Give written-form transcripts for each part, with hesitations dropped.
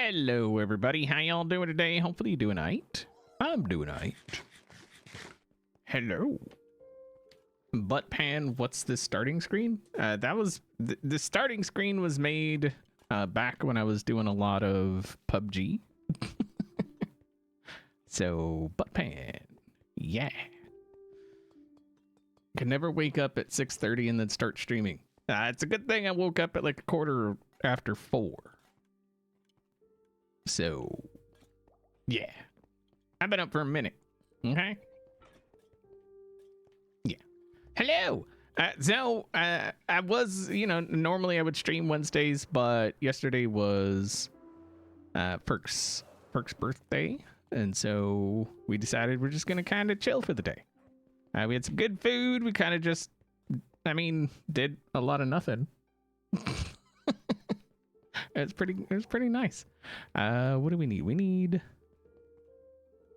Hello, everybody. How y'all doing today? Hopefully you're doing alright. I'm doing alright. Hello. Butt pan, what's this starting screen? That was... The starting screen was made back when I was doing a lot of PUBG. So, butt pan. Yeah. Can never wake up at 6:30 and then start streaming. It's a good thing I woke up at like 4:15. So, yeah. I've been up for a minute. Okay? Yeah. Hello! I was, normally I would stream Wednesdays, but yesterday was Perk's birthday. And so we decided we're just going to kind of chill for the day. We had some good food. We kind of just, did a lot of nothing. It was pretty nice. What do we need? We need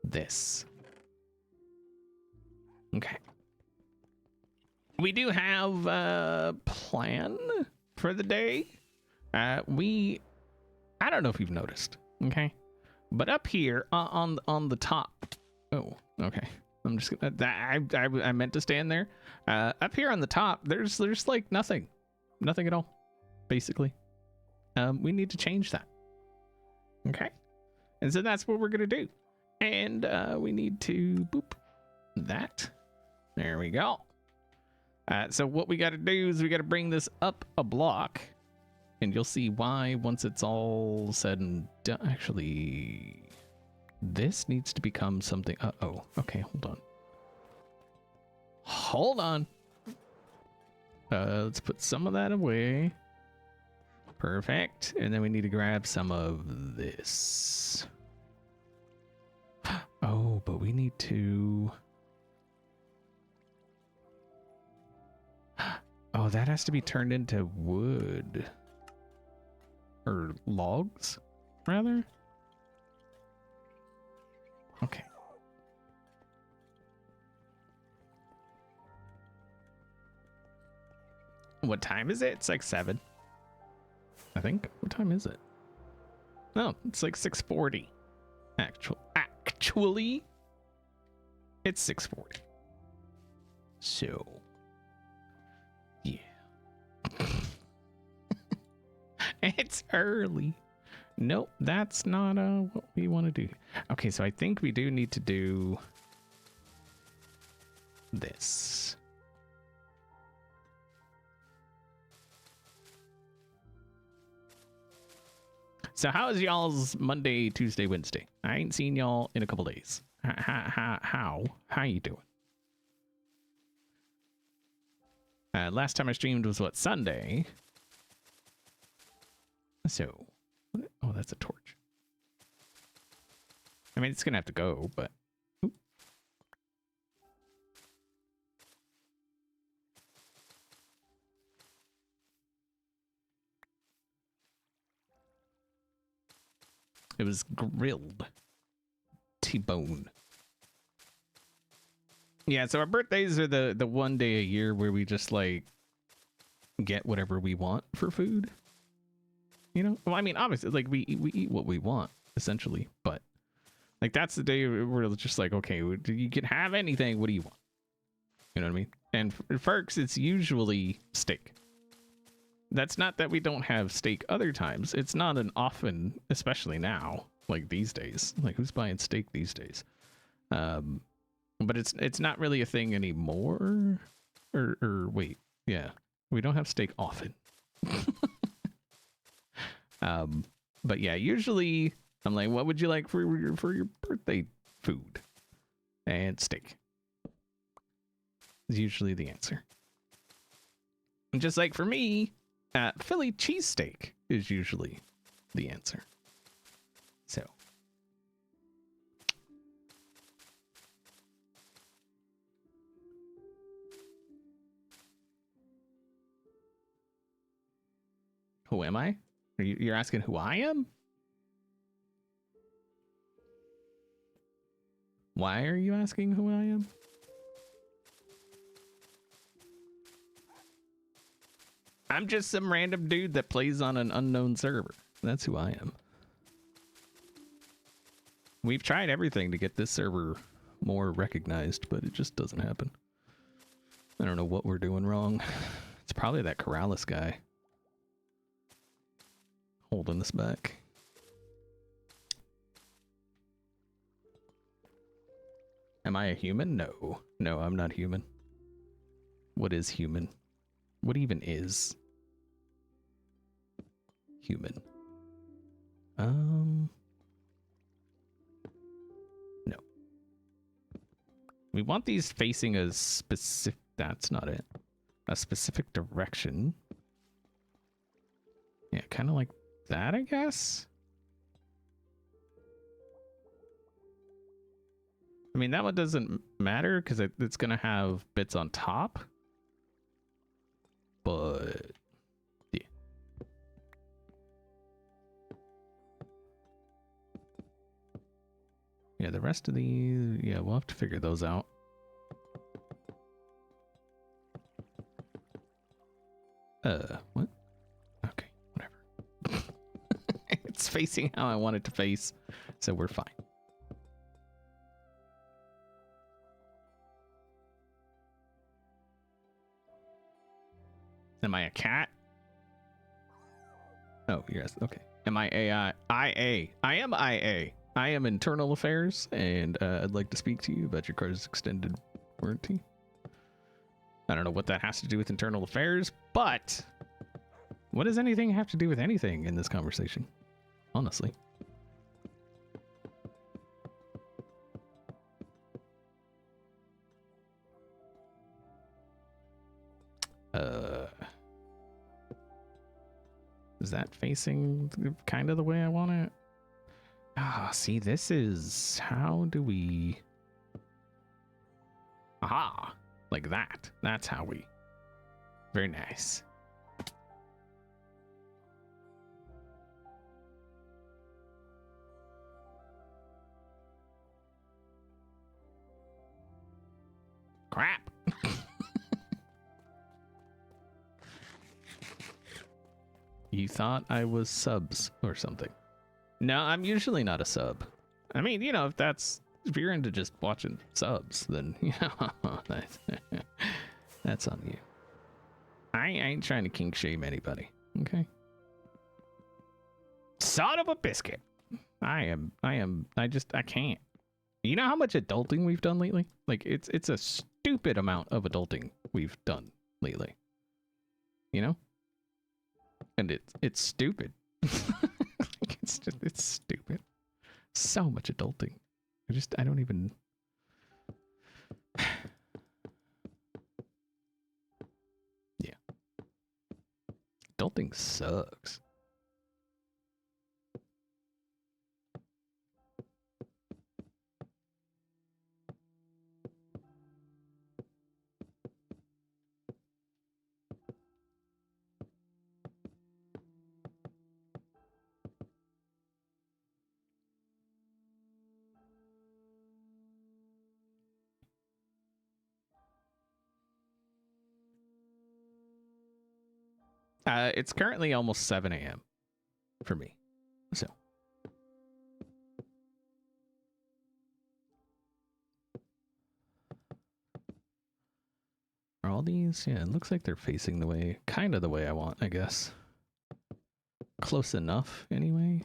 this. Okay. We do have a plan for the day. I don't know if you've noticed, okay? But up here on the top. Oh, okay. I'm just gonna, I meant to stand there. Up here on the top, there's like nothing at all, basically. We need to change that. Okay. And so that's what we're gonna do. And we need to boop that. There we go. So what we got to do is we got to bring this up a block, and you'll see why once it's all said and done. Actually, this needs to become something. Uh-oh. Okay, hold on. Let's put some of that away. Perfect. And then we need to grab some of this. Oh, but we need to... Oh, that has to be turned into wood. Or logs, rather. Okay. What time is it? It's like 7. I think. What time is it? No, it's like 6:40. Actually, it's 6:40. So, yeah. It's early. Nope, that's not what we want to do. Okay, so I think we do need to do this. So how is y'all's Monday, Tuesday, Wednesday? I ain't seen y'all in a couple days. How you doing? Last time I streamed was what, Sunday? So, oh, that's a torch. I mean, it's gonna have to go, but. Oop. It was grilled T-bone. Yeah, so our birthdays are the one day a year where we just like get whatever we want for food. You know? Well, I mean, obviously, like we eat what we want essentially, but like that's the day where it's just like, okay, you can have anything. What do you want? You know what I mean? And for Ferks, it's usually steak. That's not that we don't have steak other times. It's not an often, especially now, like these days. Like who's buying steak these days? But it's not really a thing anymore. Or wait, yeah, we don't have steak often. But yeah, usually I'm like, what would you like for your birthday food? And steak is usually the answer. And just like for me, Philly cheesesteak is usually the answer. So. Who am I? You're asking who I am? Why are you asking who I am? I'm just some random dude that plays on an unknown server. That's who I am. We've tried everything to get this server more recognized, but it just doesn't happen. I don't know what we're doing wrong. It's probably that Corrales guy holding us back. Am I a human? No. No, I'm not human. What is human? What even is human? No. We want these facing a specific... That's not it. A specific direction. Yeah, kind of like that, I guess? I mean, that one doesn't matter because it's going to have bits on top. But... yeah. Yeah, the rest of these... yeah, we'll have to figure those out. What? Okay, whatever. It's facing how I want it to face, so we're fine. Am I a cat? Oh, yes, okay. Am I AI? IA. I am IA. I am Internal Affairs, and I'd like to speak to you about your car's extended warranty. I don't know what that has to do with Internal Affairs, but what does anything have to do with anything in this conversation? Honestly. Is that facing kind of the way I want it? Ah, see, this is... how do we... aha! Like that. That's how we... very nice. Crap! You thought I was subs or something. No, I'm usually not a sub. I mean, you know, if you're into just watching subs, then, you know, that's on you. I ain't trying to kink shame anybody, okay? Son of a biscuit. I can't. You know how much adulting we've done lately? Like, it's a stupid amount of adulting we've done lately. You know? And it's stupid. Like, it's stupid. So much adulting. I don't even... yeah. Adulting sucks. It's currently almost 7 a.m. for me. So. Are all these? Yeah, it looks like they're facing the way, kind of the way I want, I guess. Close enough, anyway.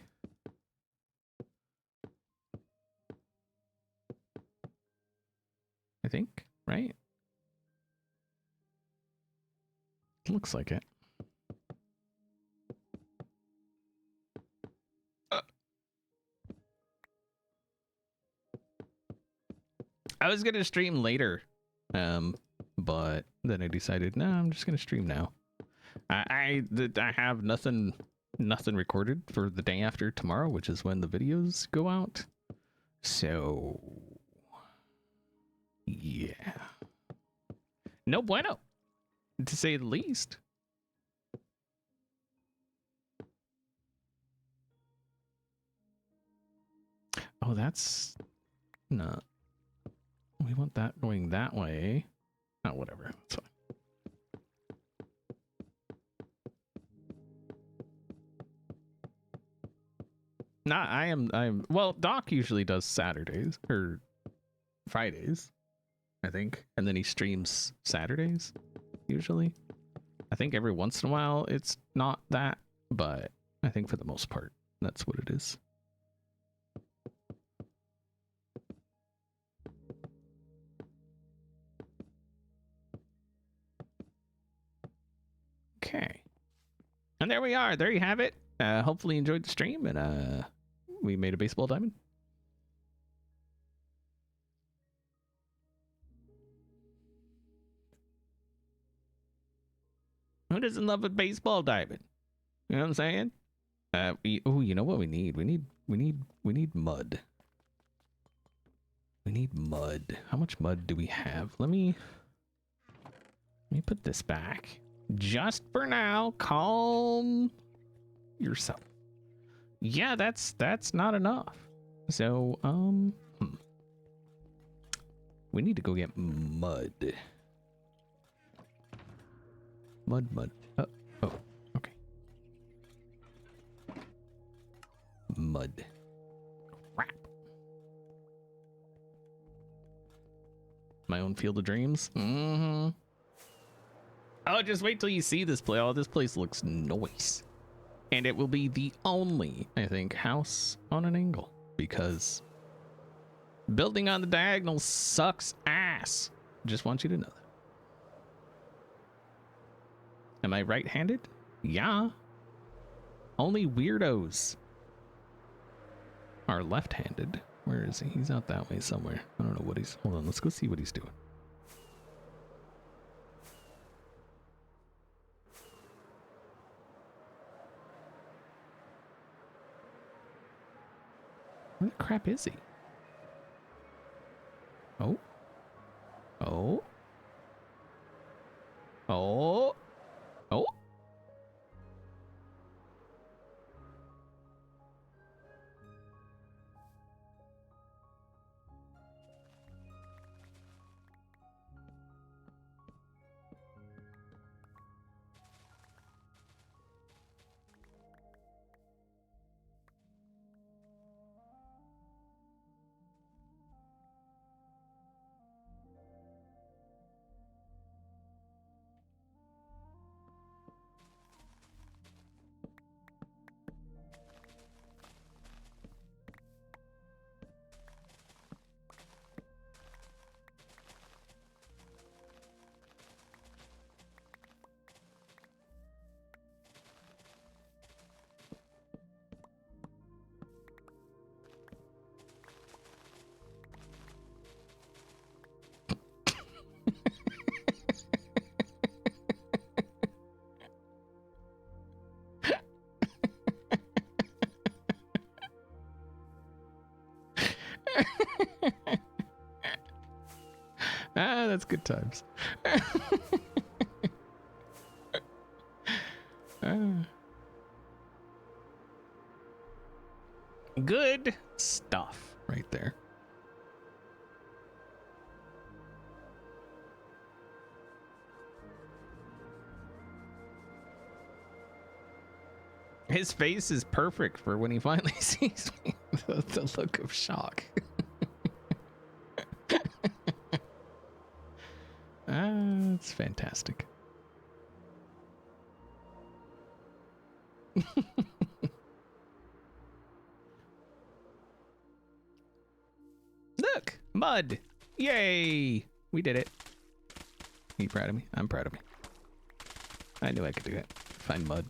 I think, right? Looks like it. I was gonna stream later, but then I decided, no, I'm just gonna stream now. I have nothing recorded for the day after tomorrow, which is when the videos go out. So, yeah, no bueno, to say the least. Oh, that's not. We want that going that way. Oh, whatever. That's fine. Not I'm well, Doc usually does Saturdays or Fridays, I think. And then he streams Saturdays, usually. I think every once in a while it's not that, but I think for the most part, that's what it is. Okay. And there we are. There you have it. Hopefully you enjoyed the stream, and we made a baseball diamond. Who doesn't love a baseball diamond? You know what I'm saying? Oh, you know what we need? We need mud. We need mud. How much mud do we have? Let me put this back. Just for now, calm yourself. Yeah, that's not enough. So, we need to go get mud. Mud. Oh, okay. Mud. Crap. My own field of dreams? Mm-hmm. Oh, just wait till you see this place. Oh, this place looks nice. And it will be the only, I think, house on an angle. Because building on the diagonal sucks ass. Just want you to know that. Am I right-handed? Yeah. Only weirdos are left-handed. Where is he? He's out that way somewhere. I don't know what he's... Hold on, let's go see what he's doing. Where the crap is he? Oh. Oh. Oh. Oh. That's good times. Good stuff right there. His face is perfect for when he finally sees me. The look of shock. That's fantastic. Look, mud. Yay. We did it. Are you proud of me? I'm proud of me. I knew I could do it. Find mud.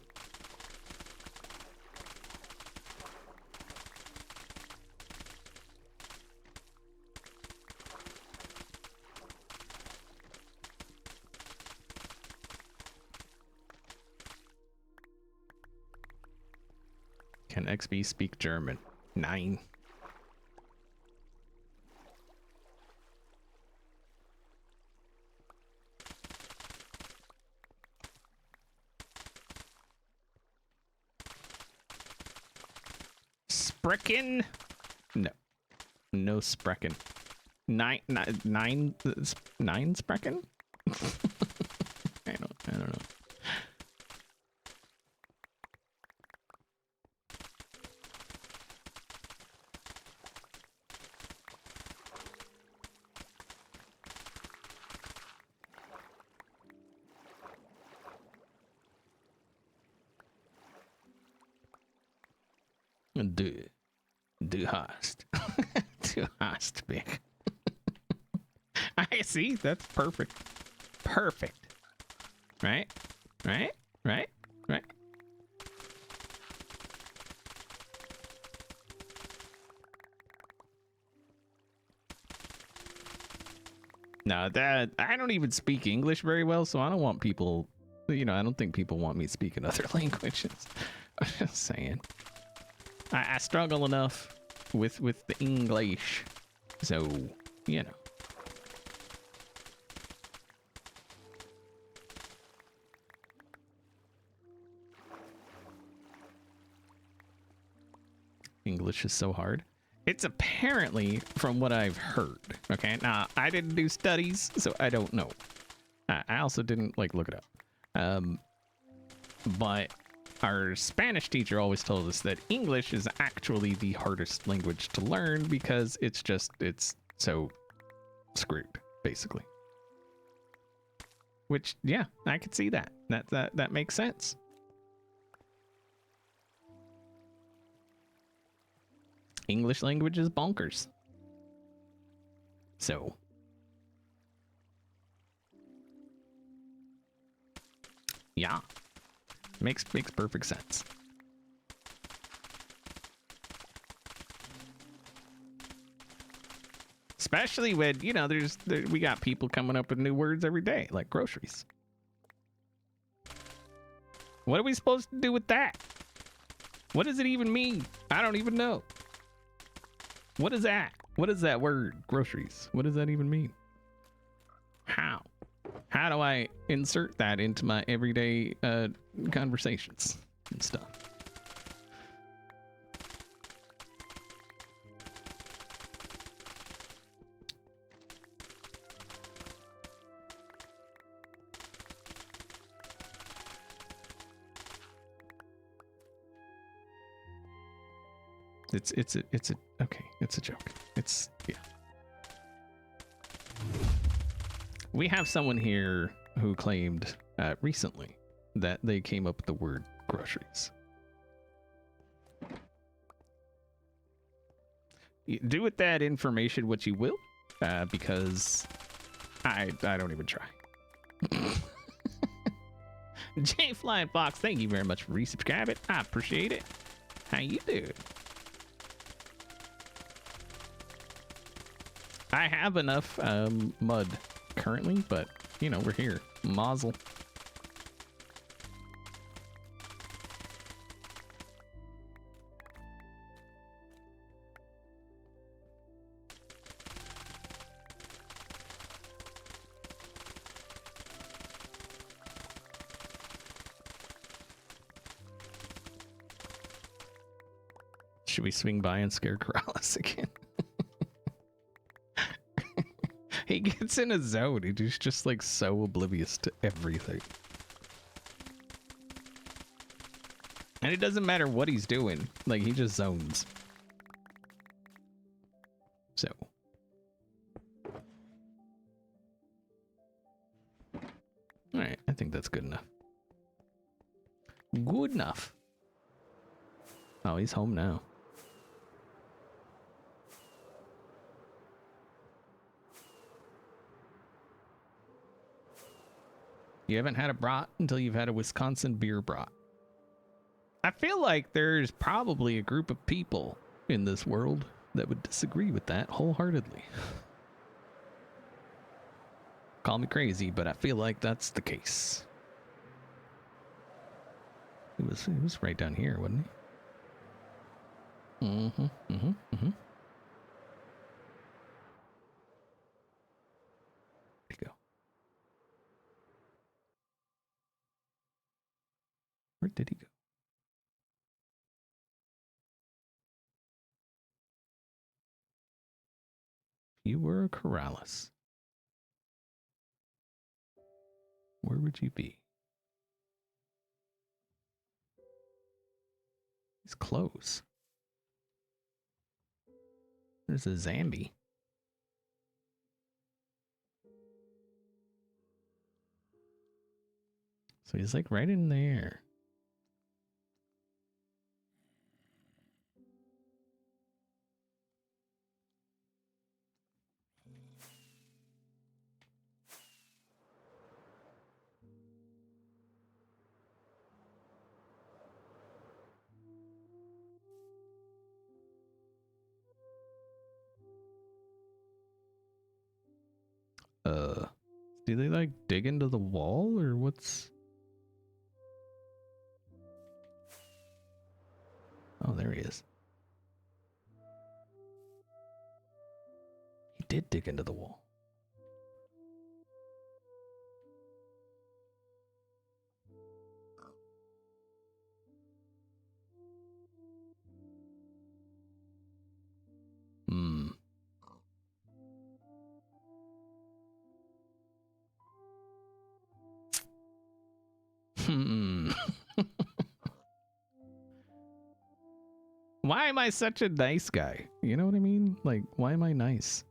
Can XB speak German? 9. Sprechen? No. No Sprechen. 9 Sprechen? I don't know. Du, du hast. Du hast big. I see. That's perfect. Perfect. Right? Right? Right? Right? No, that I don't even speak English very well, so I don't want people, you know, I don't think people want me speaking other languages. I'm just saying. I struggle enough with the English, so, you know. English is so hard. It's apparently, from what I've heard, okay? Now, I didn't do studies, so I don't know. I also didn't, like, look it up. But our Spanish teacher always told us that English is actually the hardest language to learn because it's so screwed, basically. Which, yeah, I could see that. That makes sense. English language is bonkers. So, yeah, makes perfect sense. Especially when, you know, we got people coming up with new words every day, like groceries. What are we supposed to do with that? What does it even mean? I don't even know. What is that? What is that word? Groceries. What does that even mean? How? How do I insert that into my everyday conversations and stuff? It's a joke. Yeah. We have someone here who claimed recently that they came up with the word groceries. Do with that information what you will, because I don't even try. J Flying Fox, thank you very much for resubscribing. I appreciate it. How you doing? I have enough mud currently, but you know, we're here. Mazel. Should we swing by and scare Corrales again? He gets in a zone. He's just like so oblivious to everything. And it doesn't matter what he's doing. Like, he just zones. So. Alright, I think that's good enough. Good enough. Oh, he's home now. You haven't had a brat until you've had a Wisconsin beer brat. I feel like there's probably a group of people in this world that would disagree with that wholeheartedly. Call me crazy, but I feel like that's the case. He was right down here, wasn't he? Where'd he go? Where did he go? You were a Corrales. Where would you be? He's close. There's a Zambi. So he's like right in there. Do they like dig into the wall or what's... Oh, there he is. He did dig into the wall. Hmm. Hmm. Why am I such a nice guy? You know what I mean? Like, why am I nice?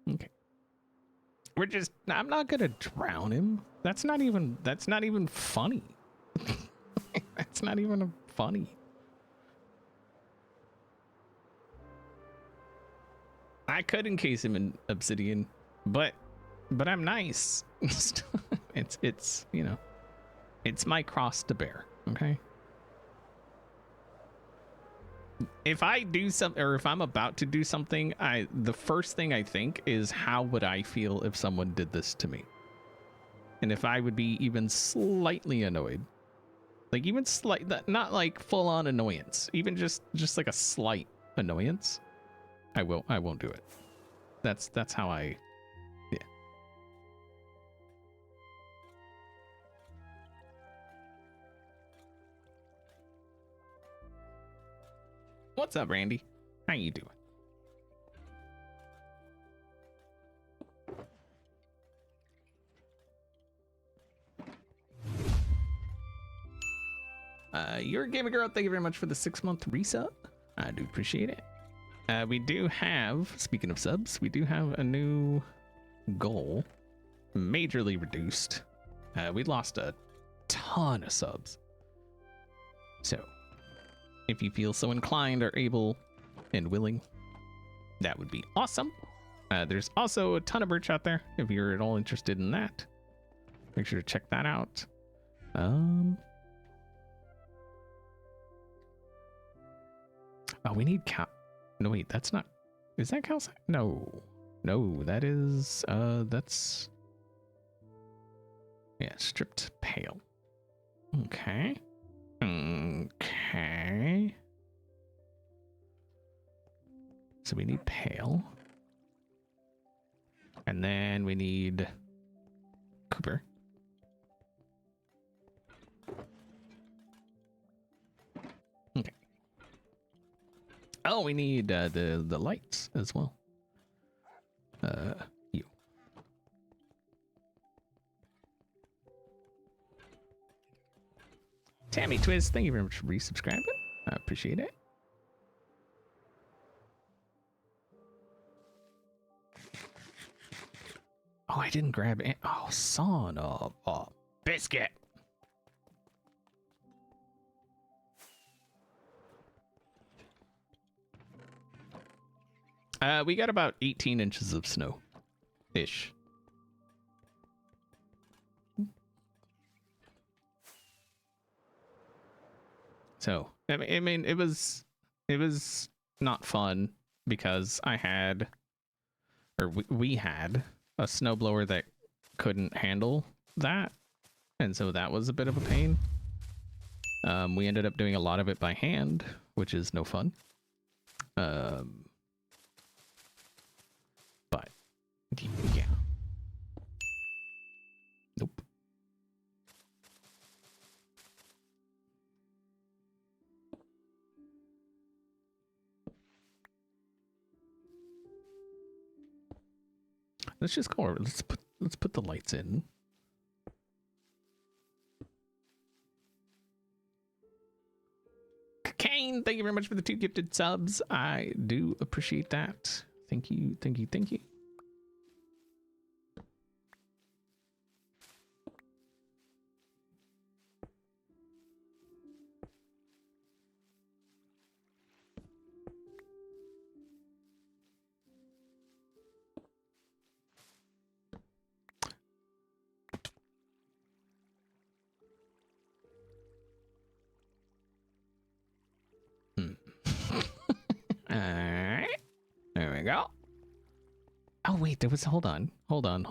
Okay. I'm not gonna drown him. That's not even funny. That's not even funny. I could encase him in obsidian, but I'm nice. it's you know, it's my cross to bear, okay? If I do something, or if I'm about to do something, the first thing I think is, how would I feel if someone did this to me? And if I would be even slightly annoyed, like even slight, not like full on annoyance, even just like a slight annoyance, I won't do it. That's how I, yeah. What's up, Randy? How you doing? You're a gamer girl. Thank you very much for the 6-month resub. I do appreciate it. We do have, speaking of subs, we do have a new goal, majorly reduced. We lost a ton of subs. So, if you feel so inclined or able and willing, that would be awesome. There's also a ton of merch out there if you're at all interested in that. Make sure to check that out. Oh, we need cow. No, wait, that's not. Is that cow? No, that is. That's. Yeah, stripped pale. Okay. Okay. So we need pale. And then we need Cooper. Okay. Oh, we need the lights as well. You. Tammy Twist, thank you very much for resubscribing. I appreciate it. Oh, I didn't grab it. Oh, son of a biscuit. We got about 18 inches of snow-ish. So, I mean, it was not fun because I had, or we had a snowblower that couldn't handle that, and so that was a bit of a pain. We ended up doing a lot of it by hand, which is no fun. But yeah. Nope. Let's just go over. Let's put the lights in. Kane, thank you very much for the 2 gifted subs. I do appreciate that. Thank you, thank you, thank you. we go. Oh wait, there was. Hold on. Hold on.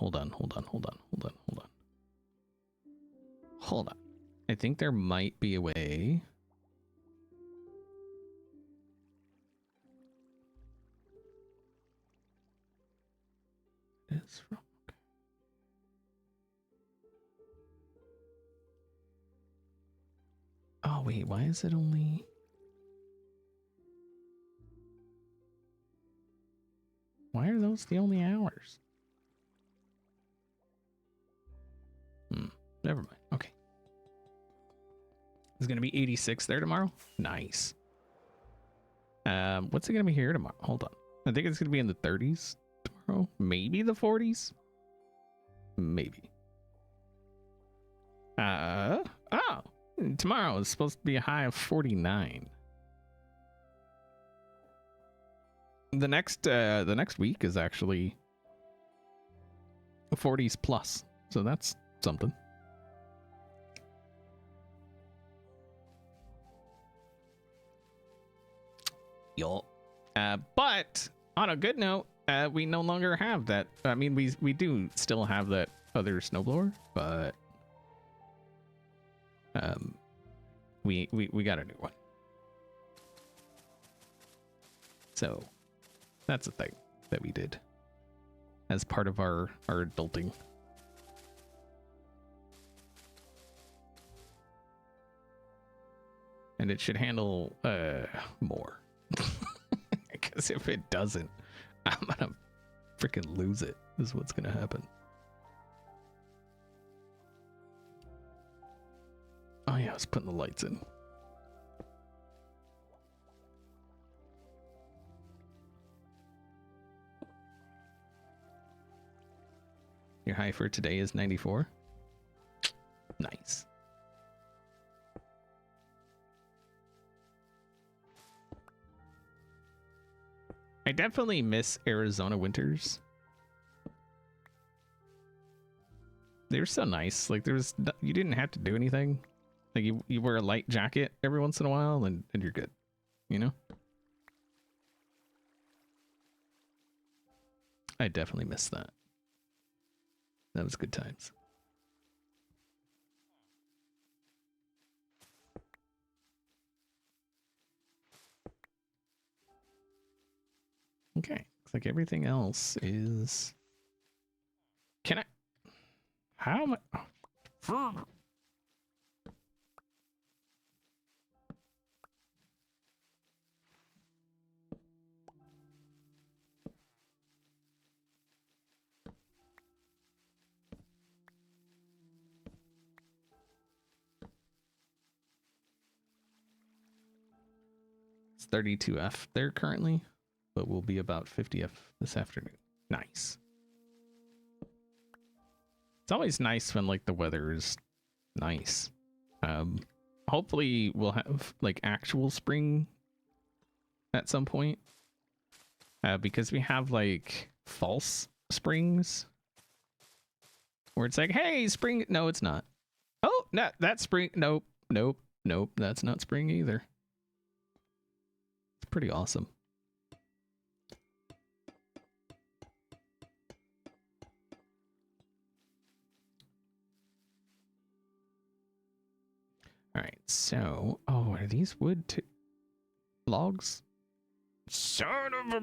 I think there might be a way. It's from. Oh wait, why is it only? Why are those the only hours? Never mind. Okay. It's gonna be 86 there tomorrow. Nice. What's it gonna be here tomorrow? Hold on. I think it's gonna be in the 30s tomorrow. Maybe the 40s. Maybe. Oh. Tomorrow is supposed to be a high of 49. The next week is actually 40s plus, so that's something. Yo. But on a good note, we no longer have that. I mean, we do still have that other snowblower, but we got a new one. So that's a thing that we did as part of our adulting. And it should handle more. Because if it doesn't, I'm gonna freaking lose it, is what's gonna happen. Oh yeah, I was putting the lights in. Your high for today is 94. Nice. I definitely miss Arizona winters. They were so nice. Like you didn't have to do anything. Like you wear a light jacket every once in a while and you're good. You know? I definitely miss that. That was good times. Okay, looks like everything else is. Can I? How am I? Oh. It's 32F there currently, but we'll be about 50F this afternoon. Nice. It's always nice when like the weather is nice. Hopefully we'll have like actual spring at some point. Because we have like false springs where it's like, hey, spring. No, it's not. Oh, no, that's spring. Nope. That's not spring either. It's pretty awesome. All right, so, oh, are these wood logs? Son of a...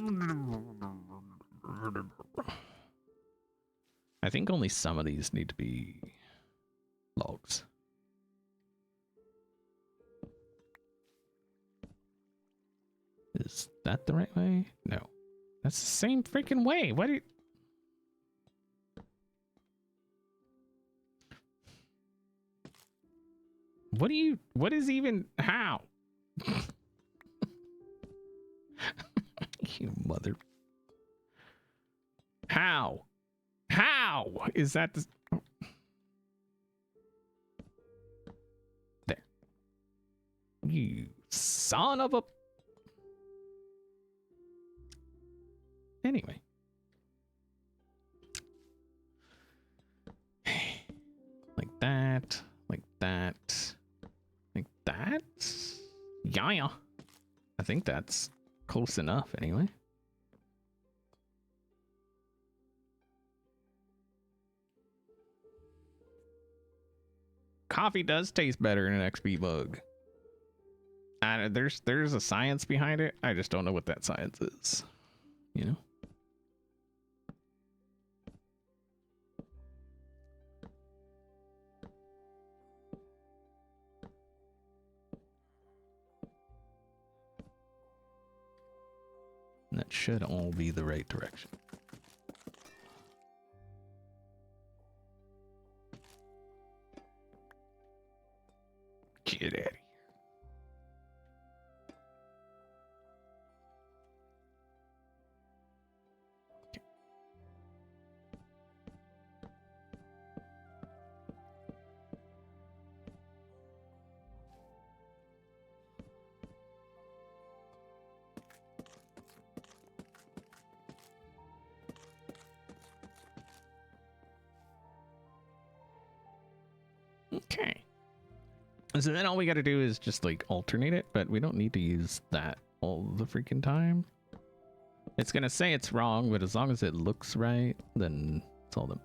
I think only some of these need to be logs. Is that the right way? No. That's the same freaking way. What do you... What is even... How? You mother... How? How is that the... Oh. There. You son of a... Anyway. Like that. Like that. Like that. Yeah. I think that's close enough anyway. coffee does taste better in an XP mug. There's a science behind it. I just don't know what that science is. You know? And that should all be the right direction. Get out of here. Okay. So then all we got to do is just like alternate it, but we don't need to use that all the freaking time. It's going to say it's wrong, but as long as it looks right, then it's all them.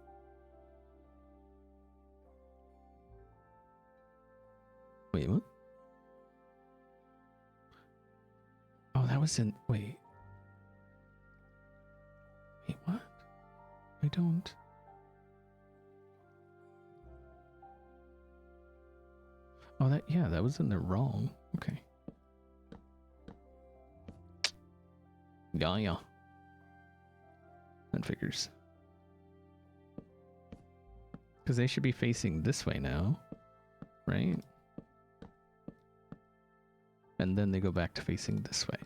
Wait, what? Oh, that was in... Wait. Wait, what? I don't... Oh, that, yeah, that was in there wrong. Okay. Yeah. That figures. Because they should be facing this way now, right? And then they go back to facing this way.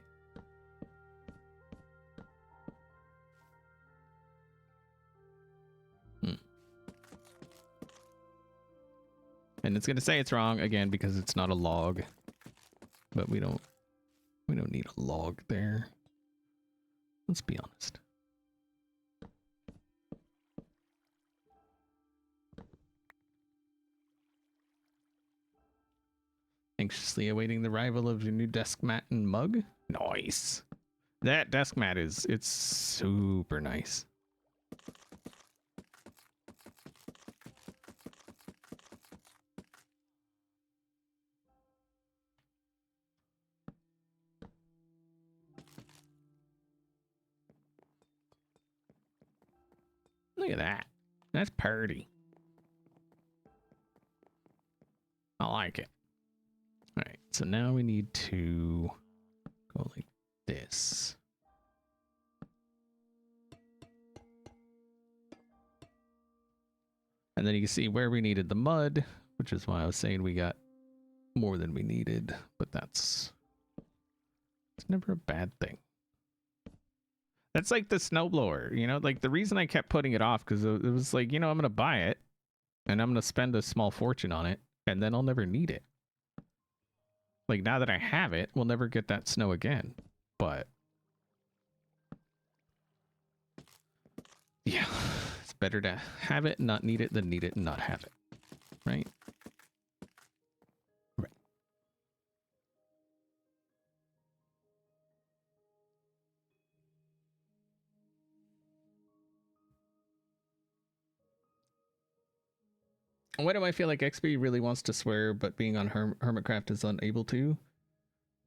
And it's going to say it's wrong again because it's not a log. But we don't need a log there. Let's be honest. Anxiously awaiting the arrival of your new desk mat and mug. Nice. That desk mat it's super nice. Look at that. That's pretty. I like it. All right, so now we need to go like this. And then you can see where we needed the mud, which is why I was saying we got more than we needed, but it's never a bad thing. That's like the snowblower, you know, like the reason I kept putting it off because it was like, you know, I'm going to buy it and I'm going to spend a small fortune on it and then I'll never need it. Like now that I have it, we'll never get that snow again. But yeah, it's better to have it and not need it than need it and not have it. Right? Right. Why do I feel like XP really wants to swear, but being on Hermitcraft is unable to?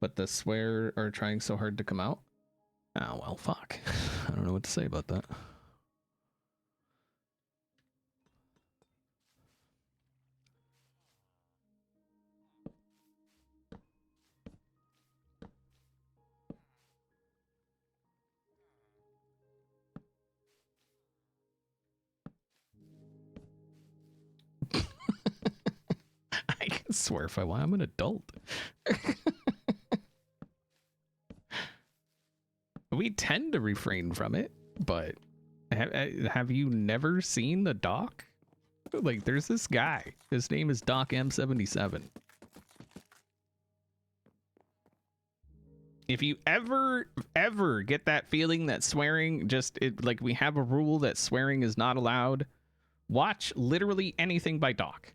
But the swear are trying so hard to come out? Oh, well, fuck. I don't know what to say about that. I can swear if I want. I'm an adult. We tend to refrain from it, but have you never seen the doc? Like, there's this guy. His name is Doc M77. If you ever get that feeling that swearing like we have a rule that swearing is not allowed, watch literally anything by Doc.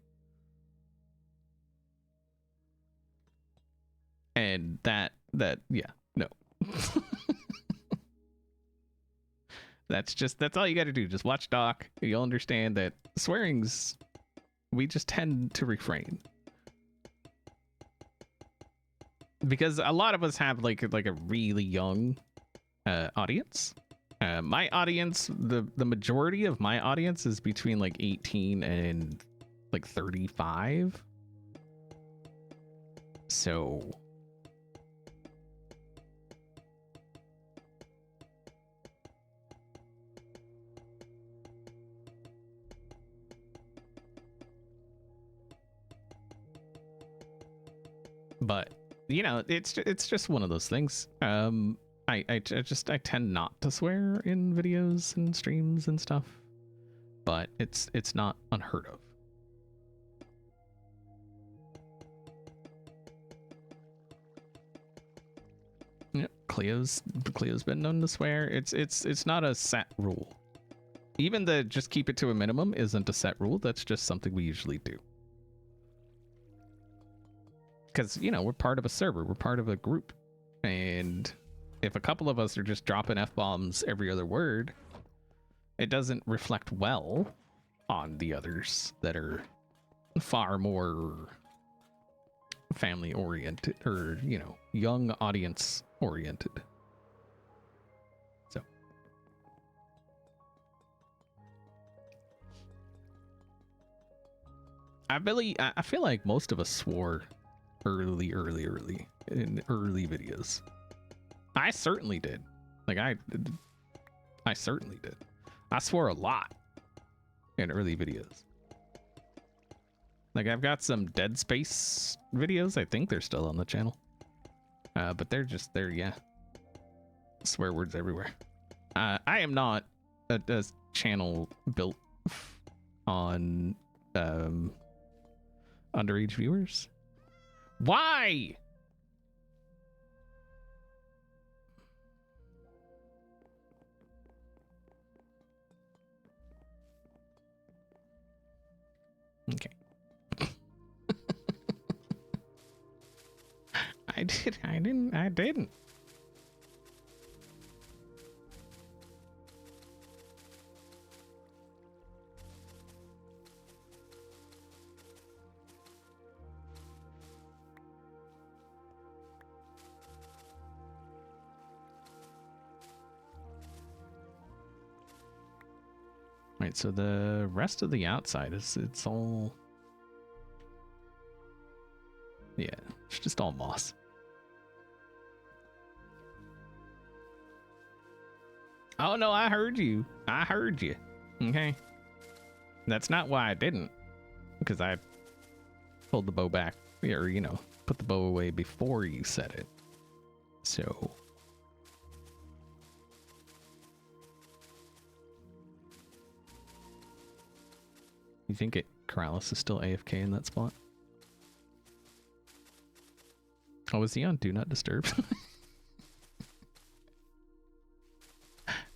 And that yeah, no. That's all you got to do. Just watch Doc. You'll understand that swearing's we just tend to refrain. Because a lot of us have like a really young audience. My audience, the majority of my audience is between like 18 and like 35. So but you know, it's just one of those things. I tend not to swear in videos and streams and stuff, but it's not unheard of. Yeah, Cleo's been known to swear. It's not a set rule. Even the just keep it to a minimum isn't a set rule. That's just something we usually do. Because, you know, we're part of a server, we're part of a group, and if a couple of us are just dropping F-bombs every other word, it doesn't reflect well on the others that are far more family oriented, or, you know, young audience oriented. So I feel like most of us swore early in early videos. I certainly did. Like I certainly did. I swore a lot in early videos. Like I've got some Dead Space videos. I think they're still on the channel. But they're yeah. Swear words everywhere. I am not a channel built on underage viewers. Why? Okay. I didn't. Right, so the rest of the outside it's all, yeah, it's just all moss. Oh no, I heard you. I heard you. Okay. That's not why I didn't. Because I pulled the bow back, or, you know, put the bow away before you said it. So you think Corrales is still AFK in that spot? Oh, is he on Do Not Disturb?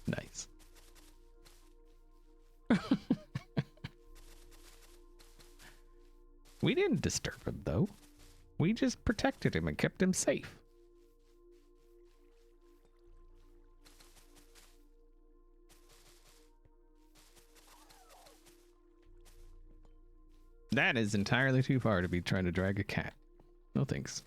Nice. We didn't disturb him, though. We just protected him and kept him safe. That is entirely too far to be trying to drag a cat. No thanks.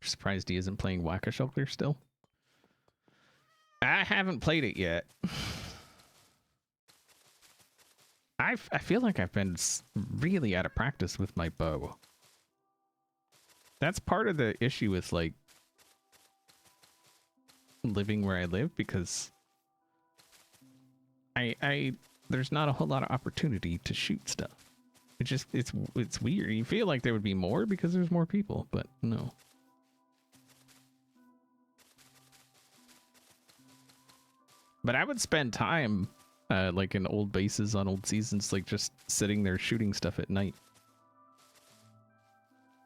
Surprised he isn't playing Whack-A-Shulker still. I haven't played it yet. I feel like I've been really out of practice with my bow. That's part of the issue with, like, living where I live, because there's not a whole lot of opportunity to shoot stuff. It's weird. You feel like there would be more because there's more people, but no. But I would spend time, like in old bases on old seasons, like just sitting there shooting stuff at night.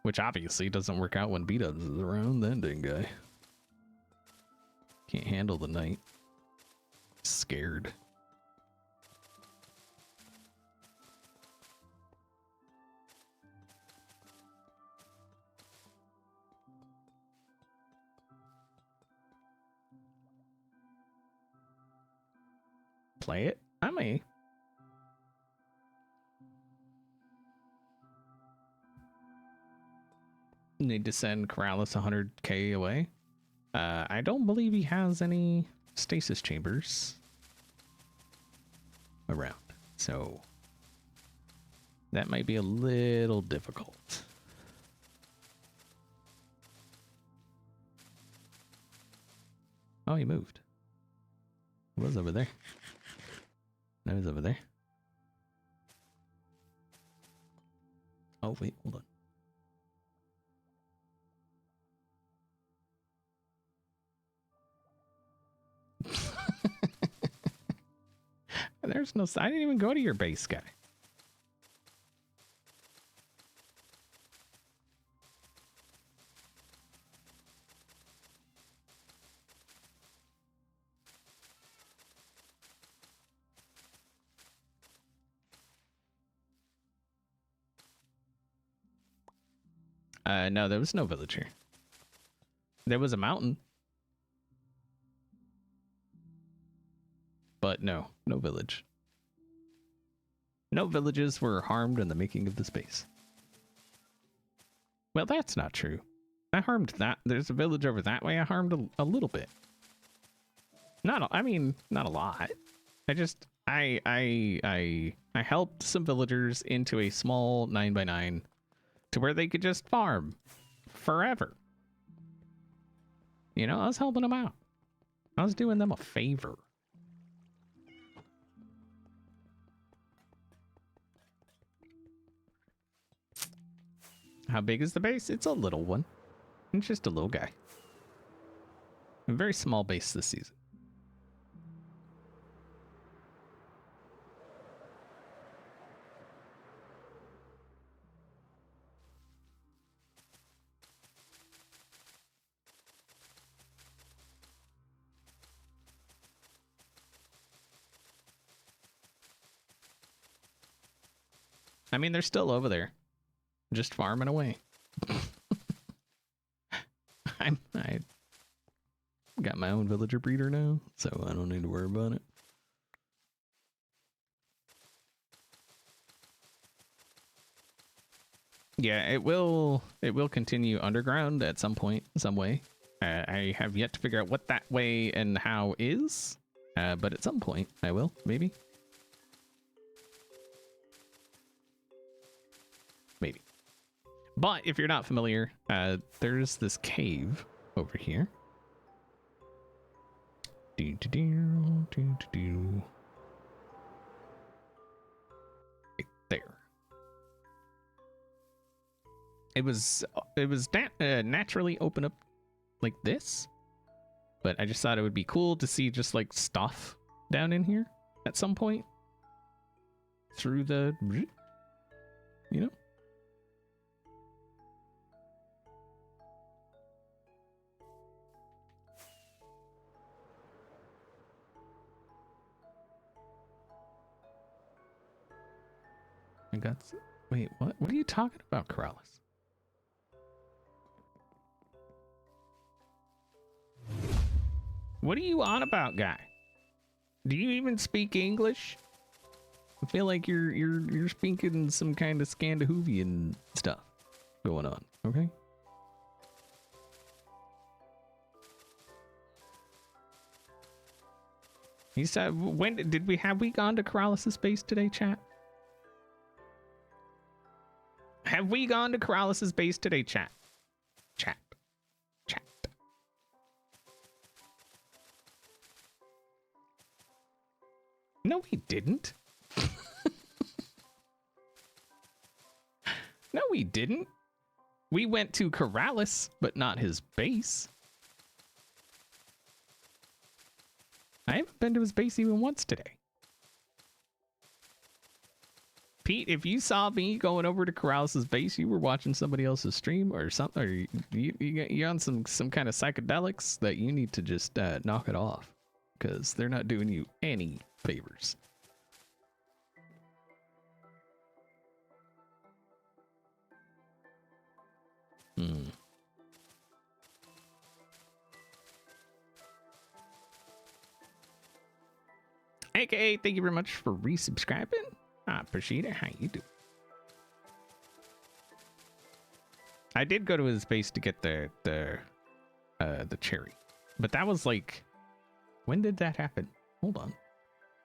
Which obviously doesn't work out when B-dubs is around, then, dang guy. Can't handle the night. Scared. play it. I may. Need to send Corrales 100k away. I don't believe he has any stasis chambers around, so that might be a little difficult. Oh, he moved. He was over there. Now he's over there. Oh, wait, hold on. There's no... I didn't even go to your base, guy. No, there was no village here. There was a mountain. But no village. No villages were harmed in the making of the space. Well, that's not true. I harmed that. There's a village over that way. I harmed a little bit. I mean, not a lot. I helped some villagers into a small 9x9 to where they could just farm forever. You know, I was helping them out. I was doing them a favor. How big is the base? It's a little one. It's just a little guy. A very small base this season. I mean, they're still over there, just farming away. I got my own villager breeder now, so I don't need to worry about it. Yeah, it will continue underground at some point, some way. I have yet to figure out what that way and how is, but at some point I will, maybe. Maybe. But if you're not familiar, there's this cave over here. Right there. It was naturally open up like this, but I just thought it would be cool to see just like stuff down in here at some point through the, you know. I got. Wait, what? What are you talking about, Corrales? What are you on about, guy? Do you even speak English? I feel like you're speaking some kind of Scandinavian stuff going on. Okay. He said, "When have we gone to Corrales' base today, chat? Have we gone to Corrales' base today, chat? Chat. Chat. No, we didn't. No, we didn't. We went to Corrales, but not his base. I haven't been to his base even once today. Pete, if you saw me going over to Corrales' base, you were watching somebody else's stream or something, or you're on some kind of psychedelics that you need to just knock it off, because they're not doing you any favors. AKA, thank you very much for resubscribing. I appreciate it. How you do? I did go to his base to get the cherry, but that was like, when did that happen? Hold on.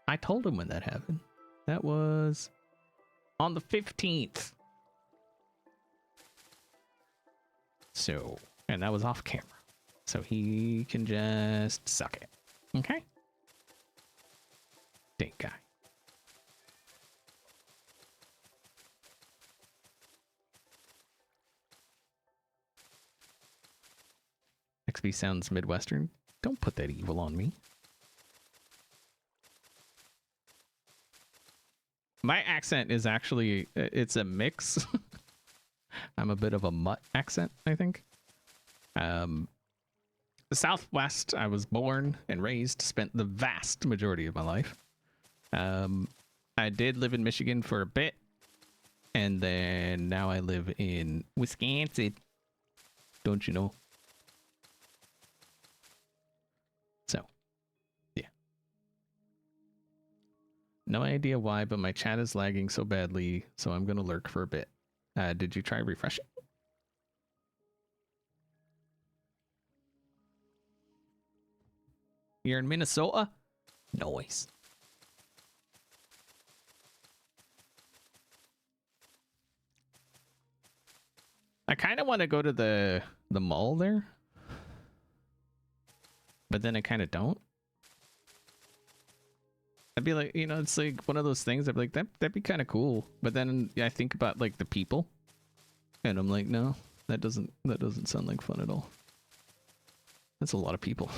I told him when that happened. That was on the 15th. So, and that was off camera. So he can just suck it. Okay? Dang guy. XB sounds Midwestern. Don't put that evil on me. My accent is actually, it's a mix. I'm a bit of a mutt accent, I think. The Southwest, I was born and raised, spent the vast majority of my life. I did live in Michigan for a bit, and then now I live in Wisconsin. Don't you know? So, yeah. No idea why, but my chat is lagging so badly, so I'm gonna lurk for a bit. Did you try refreshing? You're in Minnesota? Nice. I kind of want to go to the mall there, but then I kind of don't. I'd be like, you know, it's like one of those things. I'd be like, that'd be kind of cool. But then I think about like the people, and I'm like, no, that doesn't sound like fun at all. That's a lot of people.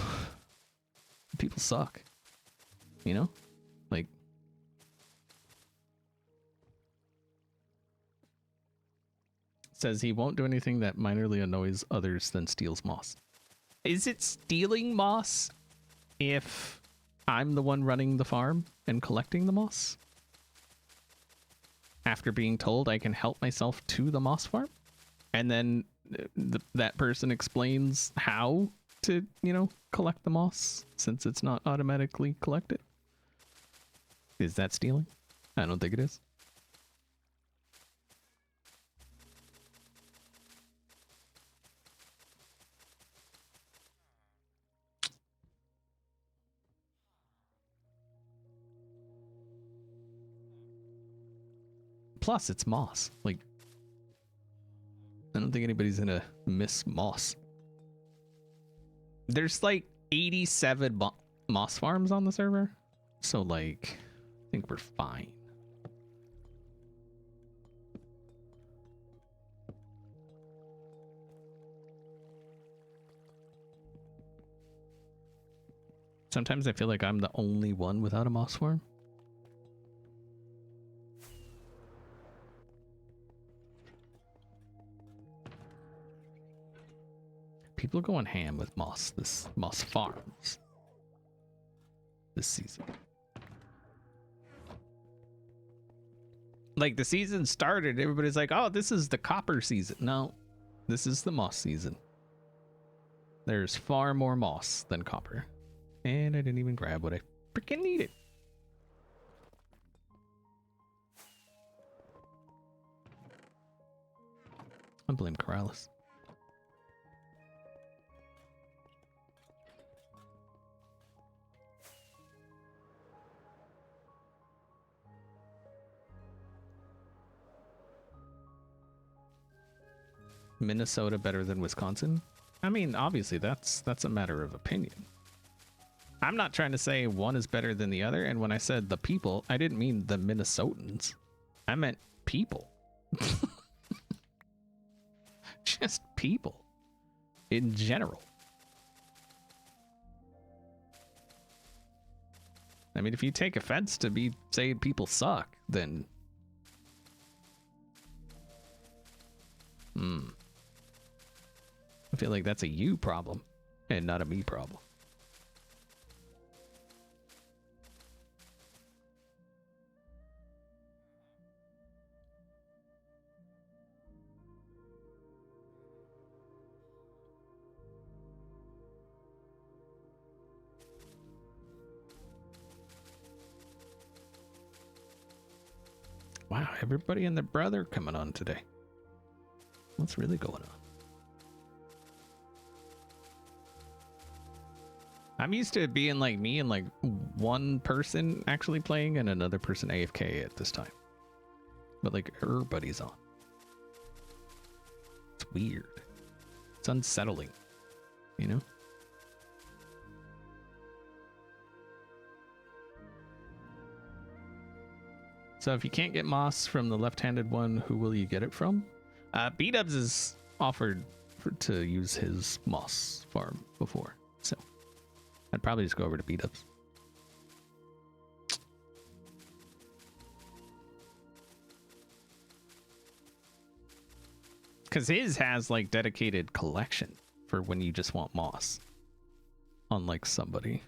People suck. You know, like. Says he won't do anything that minorly annoys others than steals moss. Is it stealing moss if I'm the one running the farm and collecting the moss? After being told I can help myself to the moss farm? And then that person explains how to, you know, collect the moss since it's not automatically collected? Is that stealing? I don't think it is. Plus, it's moss. Like, I don't think anybody's gonna miss moss. There's like 87 moss farms on the server. So, like, I think we're fine. Sometimes I feel like I'm the only one without a moss farm. People are going ham with moss farms this season. Like, the season started, everybody's like, oh, this is the copper season. No, this is the moss season. There's far more moss than copper. And I didn't even grab what I freaking needed. I blame Corrales. Minnesota better than Wisconsin? I mean, obviously that's a matter of opinion. I'm not trying to say one is better than the other, and when I said the people, I didn't mean the Minnesotans. I meant people. Just people in general. I mean, if you take offense to me saying people suck, then I feel like that's a you problem and not a me problem. Wow, everybody and their brother coming on today. What's really going on? I'm used to it being like me and like one person actually playing and another person AFK at this time. But like everybody's on. It's weird. It's unsettling, you know? So if you can't get moss from the left-handed one, who will you get it from? B-Dubs has offered to use his moss farm before, so I'd probably just go over to B-Dubs. Because his has like dedicated collection for when you just want moss. Unlike somebody.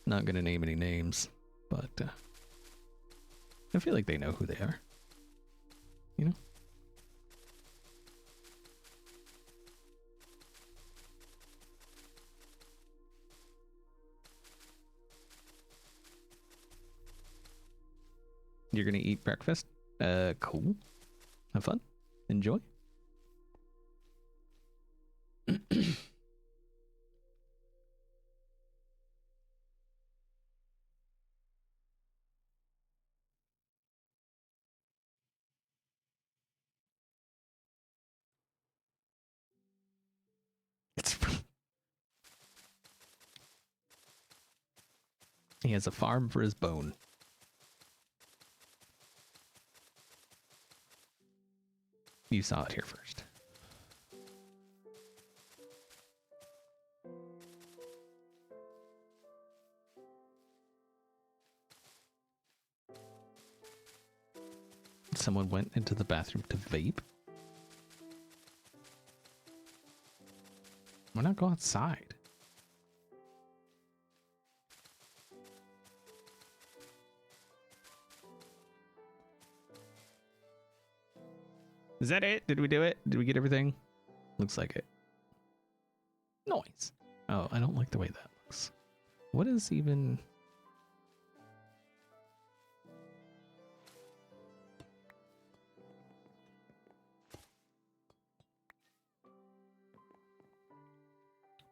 Not gonna name any names, but I feel like they know who they are. You know? You're gonna eat breakfast? Cool. Have fun. Enjoy. It's he has a farm for his bone. You saw it here first. Someone went into the bathroom to vape. Why not go outside? Is that it? Did we do it? Did we get everything? Looks like it. Noise. Oh, I don't like the way that looks. What is even...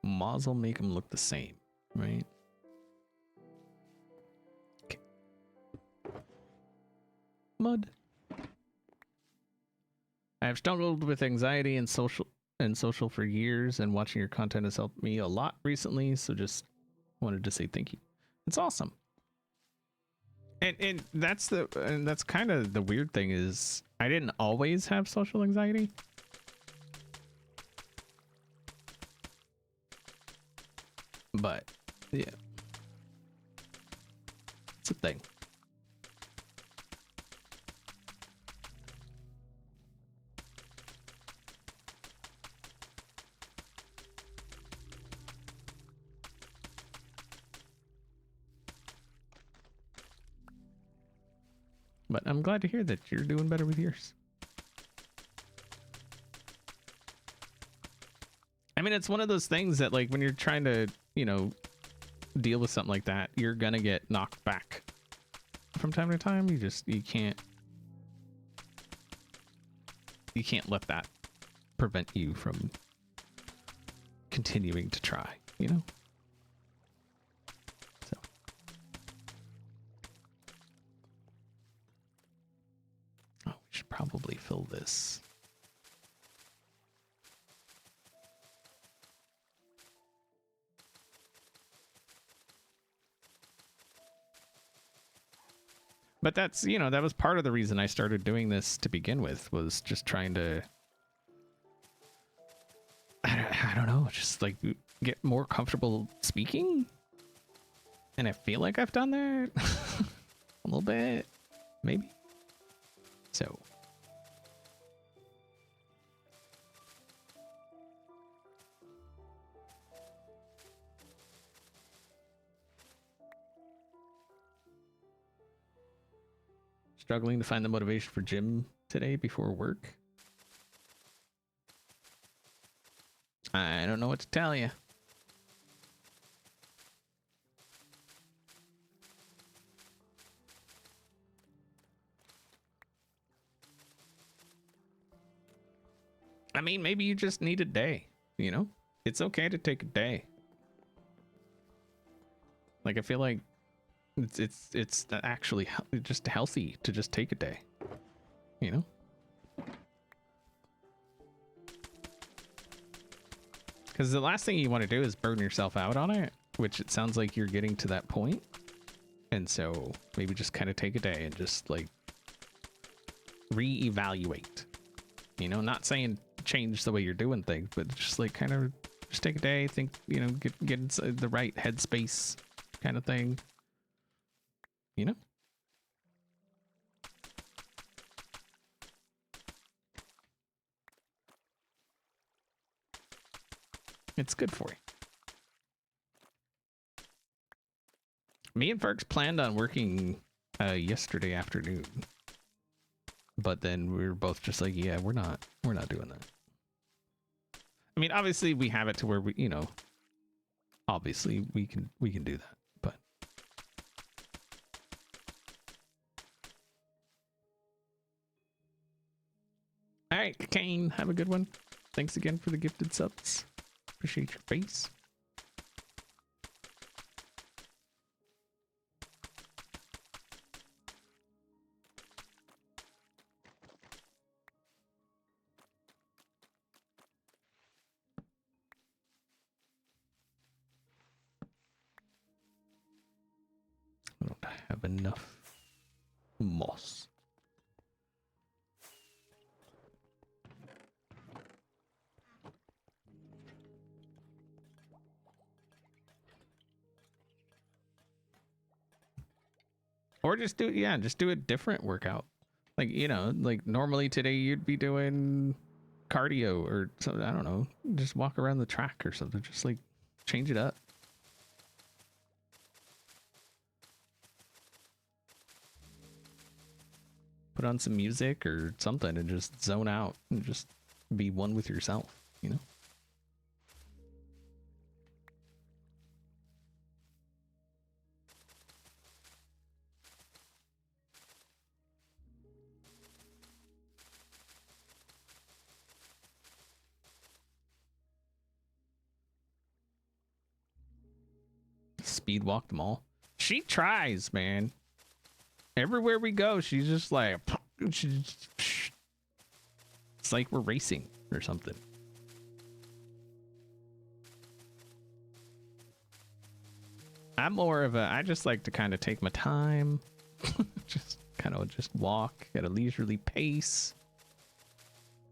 Moz will make them look the same, right? Okay. Mud. I have struggled with anxiety and social for years, and watching your content has helped me a lot recently, so just wanted to say thank you. It's awesome. And that's kind of the weird thing is I didn't always have social anxiety. But yeah. It's a thing. But I'm glad to hear that you're doing better with yours. I mean, it's one of those things that, like, when you're trying to, you know, deal with something like that, you're gonna get knocked back from time to time. You can't let that prevent you from continuing to try, you know? So. Oh, we should probably fill this. But that's, you know, that was part of the reason I started doing this to begin with, was just trying to, I don't know, just like get more comfortable speaking. And I feel like I've done that a little bit, maybe. So. Struggling to find the motivation for gym today before work. I don't know what to tell you. I mean, maybe you just need a day, you know? It's okay to take a day. Like, I feel like it's actually just healthy to just take a day, you know? Because the last thing you want to do is burn yourself out on it, which it sounds like you're getting to that point. And so maybe just kind of take a day and just like reevaluate, you know, not saying change the way you're doing things, but just like kind of just take a day, think, you know, get inside the right headspace kind of thing, you know? It's good for you. Me and Ferks planned on working yesterday afternoon, but then we were both just like, yeah, we're not doing that. I mean, obviously we have it to where we, you know, obviously we can do that, but all right, Kane, have a good one. Thanks again for the gifted subs. Appreciate your face. I don't have enough moss. Or just do, yeah, just do a different workout. Like, you know, like normally today you'd be doing cardio or something. I don't know. Just walk around the track or something. Just like change it up. Put on some music or something and just zone out and just be one with yourself, you know? Speed walk them all. She tries, man. Everywhere we go, she's just like, it's like we're racing or something. I'm more of a, I just like to kind of take my time, just kind of just walk at a leisurely pace,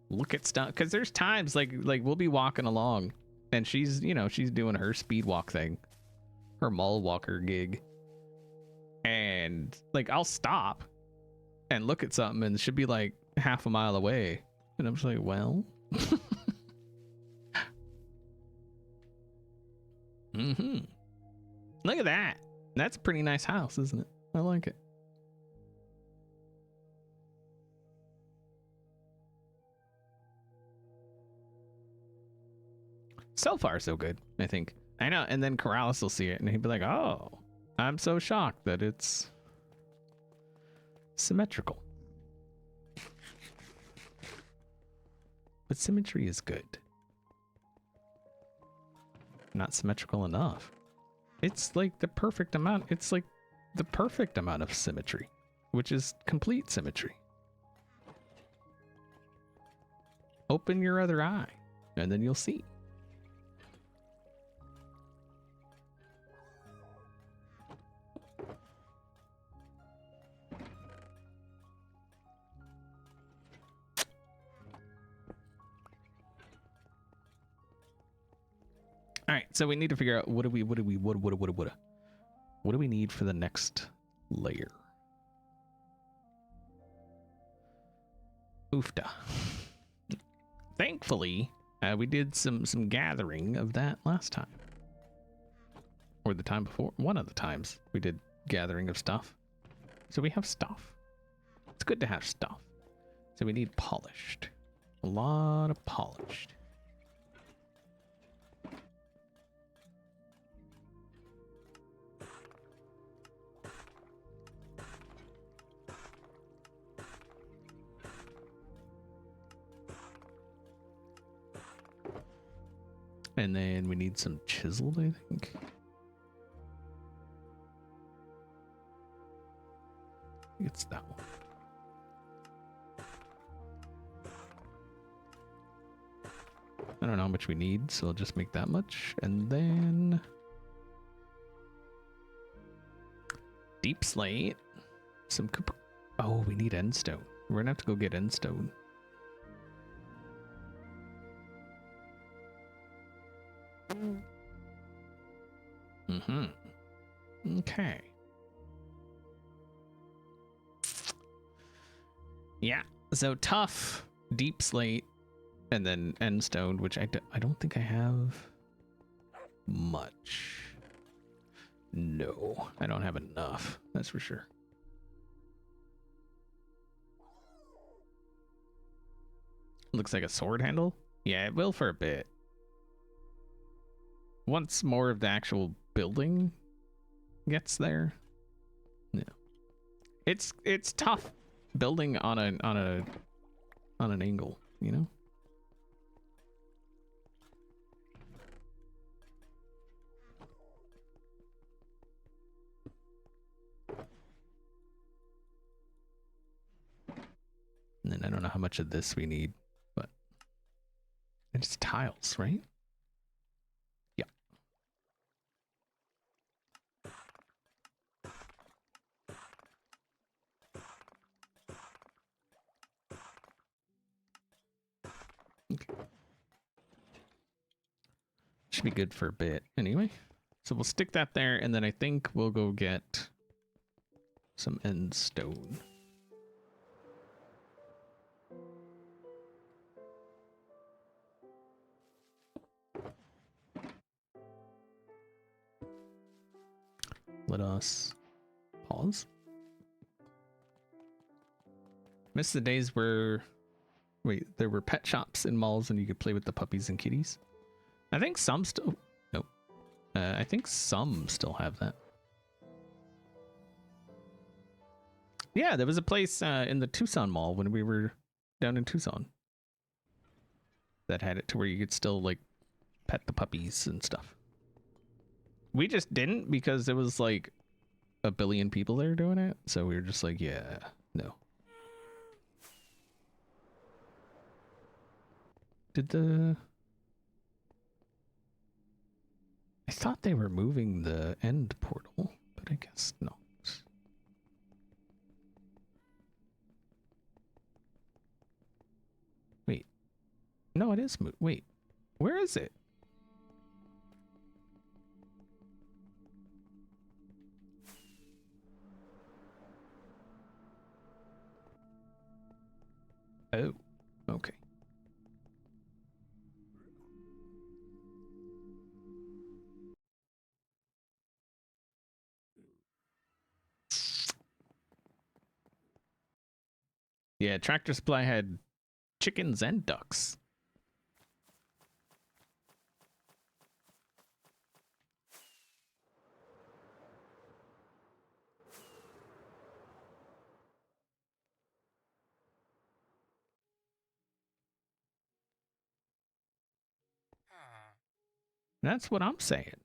look at stuff. Cause there's times like we'll be walking along and she's, you know, she's doing her speed walk thing, her mall walker gig. And like, I'll stop and look at something and it should be like half a mile away. And I'm just like, well, look at that. That's a pretty nice house, isn't it? I like it. So far, so good, I think. I know. And then Corrales will see it and he'd be like, oh, I'm so shocked that it's symmetrical. But symmetry is good. Not symmetrical enough. It's like the perfect amount. It's like the perfect amount of symmetry, which is complete symmetry. Open your other eye and then you'll see. All right, so we need to figure out what do we need for the next layer? Oofda. Thankfully, we did some gathering of that last time, or the time before. One of the times we did gathering of stuff, so we have stuff. It's good to have stuff. So we need polished, a lot of polished. And then we need some chiseled, I think. It's that one. I don't know how much we need, so I'll just make that much. And then deep slate. Some cooper. Oh, we need end stone. We're gonna have to go get end stone. Okay. Yeah. So tough, deep slate, and then end stone, which I don't think I have much. No, I don't have enough. That's for sure. Looks like a sword handle. Yeah, it will for a bit. Once more of the actual building gets there. Yeah. It's tough building on an angle, you know? And then I don't know how much of this we need, but it's tiles, right? Yeah. Okay. Should be good for a bit anyway. So we'll stick that there, and then I think we'll go get some end stone. Let us pause. Miss the days where, wait, there were pet shops in malls and you could play with the puppies and kitties. I think some still, nope. I think some still have that. Yeah, there was a place in the Tucson Mall when we were down in Tucson that had it to where you could still like pet the puppies and stuff. We just didn't because there was like a billion people there doing it. So we were just like, yeah, no. I thought they were moving the end portal, but I guess not. Wait. No, it is wait. Where is it? Oh, okay. Yeah, Tractor Supply had chickens and ducks. That's what I'm saying.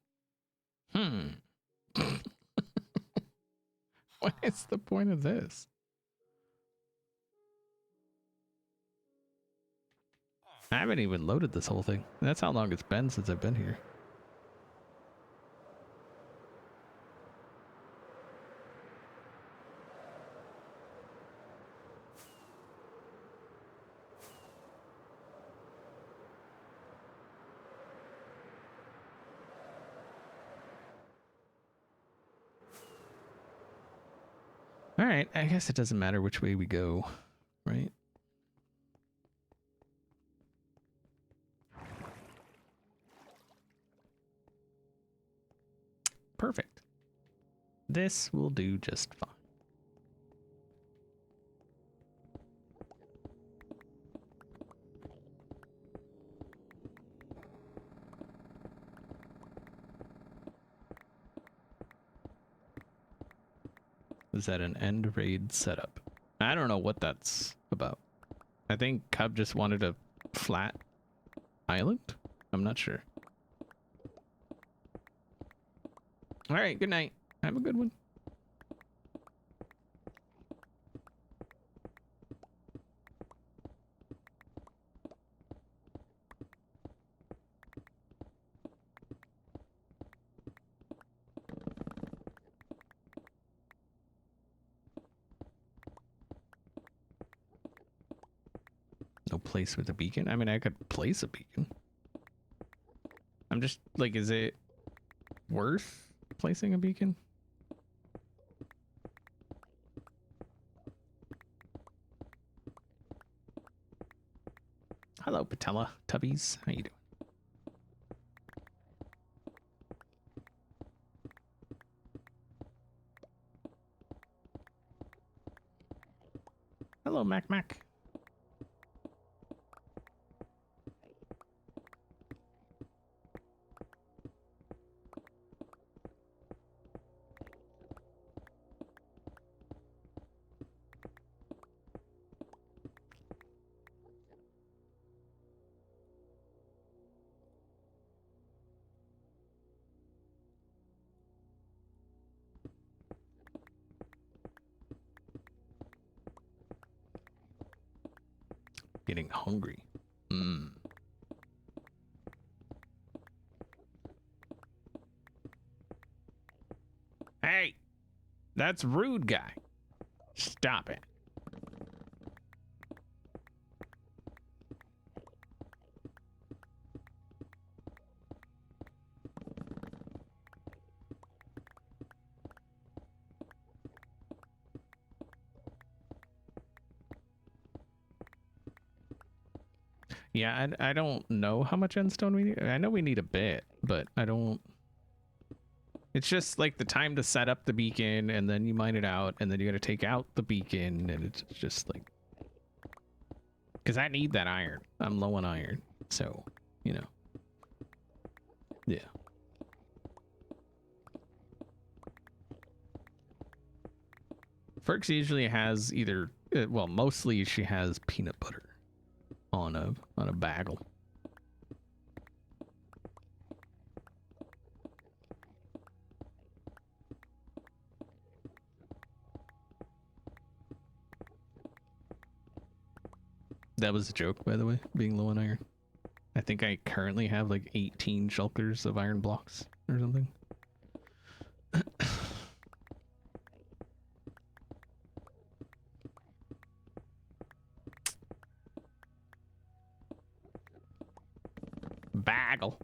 What is the point of this? I haven't even loaded this whole thing. That's how long it's been since I've been here. All right, I guess it doesn't matter which way we go, right? Perfect. This will do just fine. Is that an end raid setup? I don't know what that's about. I think Cub just wanted a flat island. I'm not sure. All right, good night. Have a good one. No place with a beacon? I mean, I could place a beacon. I'm just like, is it worth placing a beacon? Hello, Patella Tubbies. How you doing? Hello, Mac Mac. Getting hungry. Hey, that's rude guy. Stop it. Yeah, I don't know how much endstone we need. I know we need a bit, but I don't... It's just like the time to set up the beacon, and then you mine it out, and then you gotta take out the beacon, and it's just like... Because I need that iron. I'm low on iron, so, you know. Yeah. Ferks usually has either... well, mostly she has peanut butter on a bagel. That was a joke, by the way, being low on iron. I think I currently have like 18 shulkers of iron blocks or something. Bagel.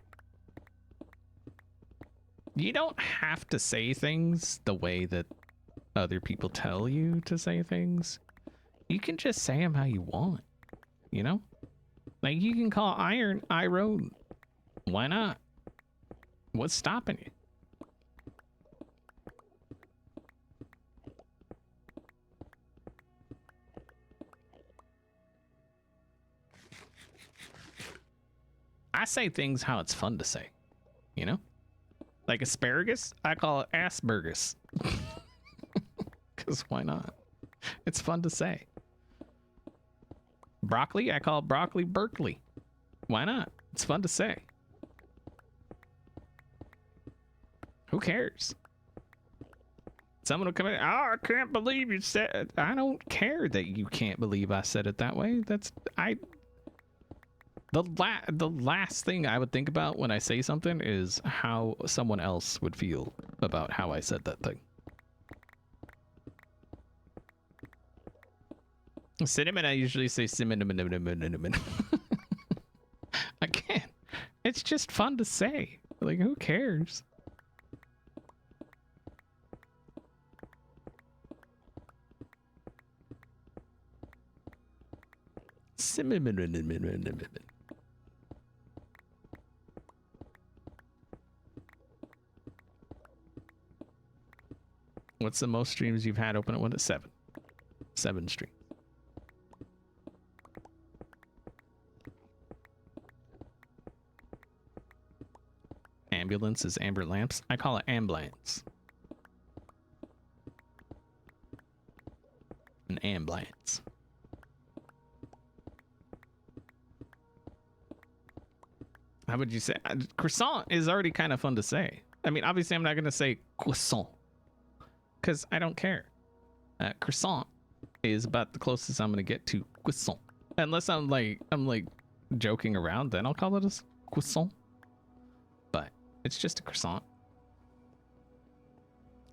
You don't have to say things the way that other people tell you to say things. You can just say them how you want, you know? Like, you can call iron iron. Why not? What's stopping you? I say things how it's fun to say, you know? Like asparagus, I call it aspergus. Because why not? It's fun to say. Broccoli, I call it broccoli Berkeley. Why not? It's fun to say. Who cares? Someone will come in, oh, I can't believe you said it. I don't care that you can't believe I said it that way. The last thing I would think about when I say something is how someone else would feel about how I said that thing. Cinnamon, I usually say cinnamon. Again, it's just fun to say. Like, who cares? Cinnamon. What's the most streams you've had open at one? 7. 7 streams. Ambulance is amber lamps. I call it ambulance. An ambulance. How would you say? Croissant is already kind of fun to say. I mean, obviously, I'm not gonna say croissant because I don't care. Croissant is about the closest I'm gonna get to croissant, unless I'm like joking around. Then I'll call it a croissant. But it's just a croissant.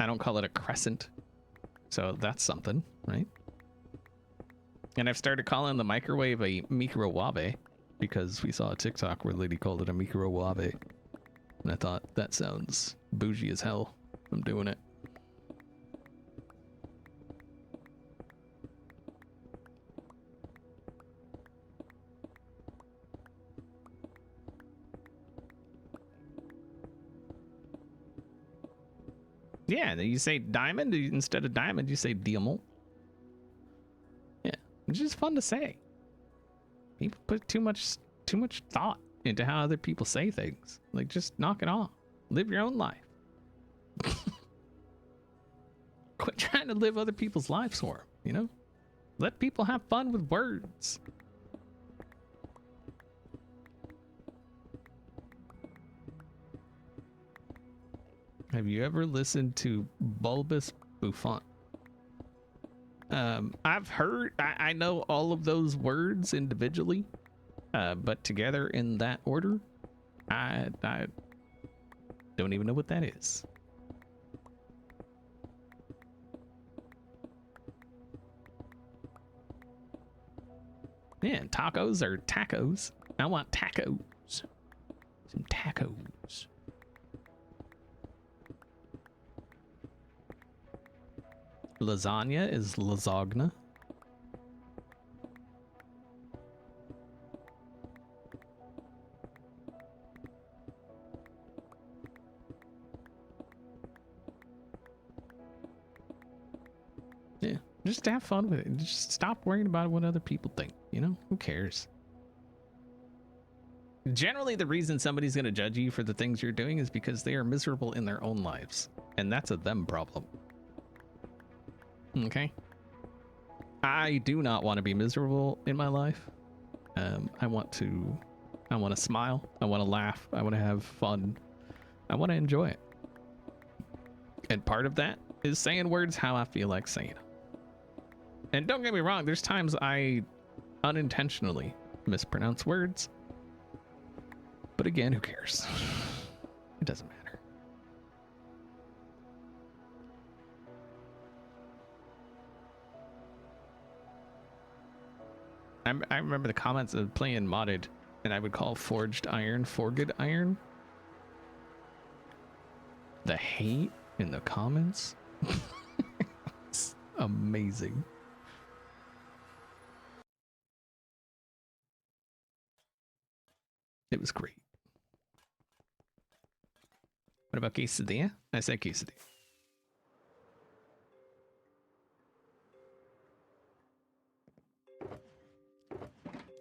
I don't call it a crescent, so that's something, right? And I've started calling the microwave a microwave because we saw a TikTok where the lady called it a microwave. And I thought, that sounds bougie as hell. I'm doing it. Yeah, you say diamond instead of diamond, you say diamant. Yeah, it's just fun to say. People put too much thought into how other people say things. Like, just knock it off. Live your own life. Quit trying to live other people's lives for them, you know? Let people have fun with words. Have you ever listened to Bulbous Bouffant? I've heard, I know all of those words individually, but together in that order, I don't even know what that is. Yeah, tacos or tacos. I want tacos. Some tacos. Lasagna is lasagna. Yeah, just have fun with it. Just stop worrying about what other people think, you know? Who cares? Generally, the reason somebody's going to judge you for the things you're doing is because they are miserable in their own lives. And that's a them problem. Okay? I do not want to be miserable in my life. I want to smile. I want to laugh. I want to have fun. I want to enjoy it. And part of that is saying words how I feel like saying them. And don't get me wrong, there's times I unintentionally mispronounce words. But again, who cares? It doesn't matter. I remember the comments of playing modded, and I would call forged iron forged iron. The hate in the comments. It's amazing. It was great. What about quesadilla? I said quesadilla.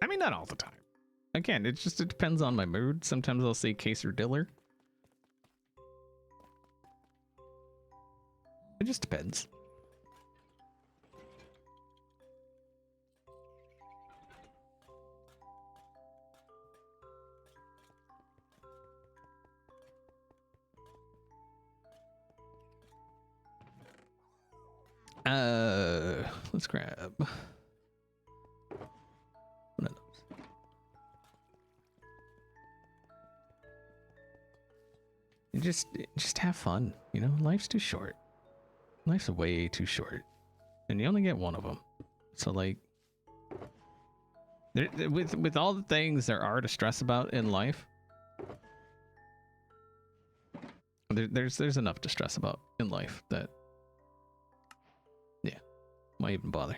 I mean, not all the time. Again, it depends on my mood. Sometimes I'll say quesadilla. It just depends. Let's grab one of those. And just have fun, you know? Life's too short. Life's way too short. And you only get one of them. So like with all the things there are to stress about in life, there's enough to stress about in life that why even bother?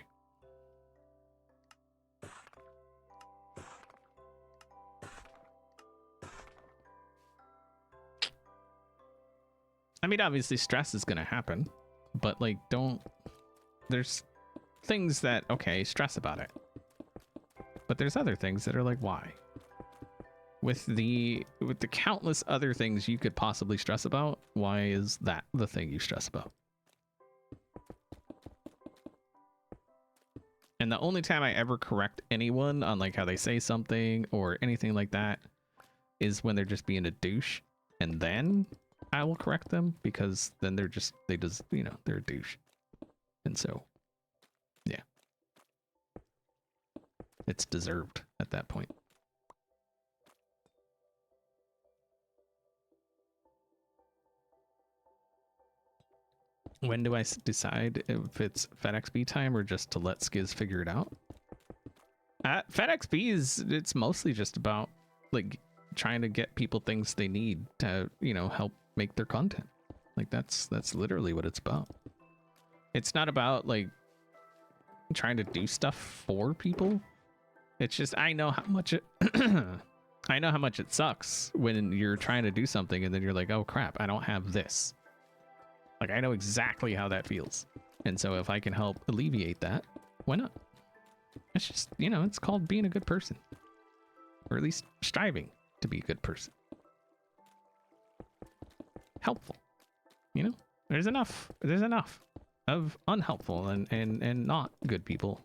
I mean, obviously stress is going to happen, but like there's things that, okay, stress about it. But there's other things that are like, why? With the countless other things you could possibly stress about, why is that the thing you stress about? And the only time I ever correct anyone on like how they say something or anything like that is when they're just being a douche. And then I will correct them, because then they're just, you know, they're a douche. And so, yeah. It's deserved at that point. When do I decide if it's FedXB time or just to let Skiz figure it out? FedXB it's mostly just about like trying to get people things they need to, you know, help make their content. Like that's literally what it's about. It's not about like trying to do stuff for people. It's just I know how much it I know how much it sucks when you're trying to do something and then you're like, oh crap, I don't have this. Like, I know exactly how that feels. And so if I can help alleviate that, why not? It's just, you know, it's called being a good person. Or at least striving to be a good person. Helpful. You know? There's enough of unhelpful and not good people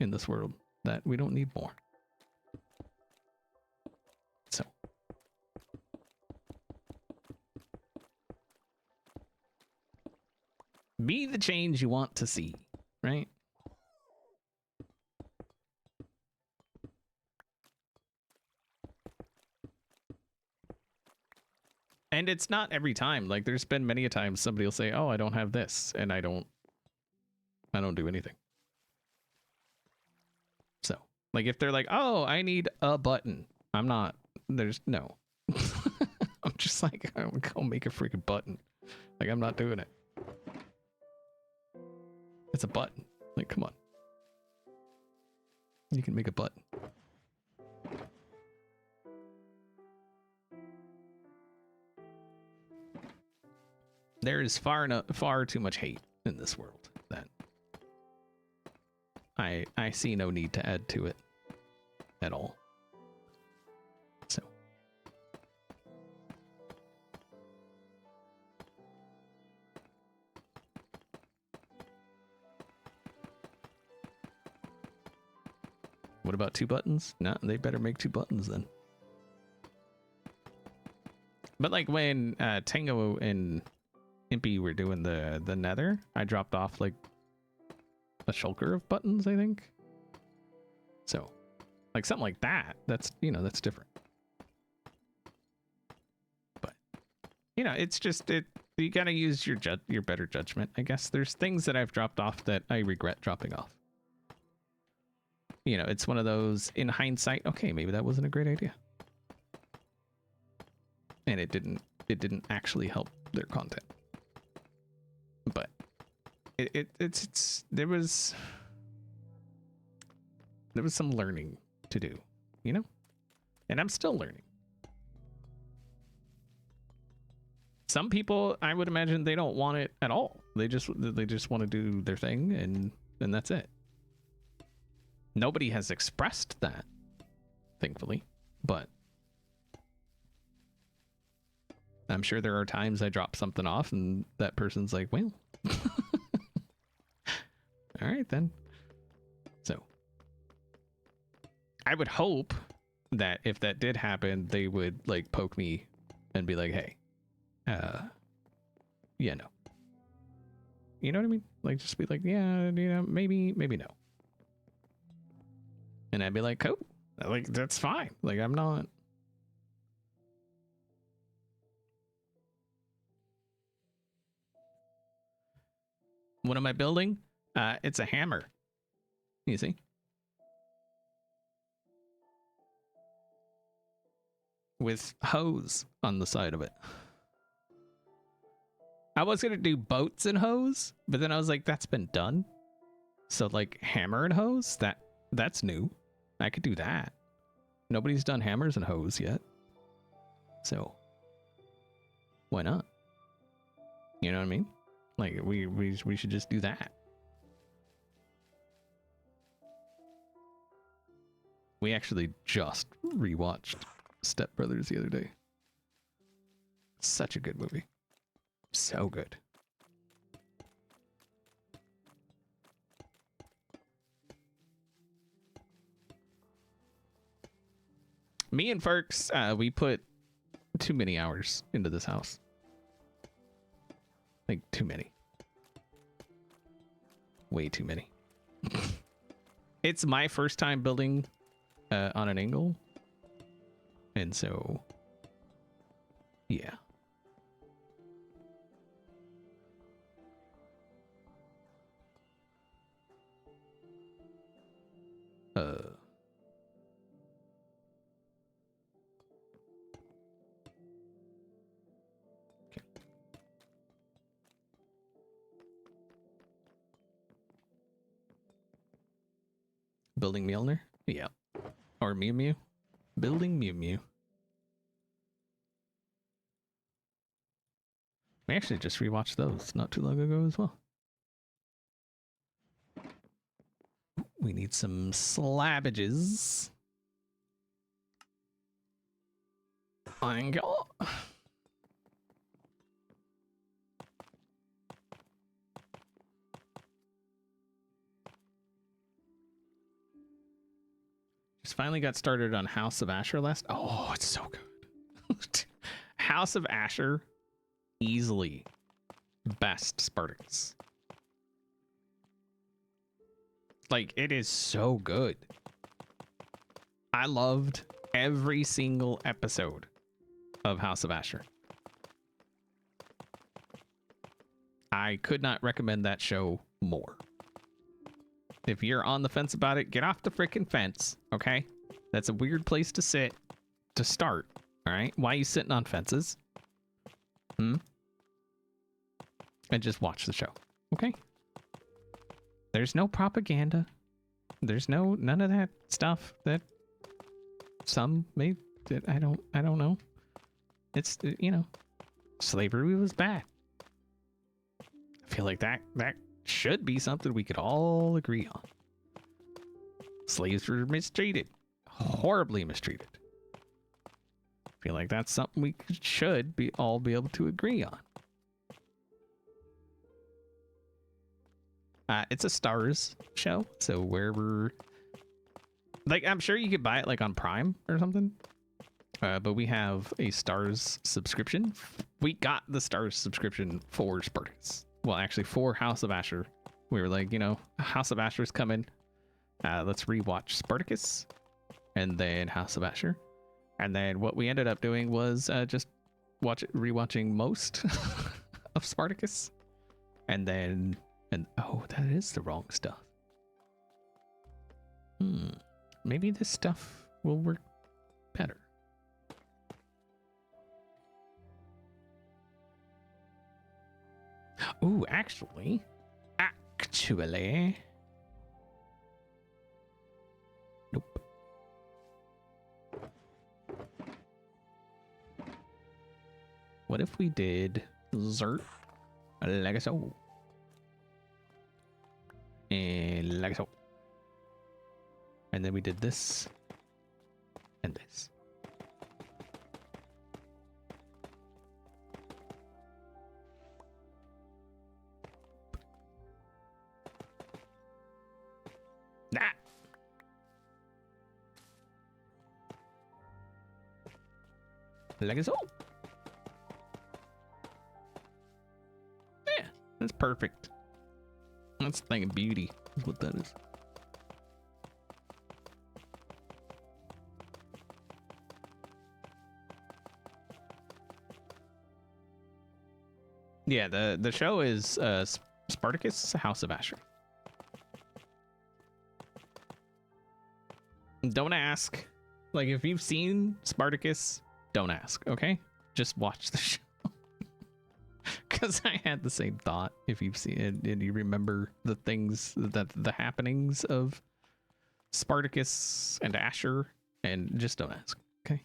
in this world that we don't need more. So. Be the change you want to see, right? And it's not every time. Like there's been many a times somebody will say, "Oh, I don't have this," and I don't do anything. So, like if they're like, "Oh, I need a button," I'm not. There's no. I'm just like, I'm gonna make a freaking button. Like I'm not doing it. It's a button. Like, come on. You can make a button. There is far too much hate in this world that I see no need to add to it at all. So. What about 2 buttons? No, they better make 2 buttons then. But like when Tango and Impy were doing the nether, I dropped off like a shulker of buttons, I think. So, like something like that. That's, you know, that's different. But you know, it's just you gotta use your better judgment. I guess there's things that I've dropped off that I regret dropping off. You know, it's one of those in hindsight, okay, maybe that wasn't a great idea. And it didn't actually help their content. But there was some learning to do, you know? And I'm still learning. Some people, I would imagine they don't want it at all. They just want to do their thing and that's it. Nobody has expressed that, thankfully, but I'm sure there are times I drop something off and that person's like, well, all right then. So I would hope that if that did happen, they would like poke me and be like, hey, yeah, no. You know what I mean? Like just be like, yeah, you know, maybe no. And I'd be like, cool. Like, that's fine. Like, I'm not. What am I building? It's a hammer. You see? With hose on the side of it. I was gonna do boats and hose, but then I was like, that's been done. So like hammer and hose, that's new. I could do that. Nobody's done hammers and hose yet. So why not? You know what I mean? Like we should just do that. We actually just rewatched Step Brothers the other day. Such a good movie. So good. Me and Ferks, we put too many hours into this house. Like, too many. Way too many. It's my first time building on an angle. And so, yeah. Okay. Building Mjolnir? Yeah. Or Mew Mew? Building Mew Mew. We actually just rewatched those not too long ago as well. We need some slabbages. Angle. Just finally got started on House of Asher last. Oh, it's so good. House of Asher, easily best Spartacus. Like, it is so good. I loved every single episode of House of Asher. I could not recommend that show more. If you're on the fence about it, get off the freaking fence, okay? That's a weird place to sit to start, all right? Why are you sitting on fences? And just watch the show, okay? There's no propaganda. There's none of that stuff that some may, I don't know. It's, you know, slavery was bad. I feel like that should be something we could all agree on. Slaves were mistreated, horribly mistreated. I feel like that's something we should all be able to agree on. It's a Stars show, so wherever, like, I'm sure you could buy it like on Prime or something. But we have a Stars subscription. We got the Stars subscription for Spartacus. Well, actually, for House of Asher. We were like, you know, House of Asher's coming. Let's rewatch Spartacus and then House of Asher. And then what we ended up doing was just rewatching most of Spartacus. And then, oh, that is the wrong stuff. Maybe this stuff will work better. Ooh, actually. Nope. What if we did Zert like so? And like so. And then we did this and this. Nah. Like so. Yeah, that's perfect. That's a thing of beauty, is what that is. Yeah, the show is Spartacus, House of Asher. Don't ask. Like, if you've seen Spartacus, don't ask, okay? Just watch the show. Because I had the same thought. If you've seen it and you remember the things, the happenings of Spartacus and Asher, and just don't ask, okay?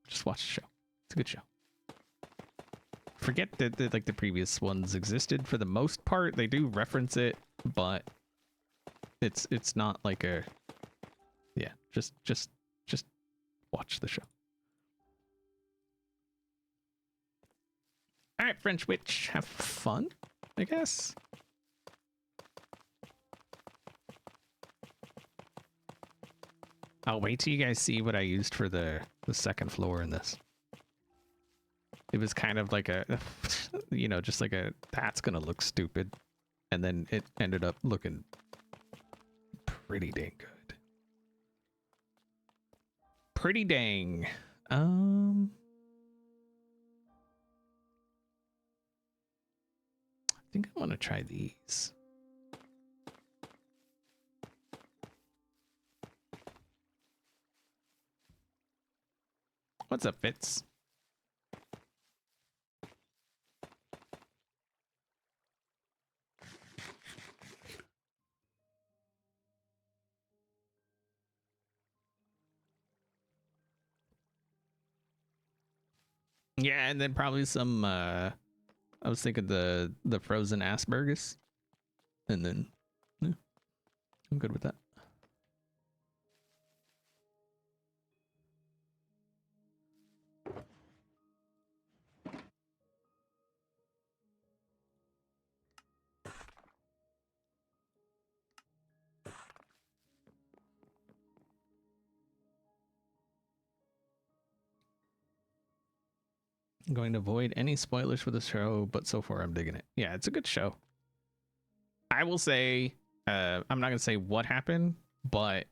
Just watch the show. It's a good show. Forget that like the previous ones existed for the most part. They do reference it, but it's not like a, yeah, just watch the show. All right, French Witch, have fun, I guess. I'll wait till you guys see what I used for the second floor in this. it was kind of like a, you know, just like a, that's gonna look stupid. And then it ended up looking pretty dang good. Pretty dang. I think I want to try these. What's up, Fitz? Yeah, and then probably some I was thinking the frozen asparagus. And then yeah, I'm good with that. I'm going to avoid any spoilers for the show, but so far I'm digging it. Yeah, it's a good show. I will say, I'm not gonna say what happened, but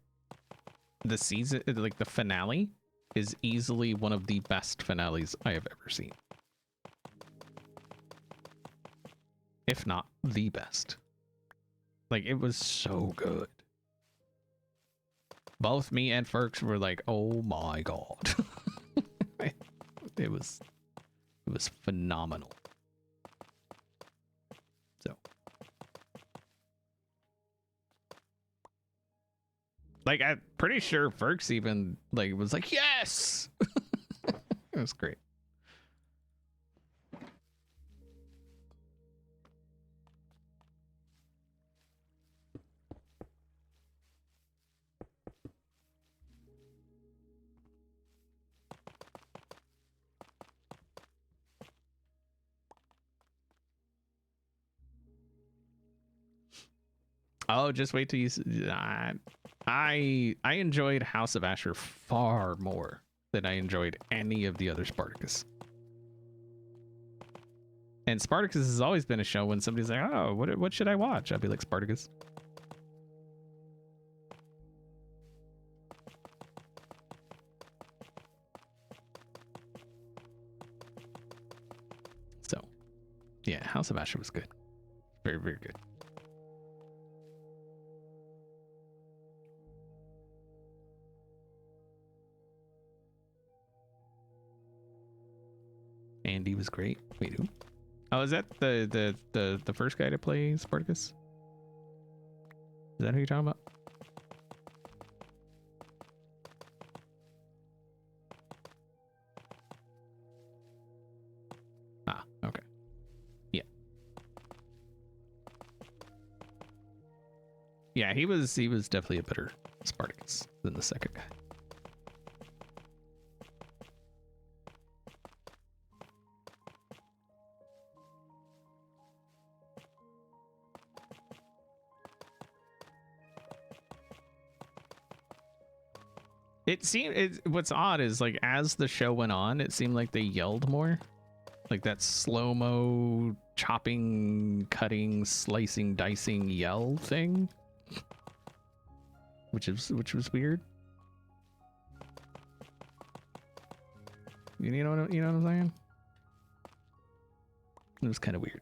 the season, like the finale, is easily one of the best finales I have ever seen. If not the best. Like, it was so good. Both me and Ferks were like, oh my god. It was phenomenal. So, like, I'm pretty sure Ferks even like was like, yes. It was great. Oh, just wait till you. I enjoyed House of Asher far more than I enjoyed any of the other Spartacus. And Spartacus has always been a show when somebody's like, "Oh, what should I watch?" I'd be like, Spartacus. So, yeah, House of Asher was good, very very good. Andy was great. Wait, who? Oh, is that the first guy to play Spartacus? Is that who you're talking about? Ah, okay. Yeah. Yeah, he was definitely a better Spartacus than the second guy. It seemed what's odd is like as the show went on, it seemed like they yelled more, like that slow-mo chopping, cutting, slicing, dicing yell thing, which was weird. You know what I'm saying? It was kind of weird.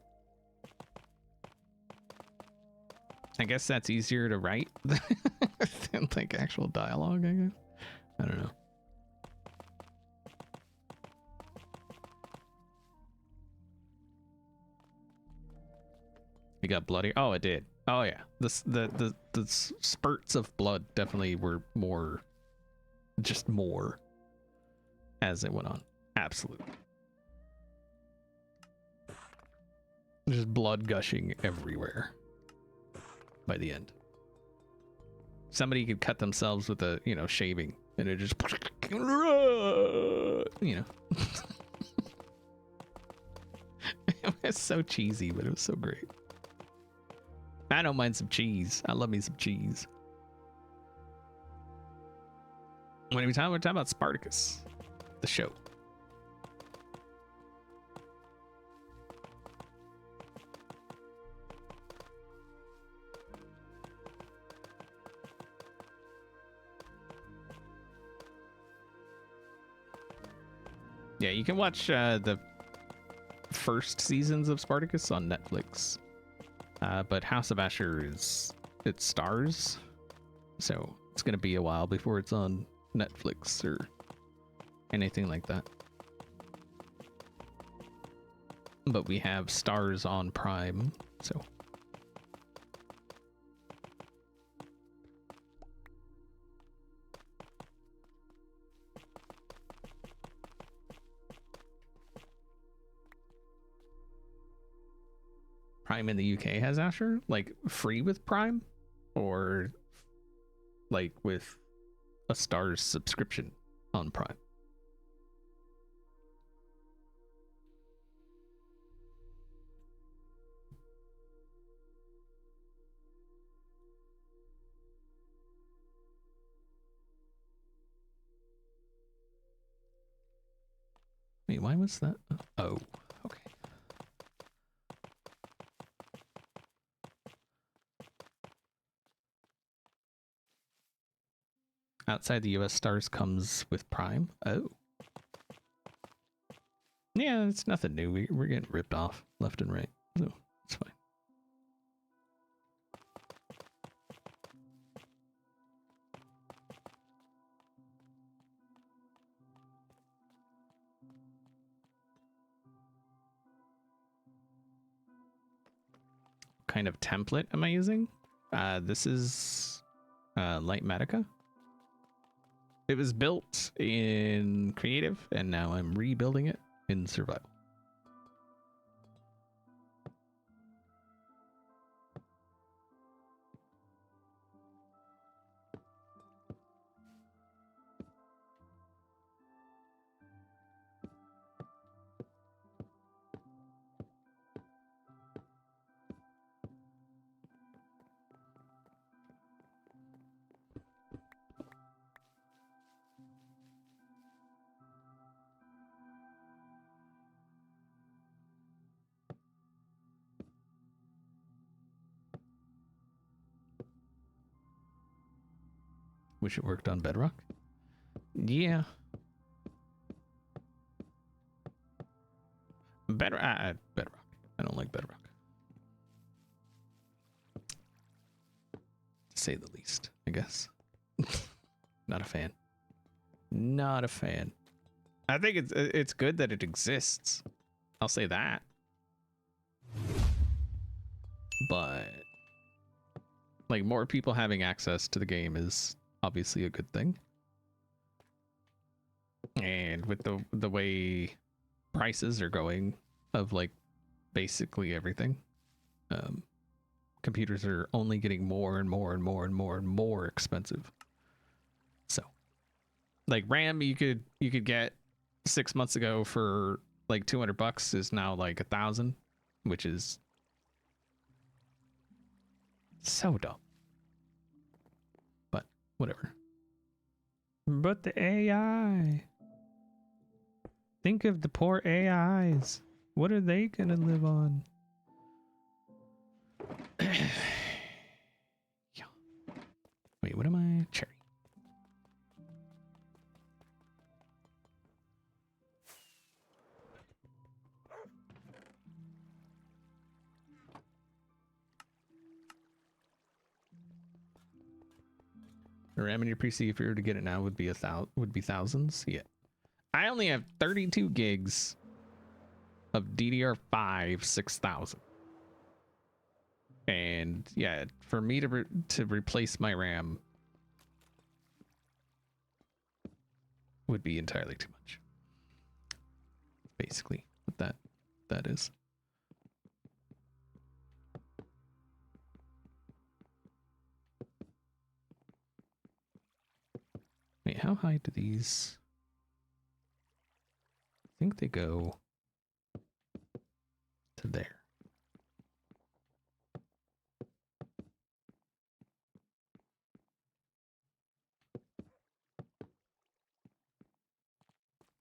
I guess that's easier to write than like actual dialogue, I guess. I don't know. It got bloody. Oh, it did. Oh yeah. The spurts of blood definitely were more, just more, as it went on. Absolutely. Just blood gushing everywhere by the end. Somebody could cut themselves with a, you know, shaving, and it just, you know. It was so cheesy, but it was so great. I don't mind some cheese. I love me some cheese. When we're talking about Spartacus, the show. Yeah, you can watch the first seasons of Spartacus on Netflix. But House of Asher it stars, so it's gonna be a while before it's on Netflix or anything like that. But we have stars on Prime, so. Prime in the UK has Asher, like free with Prime, or like with a Star's subscription on Prime. Wait, why was that? Oh, okay. Outside the US, Stars comes with Prime. Oh. Yeah, it's nothing new. We're getting ripped off left and right, so it's fine. What kind of template am I using? This is Lightmatica. It was built in Creative, and now I'm rebuilding it in Survival. Wish it worked on Bedrock. Yeah. Bedrock. I don't like Bedrock, to say the least, I guess. Not a fan. Not a fan. I think it's good that it exists. I'll say that. But like more people having access to the game is obviously a good thing. And with the way prices are going of like basically everything, computers are only getting more and more and more and more and more expensive. So like RAM you could get 6 months ago for like $200 is now like 1,000, which is so dumb. But whatever. But the AI. Think of the poor AIs. What are they gonna live on? Yeah. Wait, what am I? Cherry. The RAM in your PC, if you were to get it now, would be thousands. Yeah. I only have 32 gigs of DDR5 6000. And yeah, for me to replace my RAM would be entirely too much. Basically, what that is. Wait, how high do these? I think they go to there.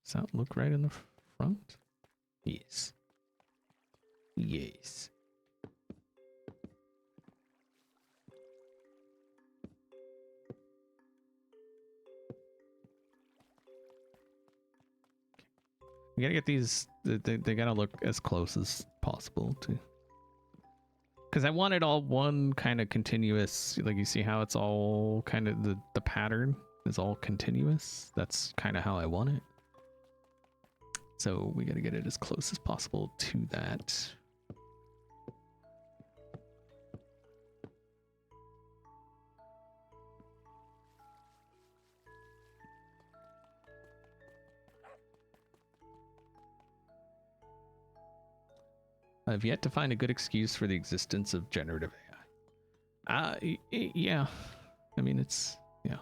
Does that look right in the front? Yes. Yes. We gotta get these. They gotta look as close as possible to. Because I want it all one kind of continuous. Like you see how it's all kind of the pattern is all continuous. That's kind of how I want it. So we gotta get it as close as possible to that. I've yet to find a good excuse for the existence of generative AI. Yeah. I mean, it's, yeah.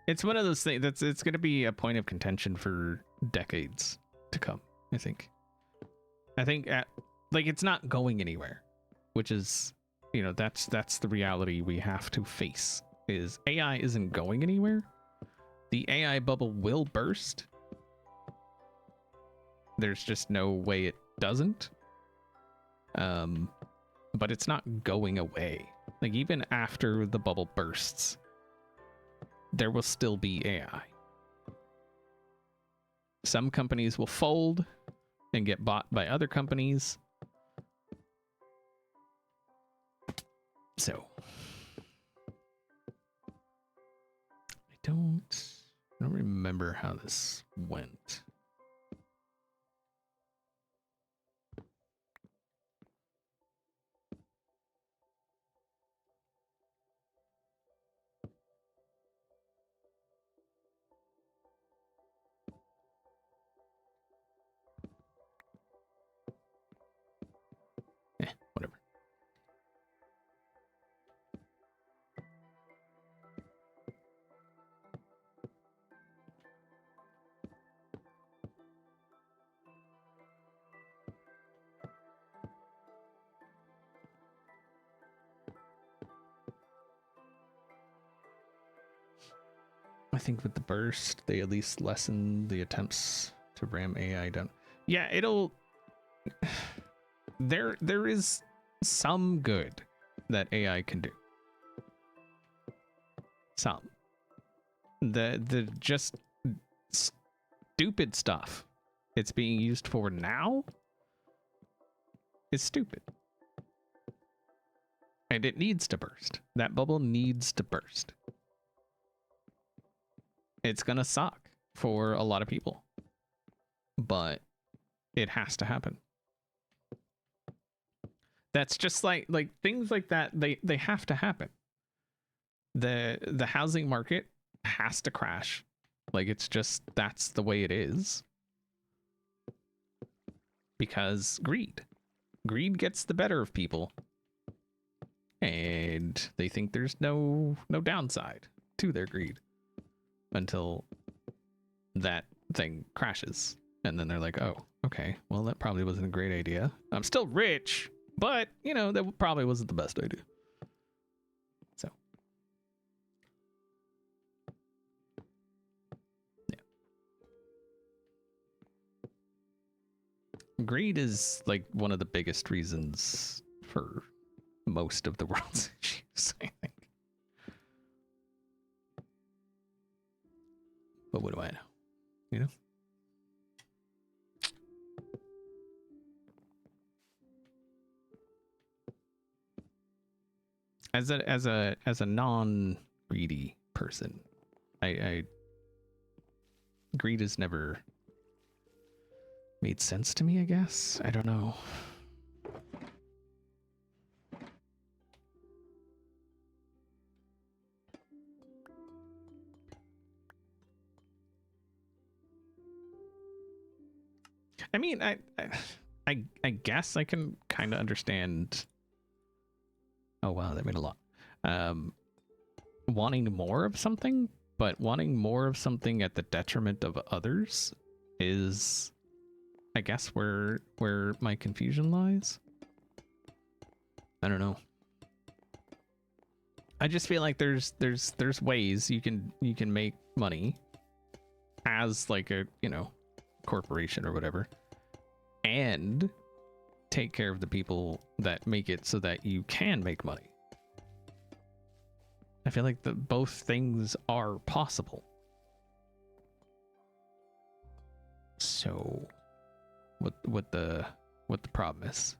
It's one of those things it's going to be a point of contention for decades to come, I think. Like, it's not going anywhere, which is, you know, that's the reality we have to face, is AI isn't going anywhere. The AI bubble will burst. There's just no way it doesn't. But it's not going away. Like, even after the bubble bursts, there will still be AI. Some companies will fold and get bought by other companies. So I don't remember how this went. Whatever. I think with the burst, they at least lessen the attempts to ram AI down. Yeah, it'll... There is some good that AI can do. Some. The just stupid stuff it's being used for now is stupid. And it needs to burst. That bubble needs to burst. It's gonna suck for a lot of people, but it has to happen. That's just like things like that. They have to happen. The housing market has to crash. Like, it's just, that's the way it is. Because greed gets the better of people, and they think there's no downside to their greed until that thing crashes, and then they're like, oh, okay, well, that probably wasn't a great idea. I'm still rich, but you know, that probably wasn't the best idea. So yeah, greed is like one of the biggest reasons for most of the world's issues, I think. But what do I know? You know? As a non-greedy person, I greed has never made sense to me, I guess. I don't know. I mean, I guess I can kind of understand. Oh wow, that made a lot. Wanting more of something, but wanting more of something at the detriment of others is, I guess, where my confusion lies. I don't know. I just feel like there's ways you can make money as like a, you know, corporation or whatever, and take care of the people that make it so that you can make money. I feel like both things are possible. So, what the problem is?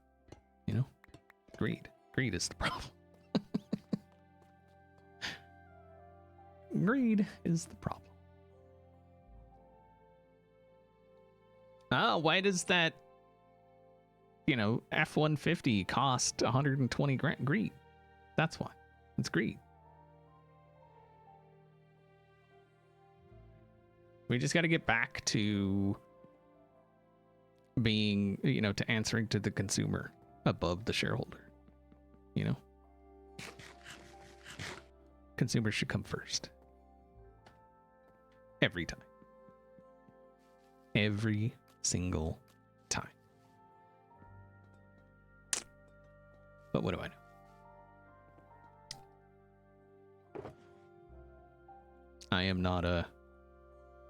You know, greed. Greed is the problem. Greed is the problem. Why does that, F-150 cost 120 grand? Greed. That's why. It's greed. We just got to get back to being, to answering to the consumer above the shareholder. Consumers should come first. Every time. Every single time. But what do I know? I am not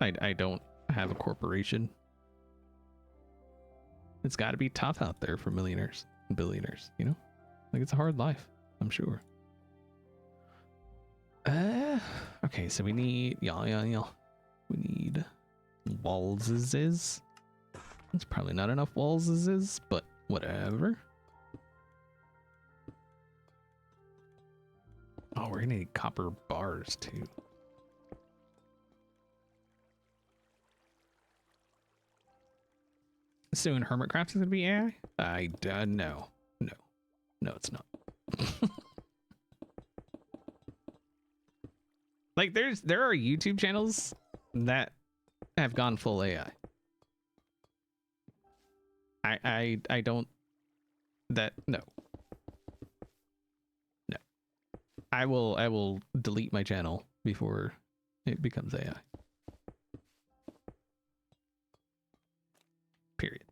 I don't have a corporation. It's got to be tough out there for millionaires and billionaires, Like, it's a hard life, I'm sure. Okay, so we need, we need wallses. It's probably not enough wallses, but whatever. Oh, we're gonna need copper bars too. Soon Hermitcraft is gonna be AI? No, it's not. Like, there are YouTube channels that have gone full AI. I don't, no. I will delete my channel before it becomes AI. Period.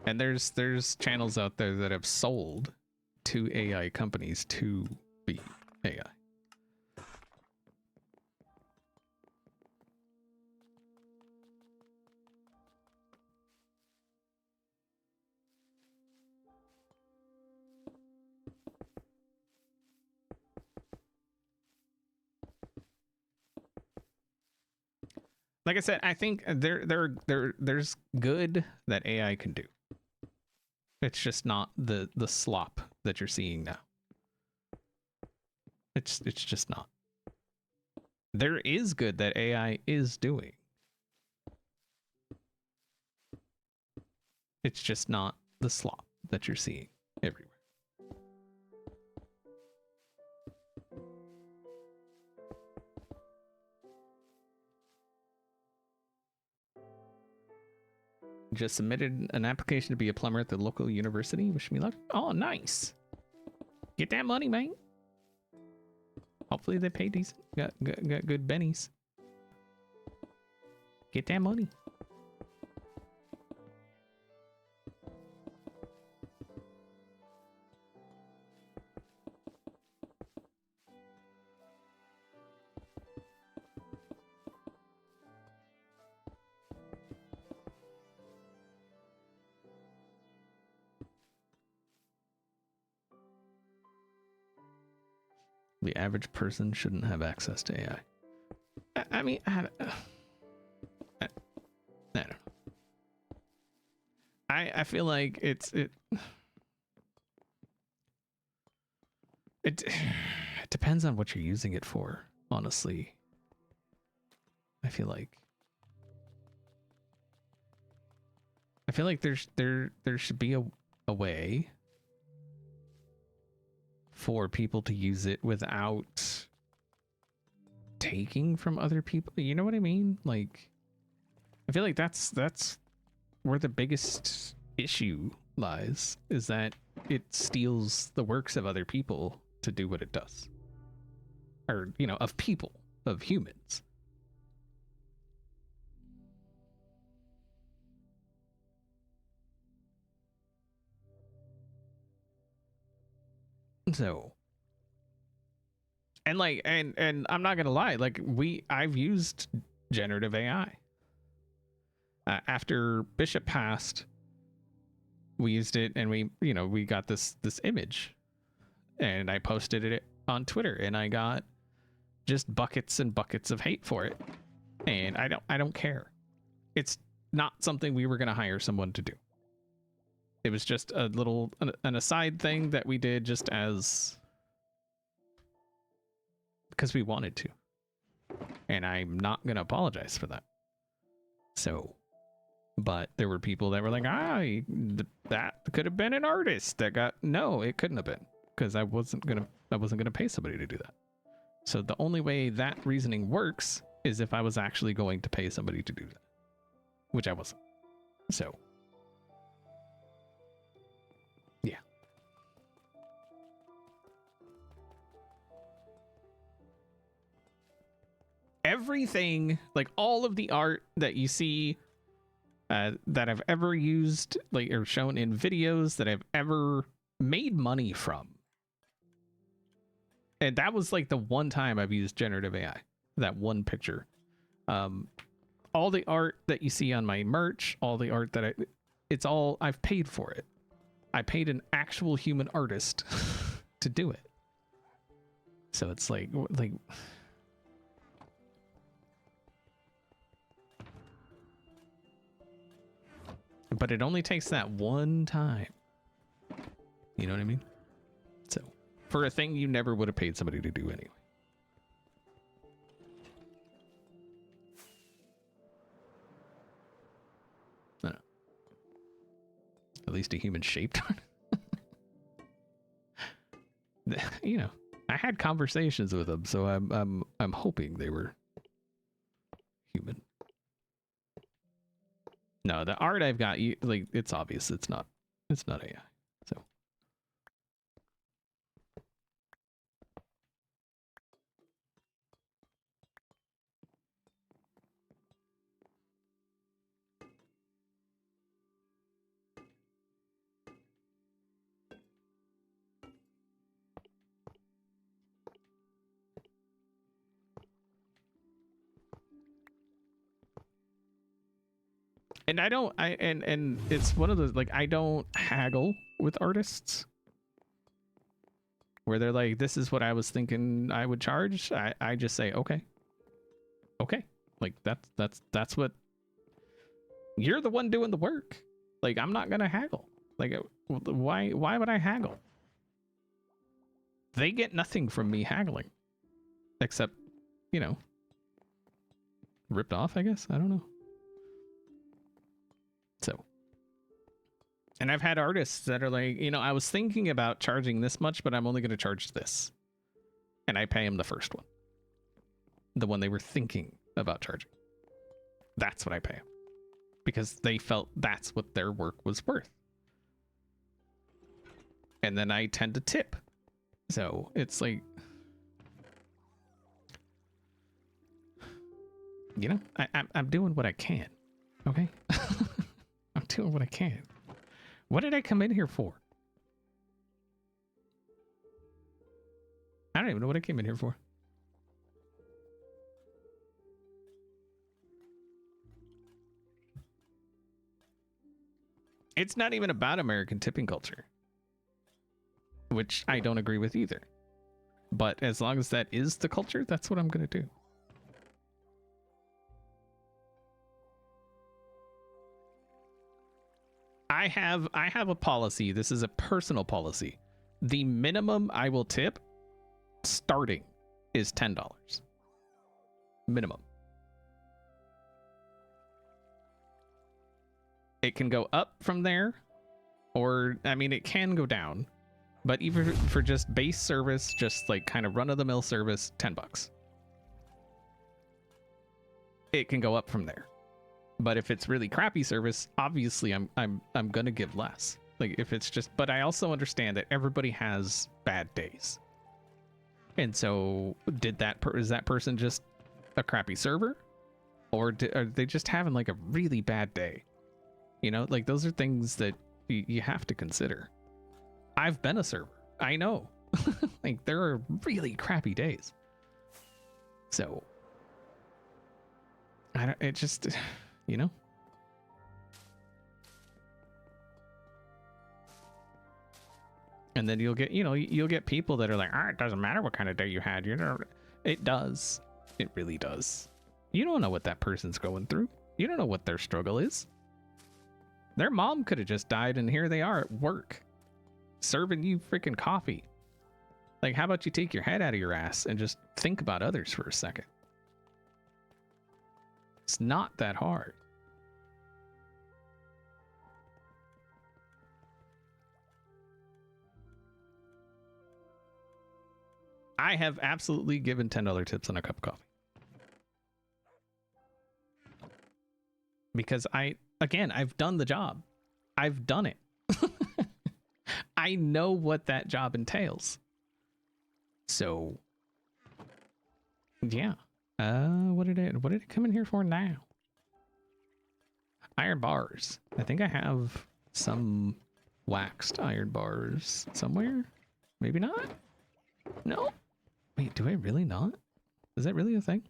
And there's channels out there that have sold to AI companies to be AI. Like I said, I think there's good that AI can do. It's just not the slop that you're seeing now. It's just not. There is good that AI is doing. It's just not the slop that you're seeing everywhere. Just submitted an application to be a plumber at the local university. Wish me luck. Oh, nice. Get that money, man. Hopefully they pay decent. Got good bennies. Get that money. The average person shouldn't have access to AI. I mean, I don't know. I feel like it depends on what you're using it for, honestly. I feel like there should be a way for people to use it without taking from other people. You know what I mean? Like, I feel like that's where the biggest issue lies, is that it steals the works of other people to do what it does. Or, of people, of humans. So, and like, and I'm not gonna lie, like, I've used generative AI. After Bishop passed, we used it, and we got this image, and I posted it on Twitter, and I got just buckets and buckets of hate for it. And I don't care. It's not something we were going to hire someone to do. It was just a little an aside thing that we did just as because we wanted to. And I'm not going to apologize for that. So, but there were people that were like, that could have been an artist that got, no, it couldn't have been, because I wasn't going to pay somebody to do that. So the only way that reasoning works is if I was actually going to pay somebody to do that, which I wasn't. So, yeah. Everything, like all of the art that you see that I've ever used, like, or shown in videos that I've ever made money from. And that was like the one time I've used generative AI, that one picture. All the art that you see on my merch, all the art that it's all, I've paid for it. I paid an actual human artist to do it. So it's like, but it only takes that one time. You know what I mean? So, for a thing you never would have paid somebody to do anyway. I don't know. At least a human shaped one. You know, I had conversations with them, so I'm hoping they were human. No, the art I've got, like, it's obvious it's not AI. So. And and it's one of those, like, I don't haggle with artists where they're like, this is what I was thinking I would charge. I just say, okay. Like, that's what, you're the one doing the work. Like, I'm not gonna haggle. Like, why would I haggle? They get nothing from me haggling, except, you know, ripped off, I guess. I don't know. So, and I've had artists that are like, you know, I was thinking about charging this much, but I'm only going to charge this. And I pay them the first one. The one they were thinking about charging. That's what I pay them. Because they felt that's what their work was worth. And then I tend to tip. So it's like, you know, I'm doing what I can. Okay? I'm doing what I can. What did I come in here for? I don't even know what I came in here for. It's not even about American tipping culture, which I don't agree with either. But as long as that is the culture, that's what I'm going to do. I have a policy. This is a personal policy. The minimum I will tip starting is $10. Minimum. It can go up from there, or, I mean, it can go down, but even for just base service, just like kind of run-of-the-mill service, $10. It can go up from there. But if it's really crappy service, obviously I'm gonna give less. Like, if it's just, but I also understand that everybody has bad days. And so is that person just a crappy server, or are they just having like a really bad day? You know, like, those are things that you have to consider. I've been a server. I know. Like, there are really crappy days. So it just, you know. And then you'll get, you know, you'll get people that are like, it doesn't matter what kind of day you had. You know, it does. It really does. You don't know what that person's going through. You don't know what their struggle is. Their mom could have just died, and here they are at work, serving you freaking coffee. Like, how about you take your head out of your ass and just think about others for a second? It's not that hard. I have absolutely given $10 tips on a cup of coffee. Because I've done the job. I've done it. I know what that job entails. So, yeah. What did it come in here for now? Iron bars. I think I have some waxed iron bars somewhere. Maybe not? No? Wait, do I really not? Is that really a thing?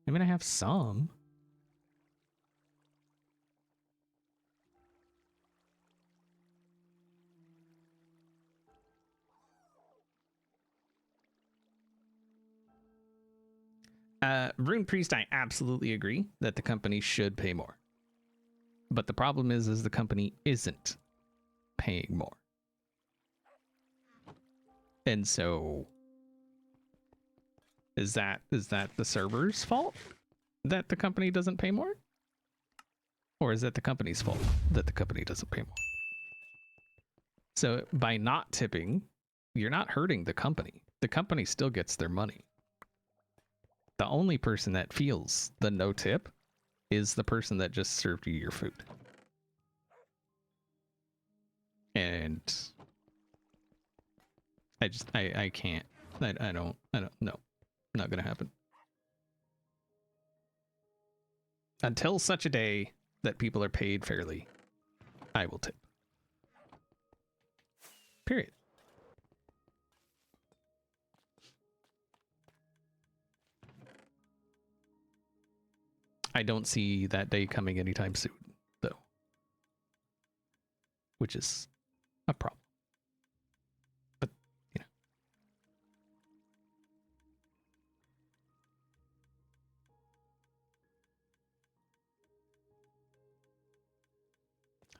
I mean, I have some. Rune Priest, I absolutely agree that the company should pay more. But the problem is the company isn't paying more. And so is that the server's fault that the company doesn't pay more? Or is that the company's fault that the company doesn't pay more? So by not tipping, you're not hurting the company. The company still gets their money. The only person that feels the no tip is the person that just served you your food. And I can't. I don't no. Not gonna happen. Until such a day that people are paid fairly, I will tip. Period. I don't see that day coming anytime soon, though. Which is a problem. But, you know.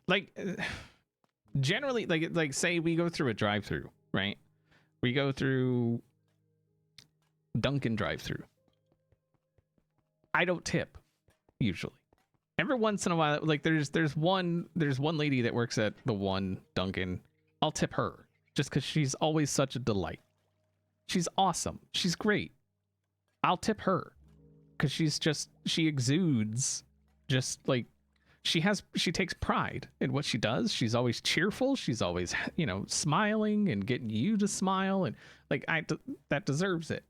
Like, generally, like say we go through a drive-through, right? We go through Dunkin' drive-through. I don't tip, usually. Every once in a while, like there's one lady that works at the one Dunkin'. I'll tip her just because she's always such a delight. She's awesome. She's great. I'll tip her because she exudes just like she takes pride in what she does. She's always cheerful. She's always, you know, smiling and getting you to smile, and like that deserves it.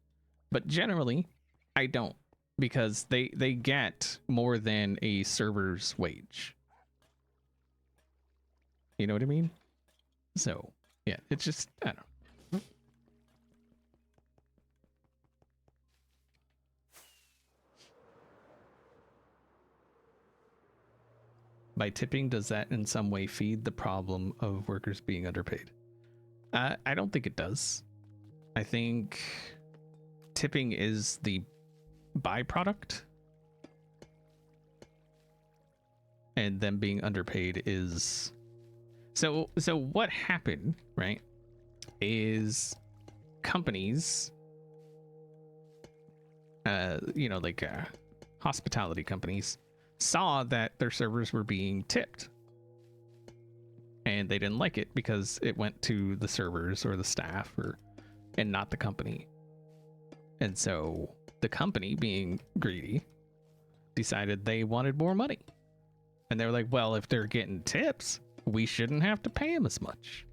But generally, I don't. Because they get more than a server's wage. You know what I mean? So, yeah, it's just, I don't know. By tipping, does that in some way feed the problem of workers being underpaid? I don't think it does. I think tipping is the byproduct, and them being underpaid is so what happened, right, is companies, you know, like hospitality companies saw that their servers were being tipped, and they didn't like it because it went to the servers or the staff and not the company. And so the company, being greedy, decided they wanted more money. And they were like, well, if they're getting tips, we shouldn't have to pay them as much.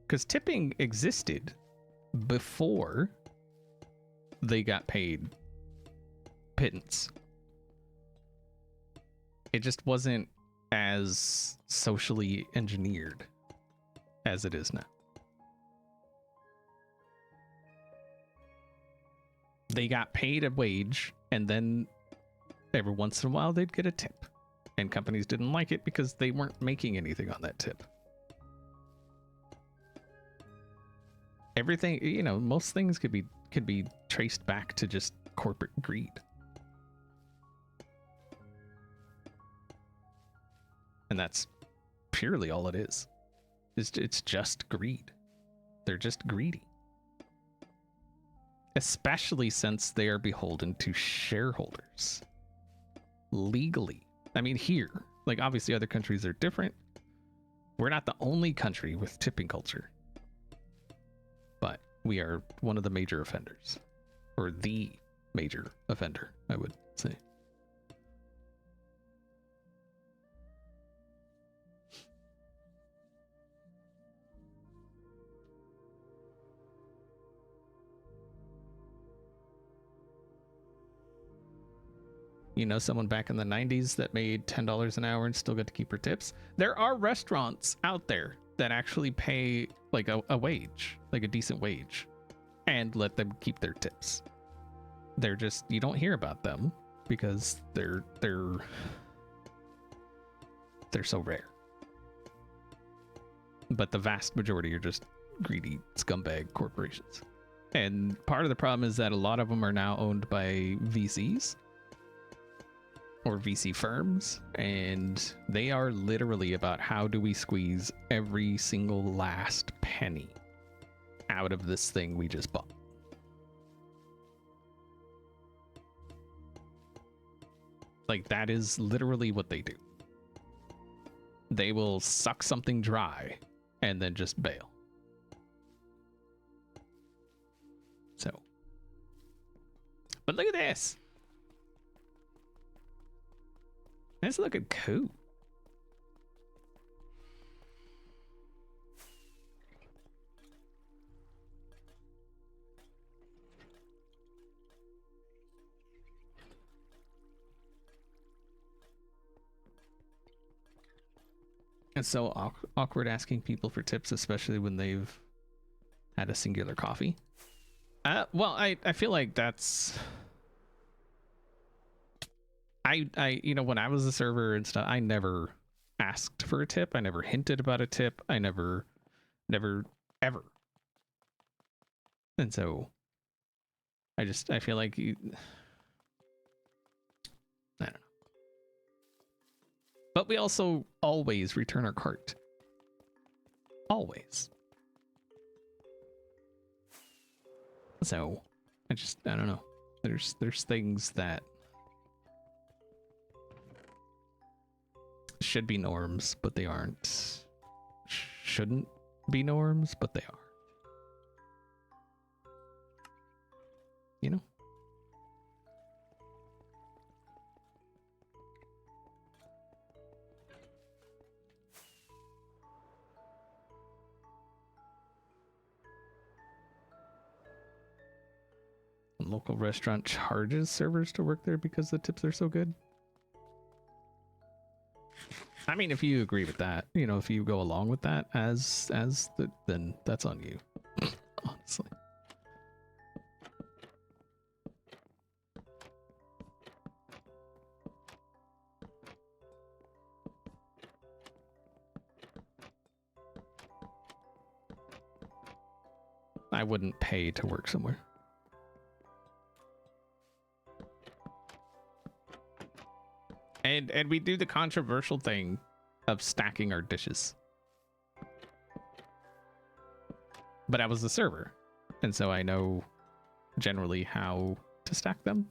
Because tipping existed before they got paid pittance. It just wasn't as socially engineered as it is now. They got paid a wage, and then every once in a while they'd get a tip. And companies didn't like it because they weren't making anything on that tip. Everything, you know, most things could be traced back to just corporate greed. And that's purely all it is. It's just greed. They're just greedy. Especially since they are beholden to shareholders. Legally. I mean, here, like obviously other countries are different. We're not the only country with tipping culture. But we are one of the major offenders. Or the major offender, I would say. You know, someone back in the 90s that made $10 an hour and still got to keep her tips. There are restaurants out there that actually pay like a wage, like a decent wage, and let them keep their tips. They're just, you don't hear about them because they're so rare. But the vast majority are just greedy scumbag corporations. And part of the problem is that a lot of them are now owned by VCs. Or VC firms, and they are literally about how do we squeeze every single last penny out of this thing we just bought. Like, that is literally what they do. They will suck something dry and then just bail. So, but look at this. It's looking cool. It's so awkward asking people for tips, especially when they've had a singular coffee. Well, I feel like that's... I you know, when I was a server and stuff, I never asked for a tip. I never hinted about a tip. I never ever. And so I feel like I don't know. But we also always return our cart. Always. So I don't know. There's things that should be norms, but they aren't. Shouldn't be norms, but they are. You know? A local restaurant charges servers to work there because the tips are so good. I mean, if you agree with that, you know, if you go along with that then that's on you. Honestly. I wouldn't pay to work somewhere. And we do the controversial thing of stacking our dishes. But I was the server, and so I know generally how to stack them.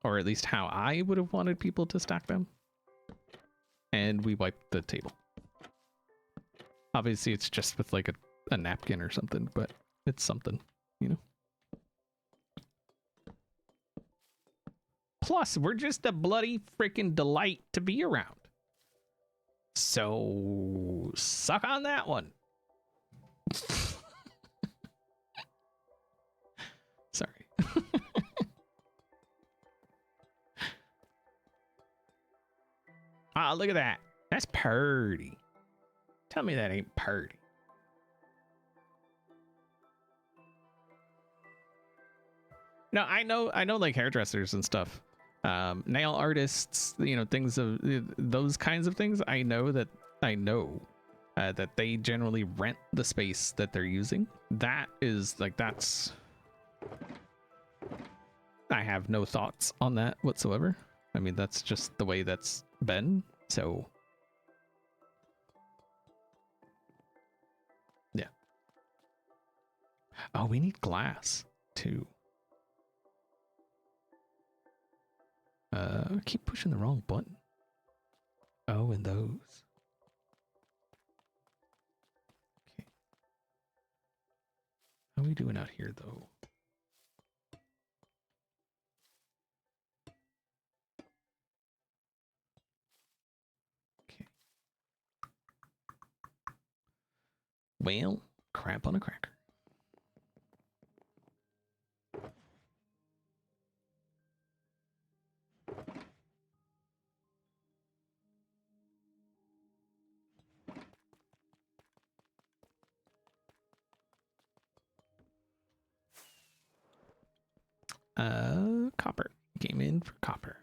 Or at least how I would have wanted people to stack them. And we wiped the table. Obviously, it's just with like a napkin or something, but it's something, you know? Plus, we're just a bloody freaking delight to be around. So, suck on that one. Sorry. Ah, look at that. That's purty. Tell me that ain't purty. No, I know like hairdressers and stuff, nail artists, you know, things of those kinds of things. I know that they generally rent the space that they're using. That is like, that's, I have no thoughts on that whatsoever. I mean, that's just the way that's been. So yeah. Oh, we need glass too. I keep pushing the wrong button. Oh, and those. Okay. How are we doing out here though? Okay. Well, crap on a cracker. Copper. Came in for copper.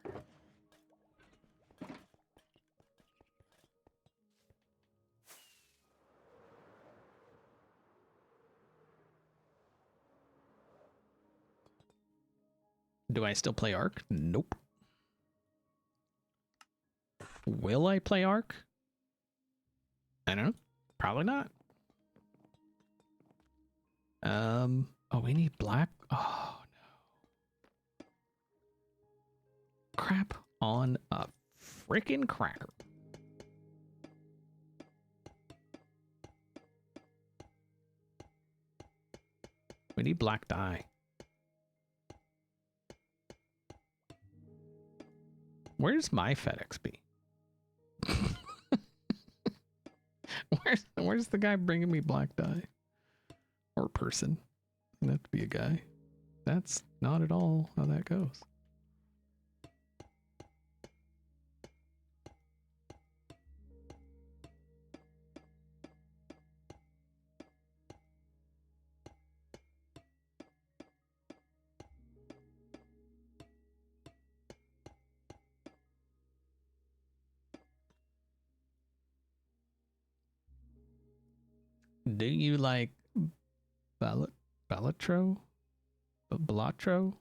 Do I still play Ark? Nope. Will I play Ark? I don't know. Probably not. Oh, we need black. Oh, no. Crap on a freaking cracker. We need black dye. Where's my FedEx be? Where's the guy bringing me black dye? Or person? Doesn't have to be a guy. That's not at all how that goes. Do you like Balatro? Balatro?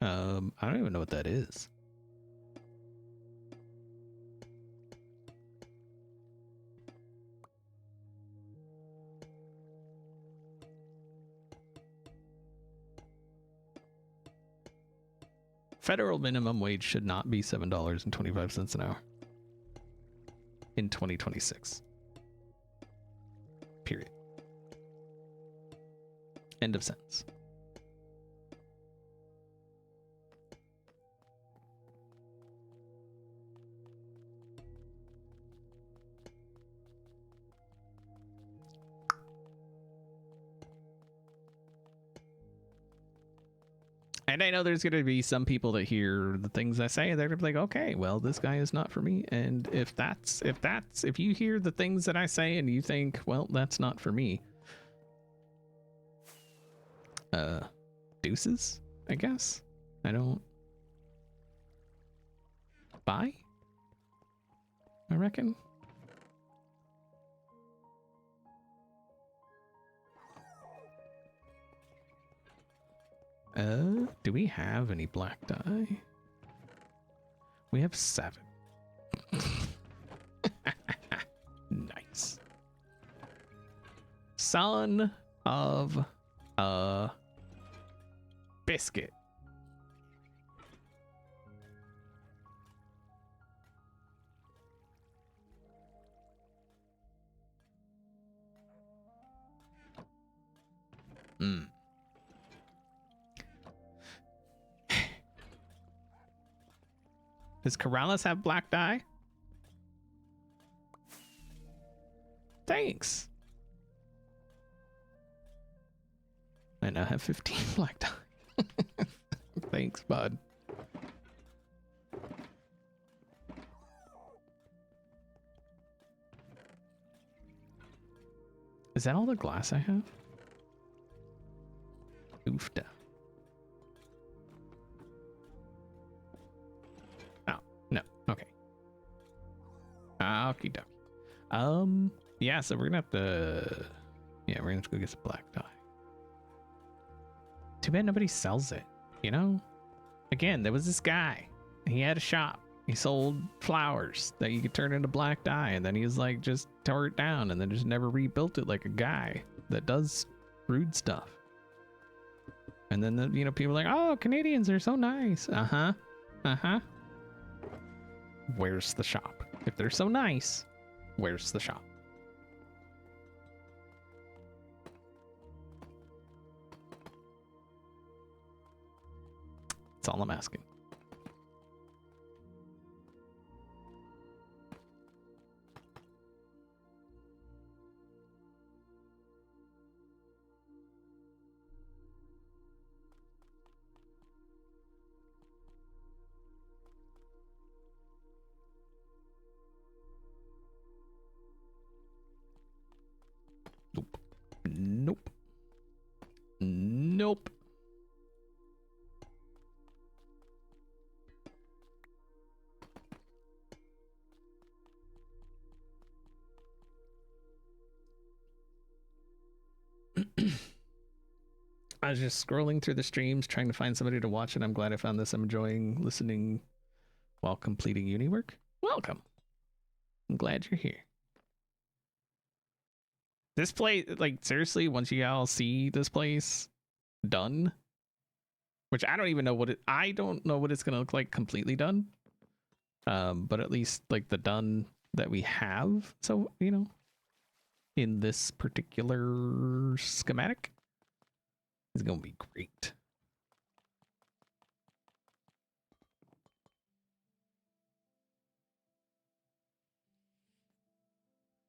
I don't even know what that is. Federal minimum wage should not be $7.25 an hour in 2026. Period. End of sentence. And I know there's going to be some people that hear the things I say, they're going to be like, okay, well, this guy is not for me. And if you hear the things that I say and you think, well, that's not for me, deuces, I guess. I don't buy, I reckon. Do we have any black dye? We have 7. Nice. Son of a biscuit. Hmm. Does Corrales have black dye? Thanks. I now have 15 black dye. Thanks, bud. Is that all the glass I have? Oofda. Okie dokie. Yeah, so we're gonna have to, yeah, we're gonna have to go get some black dye. Too bad nobody sells it, you know? Again, there was this guy. He had a shop. He sold flowers that you could turn into black dye, and then he was like, just tore it down and then just never rebuilt it like a guy that does rude stuff. And then, you know, people are like, oh, Canadians are so nice. Uh-huh. Uh-huh. Where's the shop? If they're so nice, where's the shop? That's all I'm asking. Nope. Nope. Nope. I was just scrolling through the streams trying to find somebody to watch it. I'm glad I found this. I'm enjoying listening while completing uni work. Welcome. I'm glad you're here. This place, like, seriously, once you all see this place done, which I don't even know I don't know what it's going to look like completely done. But at least, like, the done that we have, so, you know, in this particular schematic is going to be great.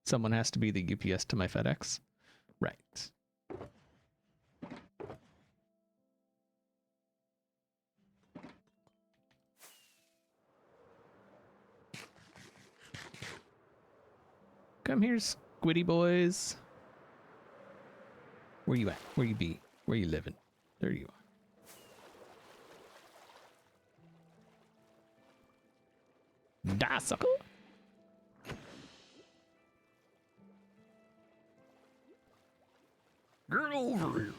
Someone has to be the UPS to my FedEx. Right. Come here, squiddy boys. Where you at? Where you be? Where you living? There you are. Die, sucker. Get over here.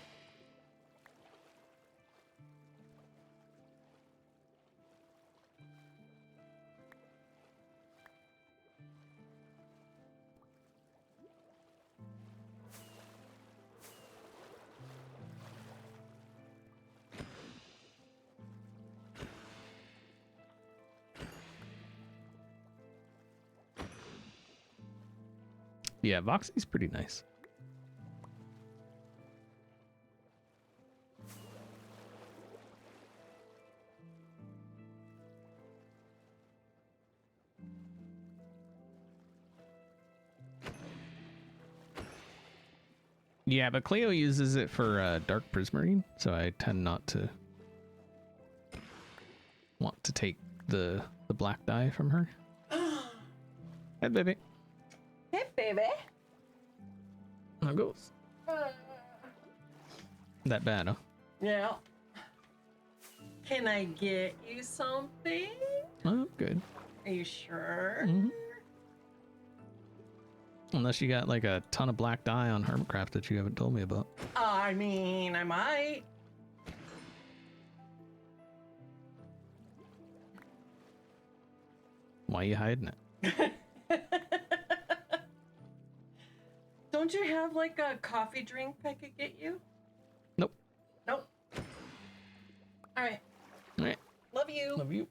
Yeah, Voxy's pretty nice. Yeah, but Cleo uses it for dark prismarine, so I tend not to want to take the black dye from her. Hey, baby. Hey, baby. How it goes? That bad, huh? Yeah. Can I get you something? Oh, good. Are you sure? Mm-hmm. Unless you got like a ton of black dye on Hermitcraft that you haven't told me about. I mean, I might. Why are you hiding it? Don't you have like a coffee drink I could get you? Nope. Nope. All right. All right. Love you. Love you.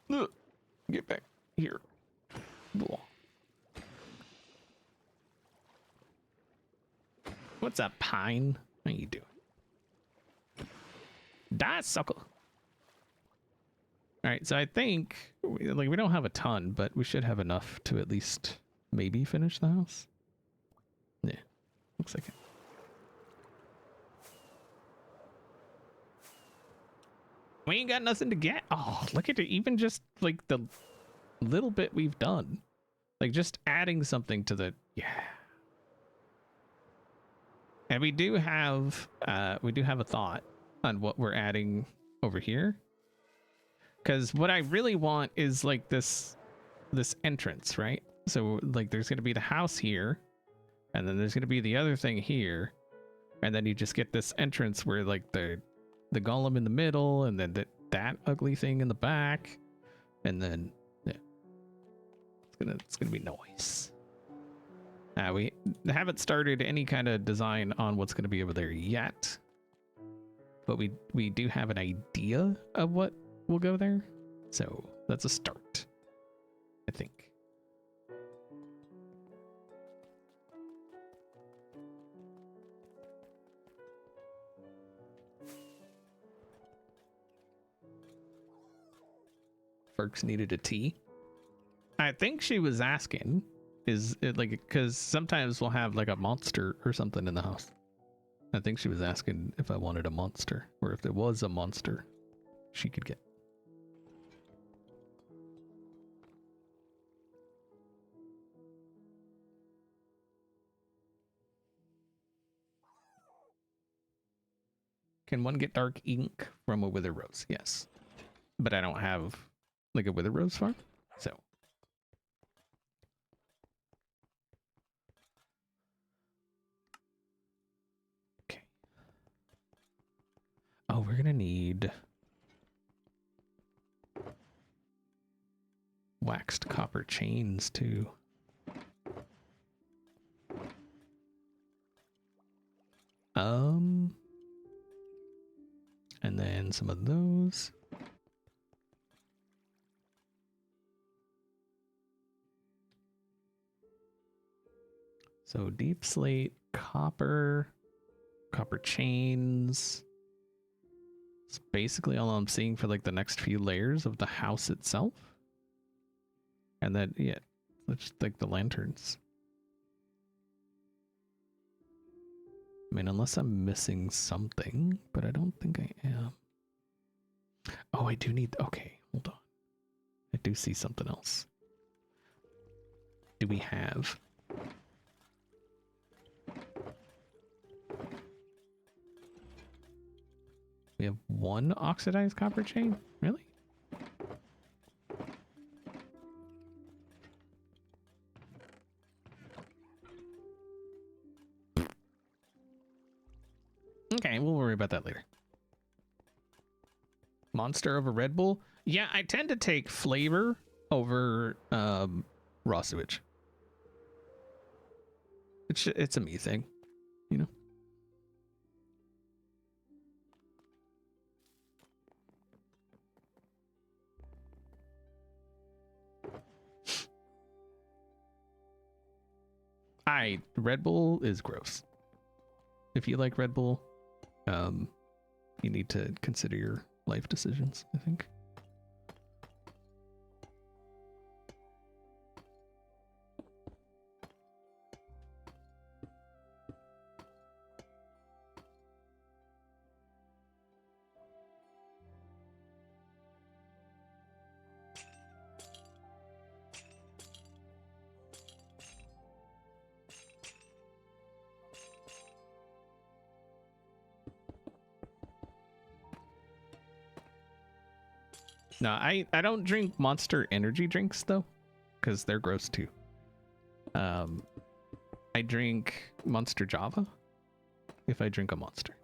Look, get back here. Blah. What's up, Pine? How you doing? Die, sucker. All right, so I think we don't have a ton, but we should have enough to at least maybe finish the house. Yeah, looks like it. We ain't got nothing to get. Oh, look at it. Even just like the little bit we've done, like just adding something to the, yeah. And we do have a thought on what we're adding over here. Because what I really want is like this entrance, right? So like there's gonna be the house here, and then there's gonna be the other thing here, and then you just get this entrance where like the golem in the middle, and then that ugly thing in the back, and then yeah, it's gonna be nice. We haven't started any kind of design on what's gonna be over there yet, but we do have an idea of what will go there, so that's a start, I think. Ferks needed a tea. I think she was asking, is it like, because sometimes we'll have like a monster or something in the house. I think she was asking if I wanted a monster, or if there was a monster she could get. Can one get dark ink from a wither rose? Yes. But I don't have like a wither rose farm, so. Okay. Oh, we're gonna need waxed copper chains too. And then some of those. So deep slate, copper chains. It's basically all I'm seeing for like the next few layers of the house itself. And then, yeah, it's like the lanterns. I mean, unless I'm missing something, but I don't think I am. Oh, I do need, okay, hold on. I do see something else. Do we have? We have one oxidized copper chain? Really? Okay, we'll worry about that later. Monster over Red Bull? Yeah, I tend to take flavor over raw sewage. It's a me thing, you know? Red Bull is gross. If you like Red Bull, you need to consider your life decisions, I think. No, I don't drink Monster energy drinks though, because they're gross too. I drink Monster Java if I drink a Monster,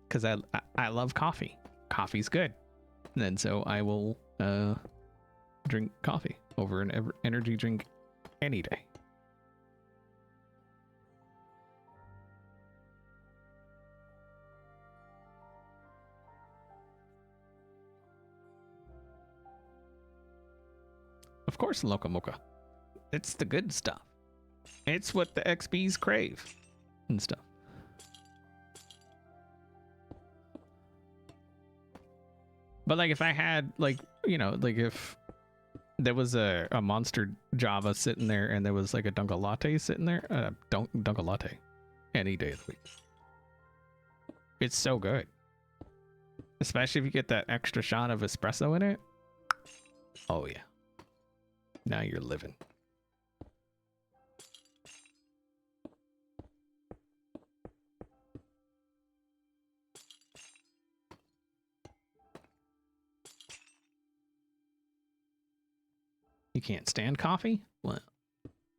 because I love coffee. Coffee's good, and then so I will drink coffee over an energy drink any day. Of course, Loca Mocha. It's the good stuff. It's what the XBs crave and stuff. But like if I had like, you know, like if there was a Monster Java sitting there and there was like a Dunka Latte sitting there, Dunka Latte any day of the week. It's so good. Especially if you get that extra shot of espresso in it. Oh yeah. Now you're living. can't stand coffee? Well,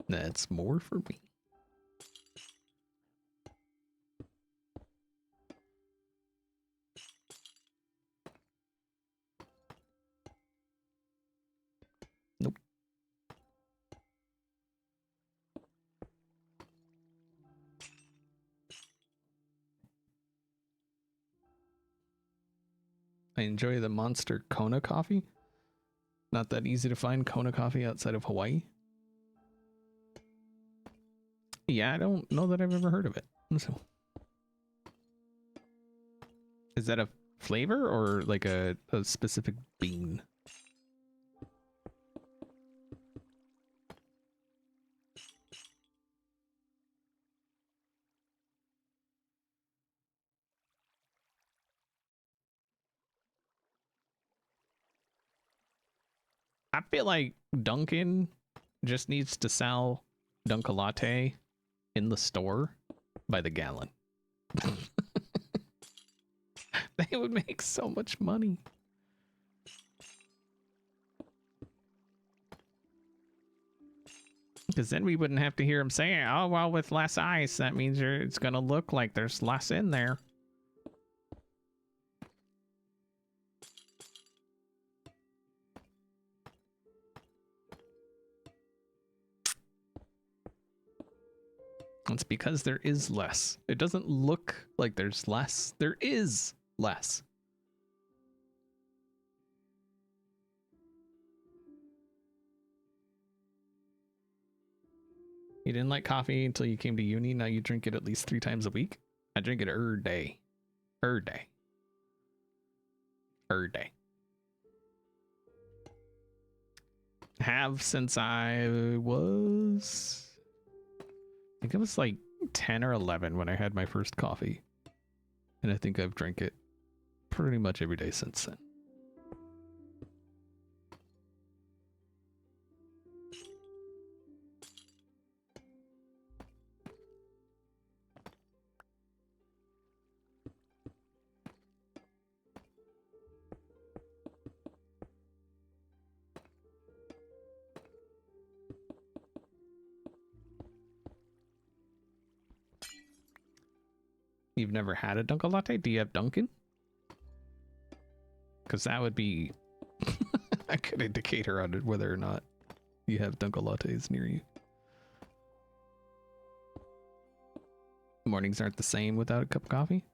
that's more for me. Nope. I enjoy the Monster Kona coffee. Not that easy to find Kona coffee outside of Hawaii. Yeah, I don't know that I've ever heard of it. So, is that a flavor or like a specific bean? I feel like Dunkin' just needs to sell Dunkalate in the store by the gallon. They would make so much money. Because then we wouldn't have to hear them saying, oh, well, with less ice, that means it's going to look like there's less in there. It's because there is less. It doesn't look like there's less. There is less. You didn't like coffee until you came to uni. Now you drink it at least 3 times a week. I drink it every day. Every day. Every day. Have since I was... I think it was like 10 or 11 when I had my first coffee. And I think I've drank it pretty much every day since then. You've never had a Dunkin' Latte? Do you have Dunkin'? Because that would be a good indicator on it whether or not you have Dunkin' Lattes near you. Mornings aren't the same without a cup of coffee.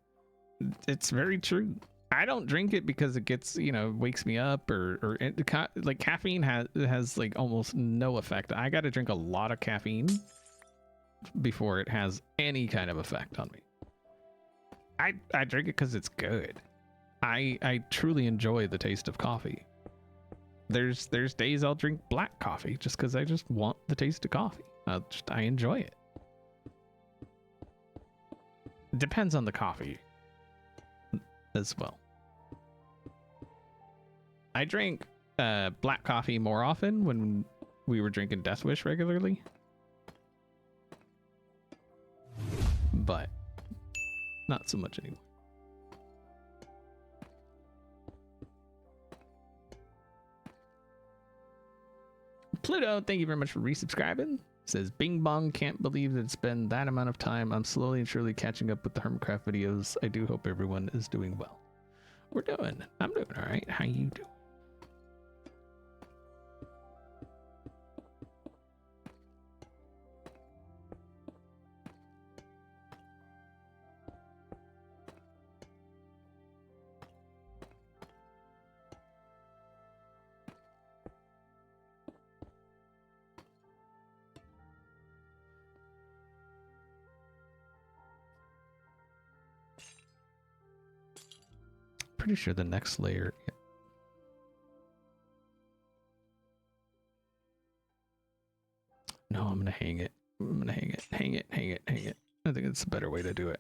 It's very true. I don't drink it because it gets, you know, wakes me up like caffeine has like almost no effect. I got to drink a lot of caffeine before it has any kind of effect on me. I drink it because it's good. I truly enjoy the taste of coffee. There's days I'll drink black coffee just because I just want the taste of coffee. I enjoy it. Depends on the coffee as well. I drank black coffee more often when we were drinking Death Wish regularly. But not so much anymore. Pluto, thank you very much for resubscribing. Says Bing Bong, can't believe that it's been that amount of time. I'm slowly and surely catching up with the Hermitcraft videos. I do hope everyone is doing well. I'm doing all right. How you doing? Pretty sure the next layer. Yeah. No, I'm gonna hang it. I'm gonna hang it. Hang it. Hang it. Hang it. I think it's a better way to do it.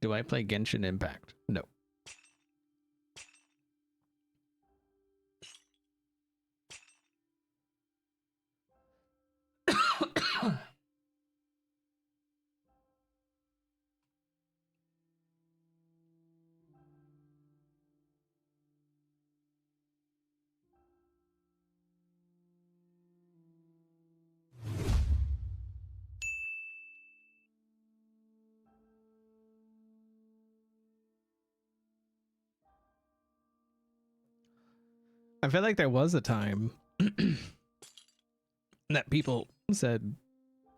Do I play Genshin Impact? No. I feel like there was a time that people said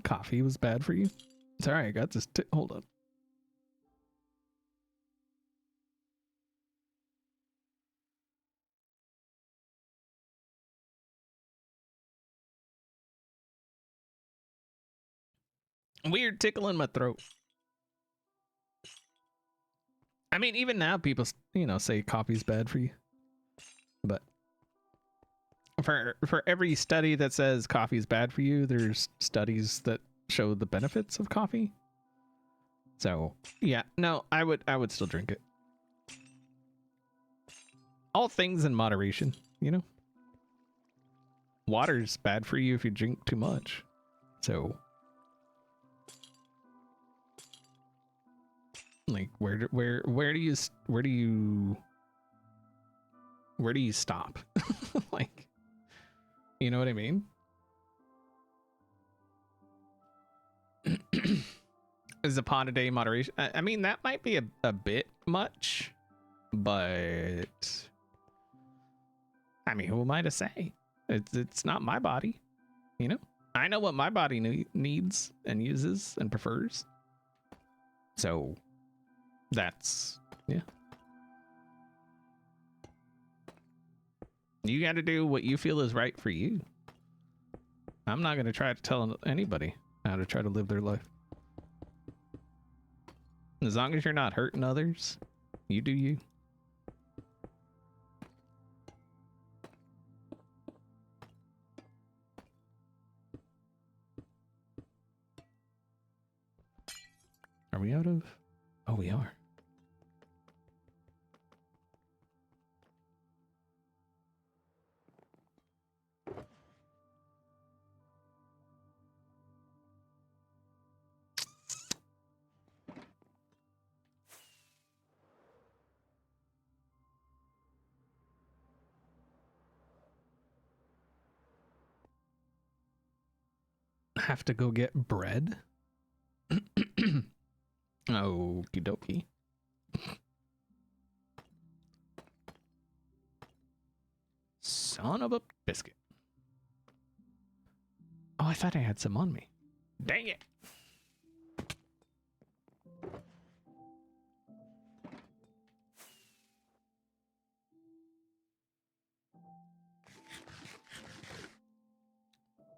coffee was bad for you. Sorry, I got this. Hold on. Weird tickle in my throat. I mean, even now people, say coffee's bad for you. But for every study that says coffee is bad for you, there's studies that show the benefits of coffee. So, yeah, no, I would still drink it. All things in moderation, Water's bad for you if you drink too much. So, like, where do you stop? Like, you know what I mean? Is a pot a day moderation? I mean, that might be a bit much, but I mean, who am I to say? It's not my body, I know what my body needs and uses and prefers. So that's, yeah. You got to do what you feel is right for you. I'm not going to try to tell anybody how to try to live their life. As long as you're not hurting others, you do you. Are we out of? Oh, we are. Have to go get bread? Okie dokie. Son of a biscuit. Oh, I thought I had some on me. Dang it.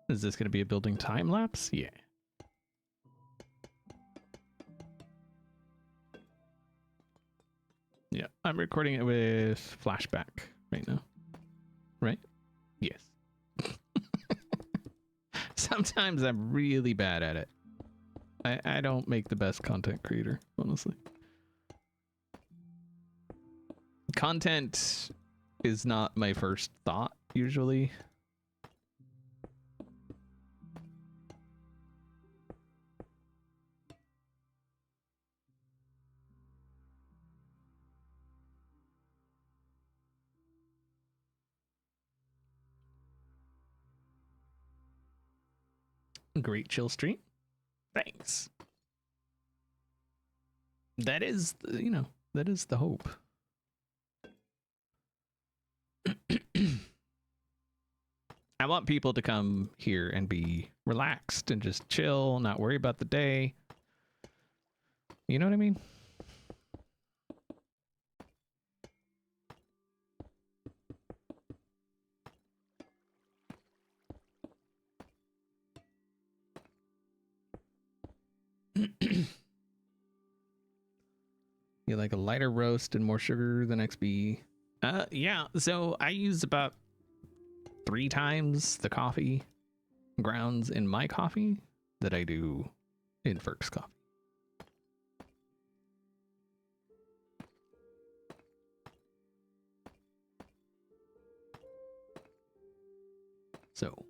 Is this going to be a building time lapse? Yeah. Yeah, I'm recording it with flashback right now. Right? Yes. Sometimes I'm really bad at it. I don't make the best content creator, honestly. Content is not my first thought, usually. Great chill stream. Thanks. That is, that is the hope. I want people to come here and be relaxed and just chill, not worry about the day. You know what I mean? You like a lighter roast and more sugar than XB? Yeah, so I use about 3 times the coffee grounds in my coffee that I do in Ferk's coffee. So,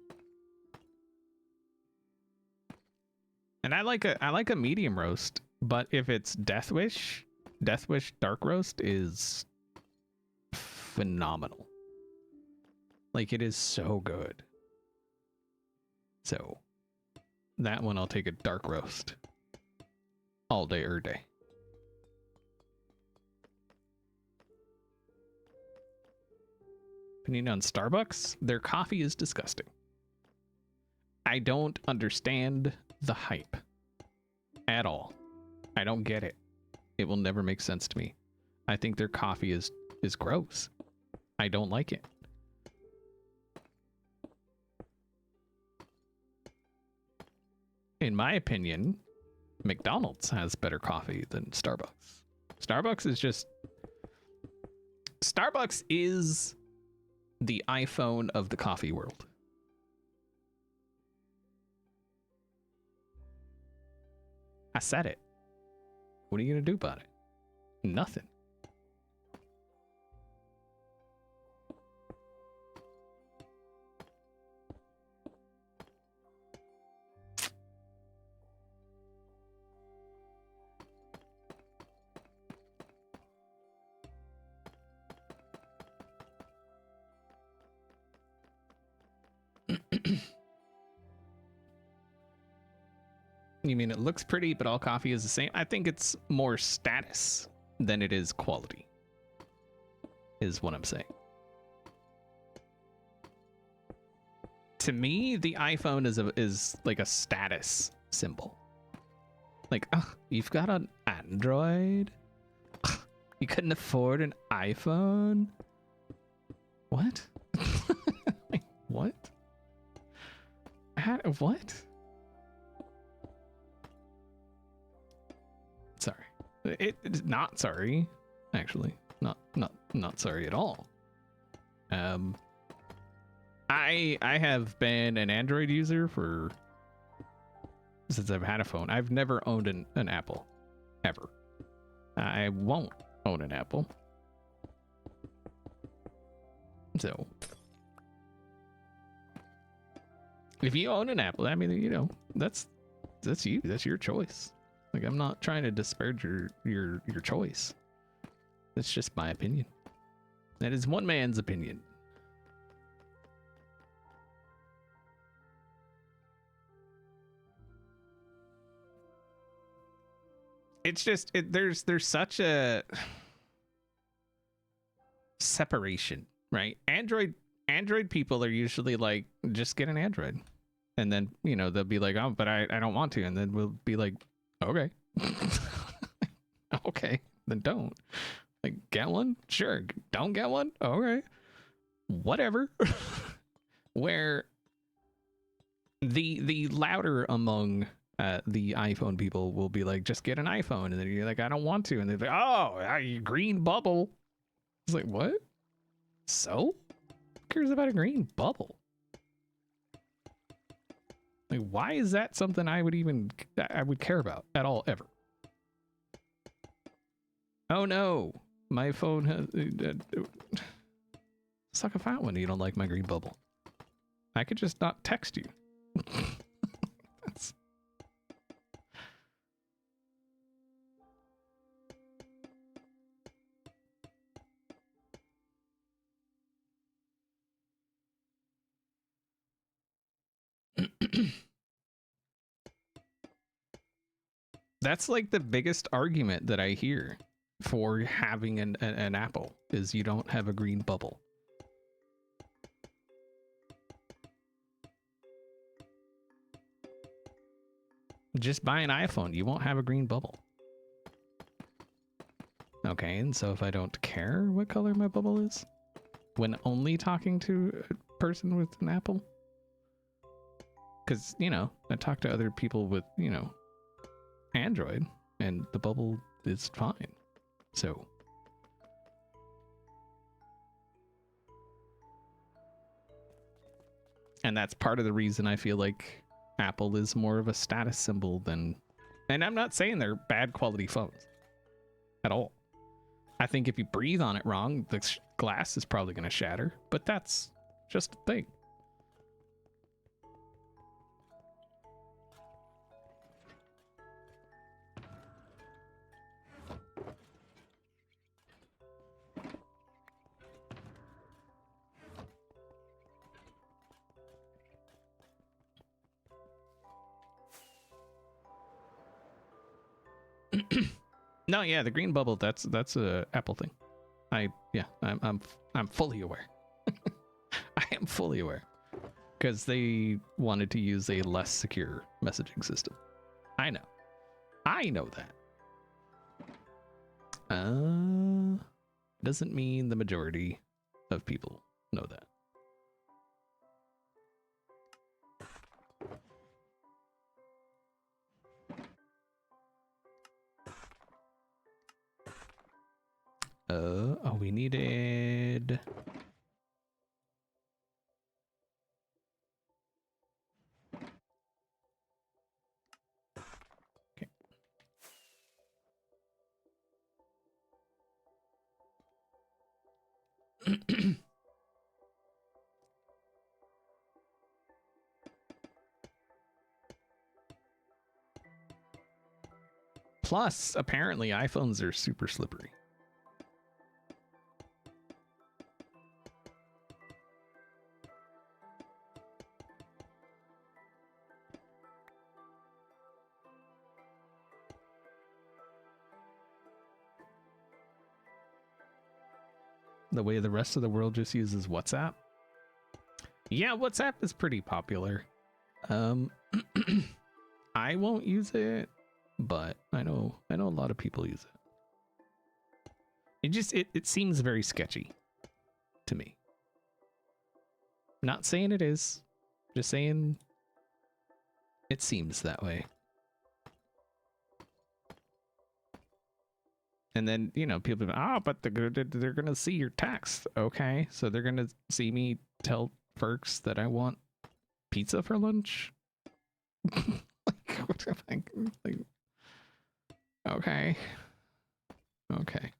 and I like a medium roast, but if it's Death Wish dark roast is phenomenal. Like, it is so good. So that one I'll take a dark roast all day or day. opinion on Starbucks, their coffee is disgusting. I don't understand the hype at all. I don't get it. It will never make sense to me. I think their coffee is gross. I don't like it. In my opinion, McDonald's has better coffee than Starbucks. Starbucks is the iPhone of the coffee world. I said it. What are you gonna do about it? Nothing. You mean it looks pretty, but all coffee is the same? I think it's more status than it is quality, is what I'm saying. To me, the iPhone is like a status symbol. Like, oh, you've got an Android? You couldn't afford an iPhone? What? Like, what? What? Sorry. It's not sorry, actually. Not sorry at all. I have been an Android user since I've had a phone. I've never owned an Apple, ever. I won't own an Apple. So, if you own an Apple, I mean, you know, that's you. That's your choice. Like, I'm not trying to disparage your choice. That's just my opinion. That is one man's opinion. It's just there's such a separation, right? Android people are usually like, just get an Android, and then, you know, they'll be like, oh, but I don't want to, and then we'll be like, okay. Okay, then don't. Like, get one? Sure. Don't get one? Okay. Whatever. Where the louder among the iPhone people will be like, just get an iPhone, and then you're like, I don't want to, and they're like, oh, green bubble. It's like, what? So? Who cares about a green bubble? Like, why is that something I would care about at all, ever? Oh no, my phone has suck a fat when you don't like my green bubble. I could just not text you. That's... That's like the biggest argument that I hear for having an Apple, is you don't have a green bubble. Just buy an iPhone, you won't have a green bubble. Okay, and so if I don't care what color my bubble is when only talking to a person with an Apple? Because, you know, I talk to other people with, you know, Android, and the bubble is fine. So, and that's part of the reason I feel like Apple is more of a status symbol than, and I'm not saying they're bad quality phones at all. I think if you breathe on it wrong, the glass is probably going to shatter, but that's just a thing. No, yeah, the green bubble, that's a Apple thing. I'm fully aware. I am fully aware. Because they wanted to use a less secure messaging system. I know. I know that. Doesn't mean the majority of people know that. Oh, we needed... Plus, apparently iPhones are super slippery. The way the rest of the world just uses WhatsApp. Yeah, WhatsApp is pretty popular. I won't use it, but I know a lot of people use it. It seems very sketchy to me. Not saying it is, just saying it seems that way. And then, you know, people, but they're gonna see your text. Okay, so they're gonna see me tell Ferks that I want pizza for lunch. Like, okay. Okay.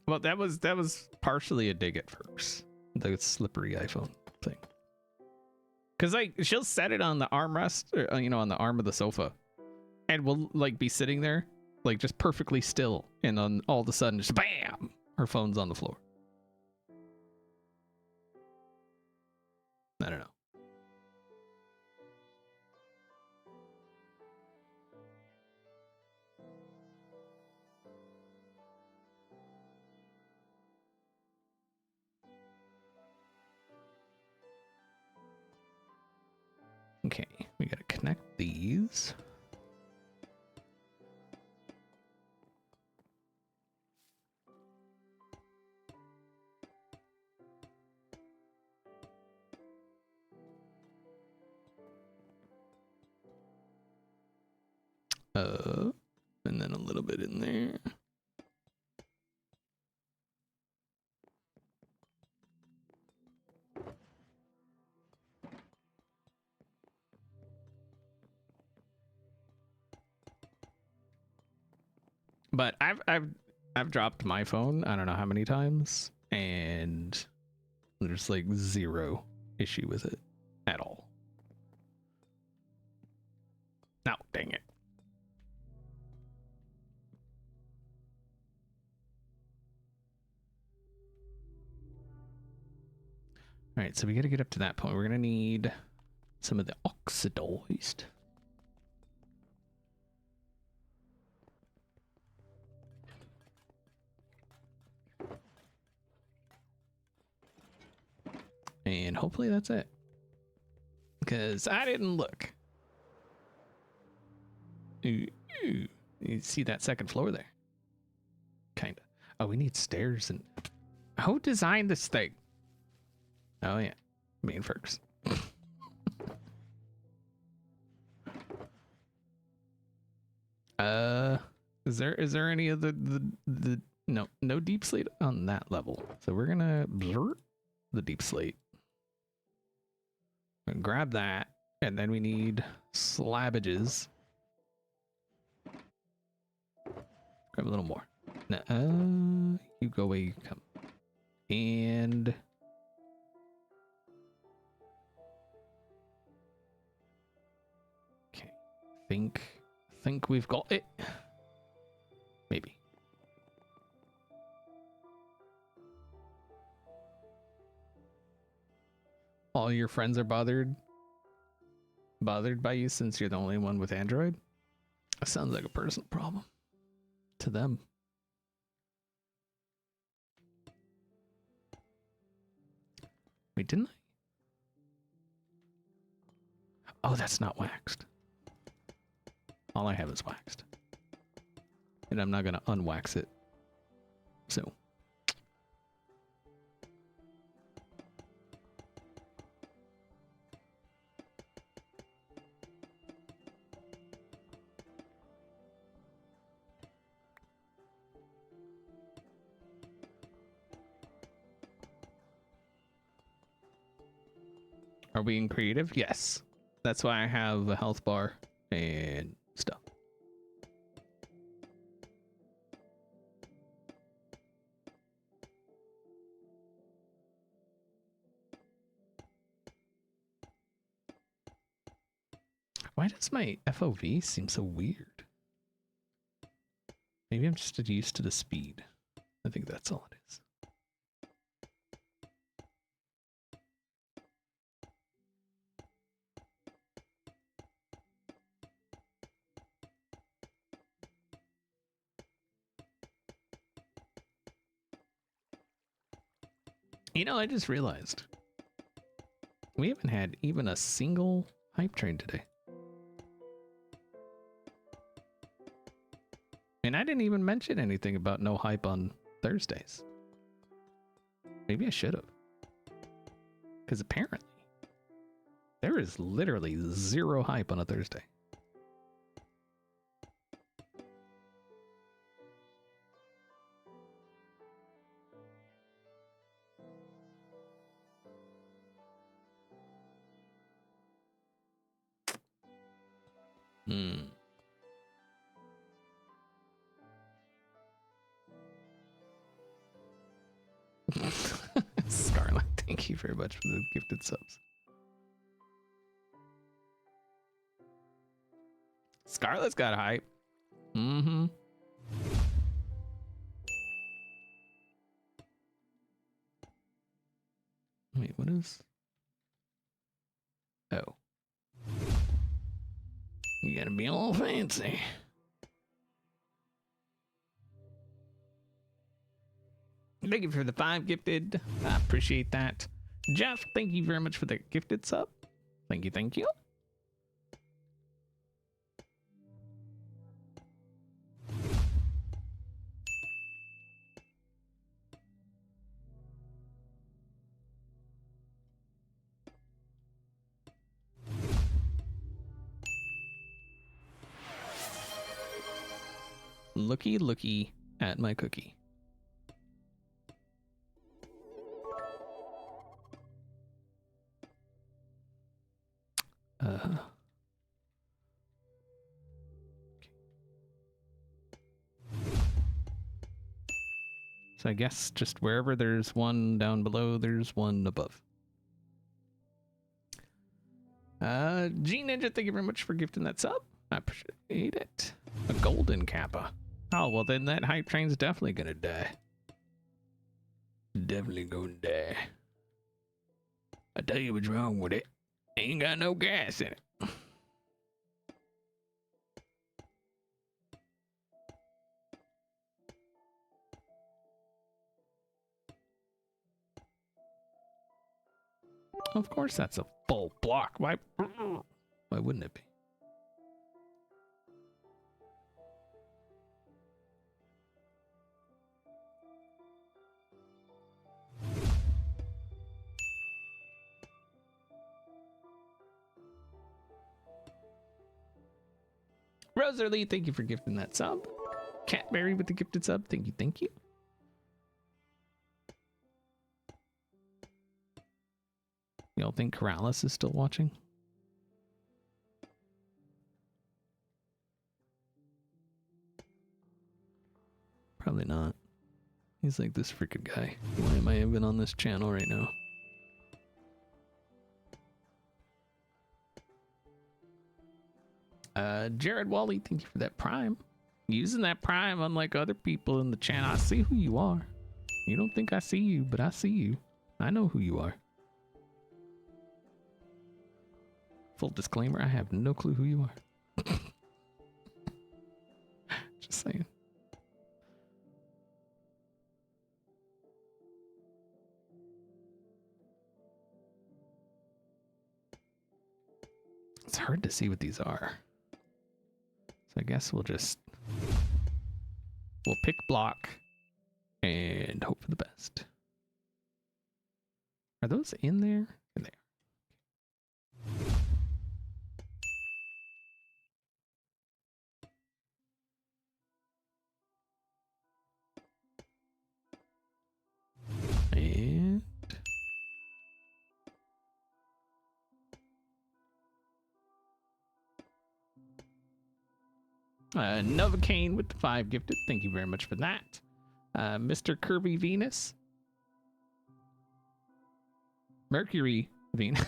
Well, that was partially a dig at Ferks, the slippery iPhone thing. Cause like she'll set it on the armrest, or, you know, on the arm of the sofa, and we'll like be sitting there, like just perfectly still, and then all of a sudden, just bam, her phone's on the floor. I don't know. Okay, we gotta connect these. And then a little bit in there. But I've dropped my phone, I don't know how many times, and there's like zero issue with it at all. No, dang it. All right, so we got to get up to that point. We're going to need some of the oxidized. And hopefully that's it. Because I didn't look. Ooh, ooh. You see that second floor there? Kind of. Oh, we need stairs. And who designed this thing? Oh, yeah. Me and Fergus. Is there any of the no deep slate on that level? So we're gonna blur the deep slate. And grab that, and then we need slabbages. Grab a little more. Now, you go where you come. And okay, think we've got it. Maybe. All your friends are bothered by you since you're the only one with Android? That sounds like a personal problem to them. Wait, didn't I? Oh, that's not waxed. All I have is waxed. And I'm not going to unwax it. So. Are we in creative? Yes. That's why I have a health bar and stuff. Why does my FOV seem so weird? Maybe I'm just used to the speed. I think that's all it is. You know, I just realized we haven't had even a single hype train today. And I didn't even mention anything about no hype on Thursdays. Maybe I should have. Because apparently, there is literally zero hype on a Thursday. Scarlet, thank you very much for the gifted subs. Scarlet's got hype. Mm-hmm. Wait, what is? Oh. You gotta be all fancy. Thank you for the 5 gifted. I appreciate that. Jeff, thank you very much for the gifted sub. Thank you, thank you. Looky at my cookie. So I guess just wherever there's one down below, there's one above. G Ninja, thank you very much for gifting that sub. I appreciate it. A golden kappa. Oh, well then that hype train's definitely gonna die. Definitely gonna die. I tell you what's wrong with it. Ain't got no gas in it. Of course that's a full block. Why wouldn't it be? Rosalie, thank you for gifting that sub. Catberry with the gifted sub, thank you, thank you. Y'all think Corrales is still watching? Probably not. He's like, this freaking guy. Why am I even on this channel right now? Jared Wally, thank you for that prime. Using that prime unlike other people in the channel. I see who you are. You don't think I see you, but I see you. I know who you are. Full disclaimer, I have no clue who you are. Just saying. It's hard to see what these are. So I guess we'll pick block and hope for the best. Are those in there? In there. And Novocaine with the 5 gifted. Thank you very much for that. Mr. Kirby Venus. Mercury Venus.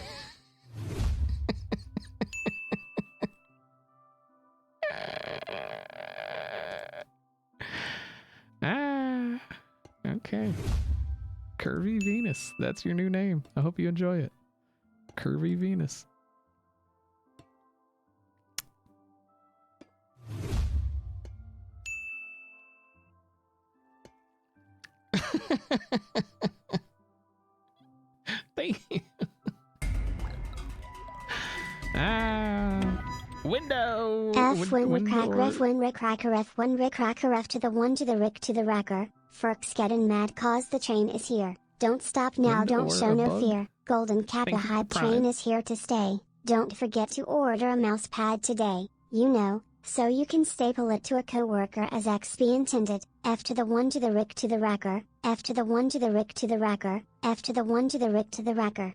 Okay. Curvy Venus. That's your new name. I hope you enjoy it. Curvy Venus. Thank you. Window. F when we crack ref when we cracker F when we cracker F to the 1 to the rick to the wrecker. Ferk's getting mad cause the chain is here. Don't stop now, Wind don't or show a no bug? fear. Golden cap Thank a you for hype Prime. train is here to stay. Don't forget to order a mouse pad today. You know, so you can staple it to a coworker as XP intended. F to the 1 to the rick to the wrecker. F to the 1 to the rick to the wrecker. F to the 1 to the rick to the wrecker.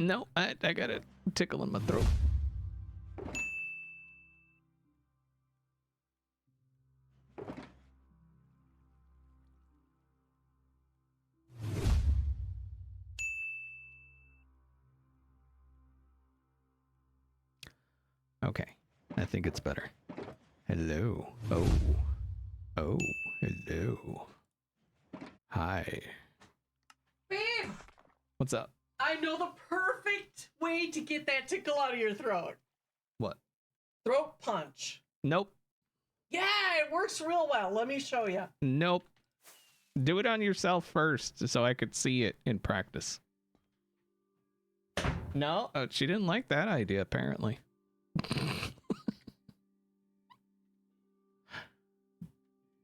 No, I got a tickle in my throat. Okay, I think it's better. Hello. Oh, hello. Hi. Babe, What's up? I know the perfect way to get that tickle out of your throat. What? Throat punch. Nope. Yeah, it works real well. Let me show you. Nope. Do it on yourself first so I could see it in practice. No, she didn't like that idea, apparently.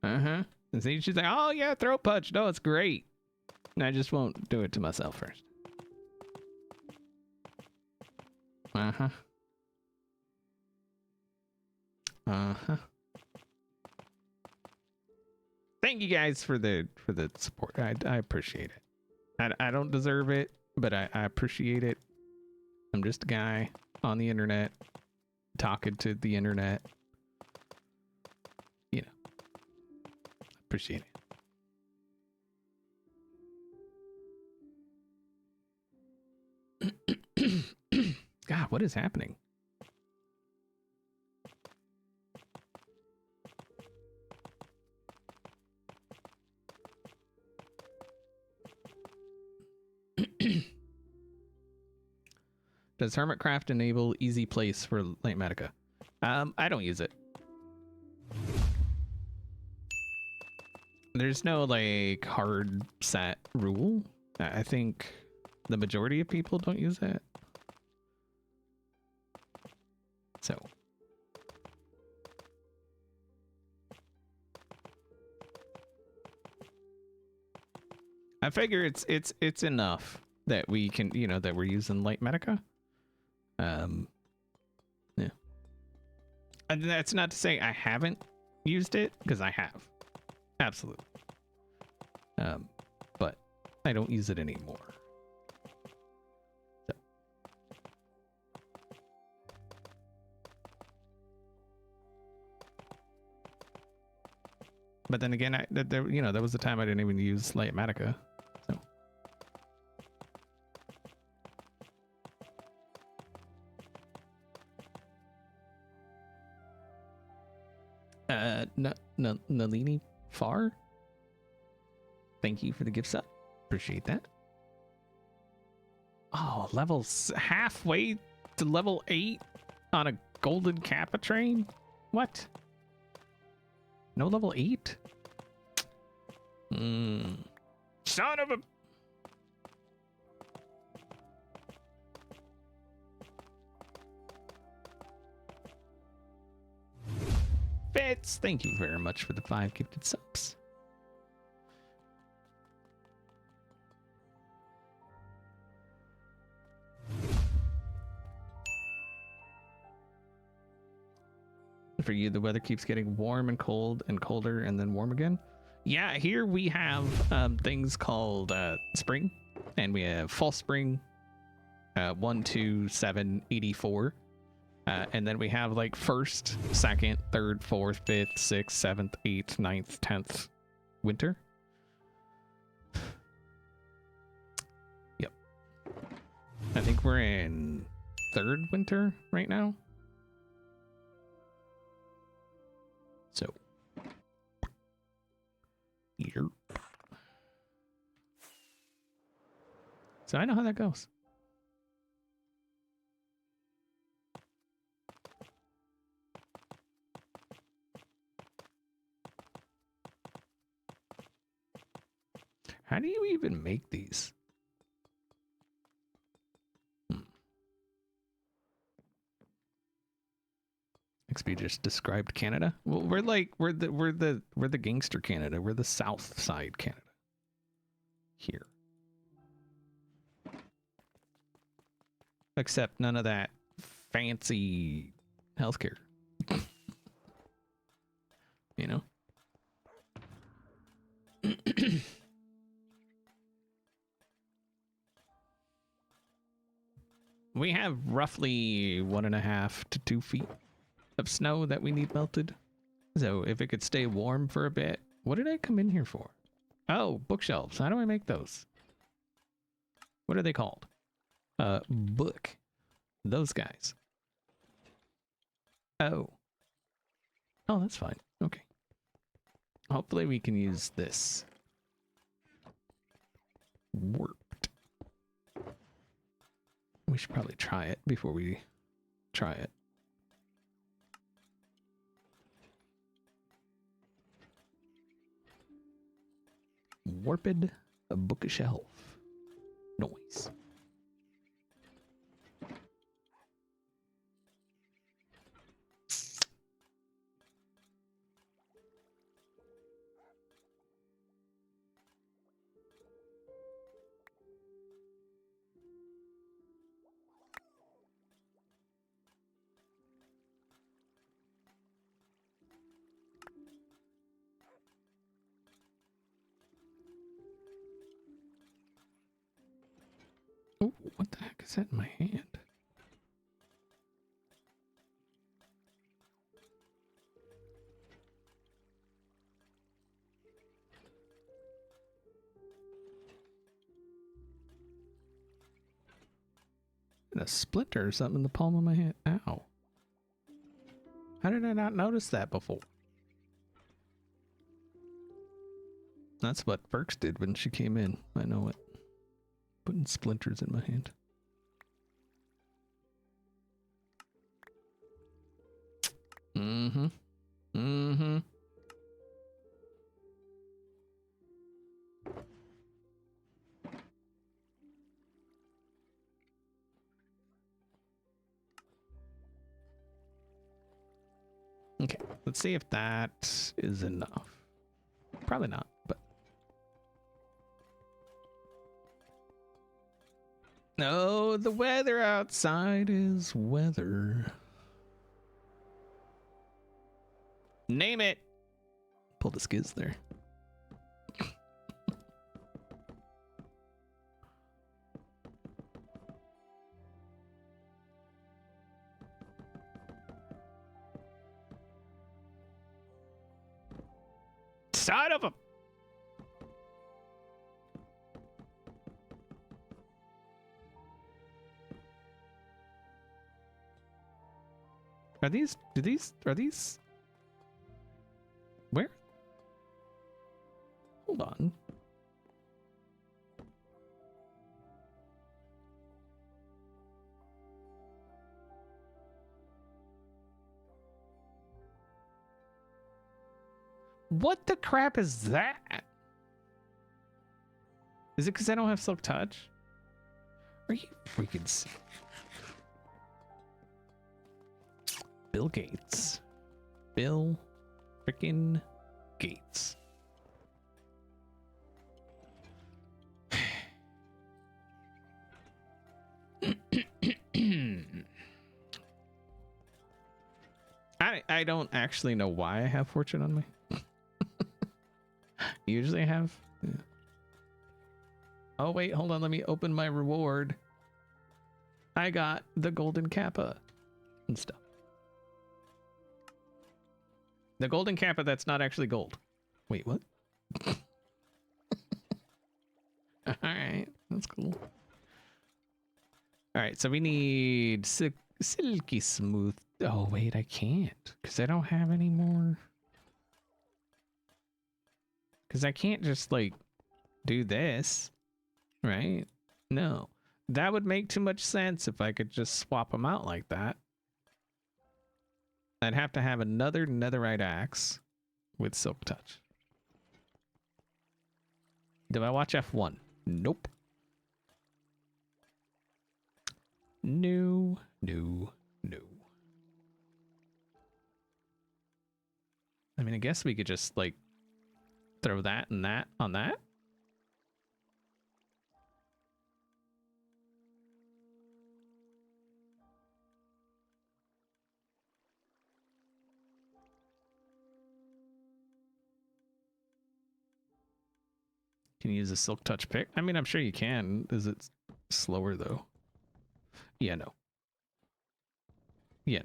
Uh-huh. And see, she's like, oh, yeah, throat punch. No, it's great. And I just won't do it to myself first. Uh-huh. Uh-huh. Thank you guys for the support. I appreciate it. I don't deserve it, but I appreciate it. I'm just a guy on the internet talking to the internet. You know. Appreciate it. What is happening? Does Hermitcraft enable easy place for Light Medica? I don't use it. There's no like hard set rule. I think the majority of people don't use it. So I figure it's enough that we can, you know, that we're using Light Medica. Yeah. And that's not to say I haven't used it, because I have. Absolutely. But I don't use it anymore. So. But then again, you know, that was the time I didn't even use Light Medica. So. Nalini Far, thank you for the gift sub. Appreciate that. Oh, levels halfway to level 8 on a golden kappa train? What? No level 8? Son of a... Fitz, thank you very much for the 5 gifted subs. For you, the weather keeps getting warm and cold and colder and then warm again. Yeah, here we have things called spring, and we have false spring, 1, 2, 7, 84. And then we have like 1st, 2nd, 3rd, 4th, 5th, 6th, 7th, 8th, 9th, 10th winter. Yep. I think we're in 3rd winter right now. So. Here. So I know how that goes. How do you even make these? XP just described Canada. Well, we're the gangster Canada. We're the South Side Canada. Here. Except none of that fancy healthcare. You know? We have roughly 1.5 to 2 feet of snow that we need melted. So if it could stay warm for a bit. What did I come in here for? Oh, bookshelves. How do I make those? What are they called? Book. Those guys. Oh. Oh, that's fine. Okay. Hopefully we can use this. Warped. We should probably try it before we try it. Warped a bookshelf. Noise. Oh, what the heck is that in my hand? a splinter or something in the palm of my hand. Ow. How did I not notice that before? That's what Burks did when she came in. I know it. Putting splinters in my hand. Mm-hmm. Mm-hmm. Okay, let's see if that is enough. Probably not, but... No, the weather outside is weather. Name it! Pull the skiz there. Son of a... Are these... Are these... Where? Hold on. What the crap is that? Is it because I don't have Silk Touch? Are you freaking sick? Bill Gates. Bill freaking Gates. I don't actually know why I have fortune on me. Usually I have. Yeah. Oh wait, hold on. Let me open my reward. I got the golden kappa and stuff. The golden kappa that's not actually gold. Wait, what? All right, that's cool. All right, so we need silky smooth. Oh wait, I can't because I don't have any more. Because I can't just like do this, right? No, that would make too much sense if I could just swap them out like that. I'd have to have another netherite axe with silk touch. Do I watch F1? Nope. No, no, no. I mean, I guess we could just like throw that and that on that. Can you use a silk touch pick? I mean, I'm sure you can. Is it slower though? Yeah, no. Yeah,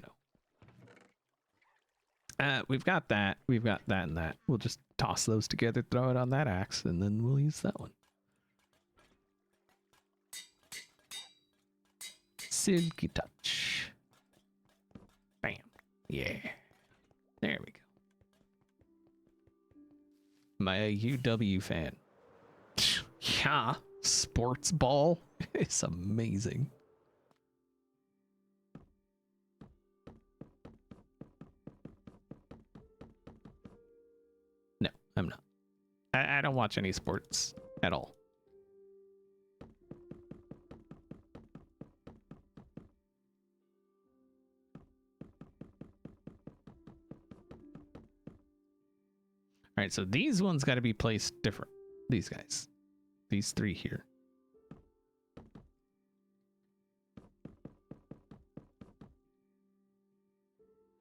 no. We've got that. We've got that and that. We'll just toss those together, throw it on that axe, and then we'll use that one. Silky touch. Bam. Yeah. There we go. My UW fan. Yeah. Sports ball. It's amazing. No, I'm not. I don't watch any sports at all. All right, so these ones got to be placed different. These guys. These three here.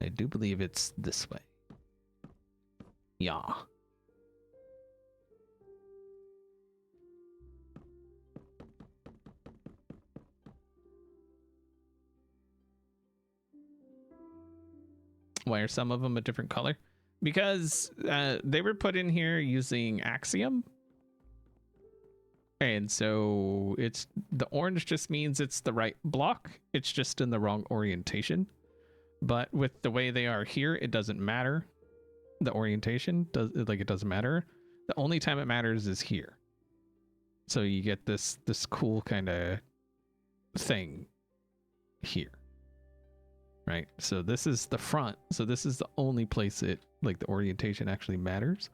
I do believe it's this way. Yeah. Why are some of them a different color? Because they were put in here using Axiom. And so it's the orange just means it's the right block. It's just in the wrong orientation. But with the way they are here, it doesn't matter. The orientation it doesn't matter. The only time it matters is here. So you get this cool kind of thing here. Right? So this is the front. So this is the only place it like the orientation actually matters.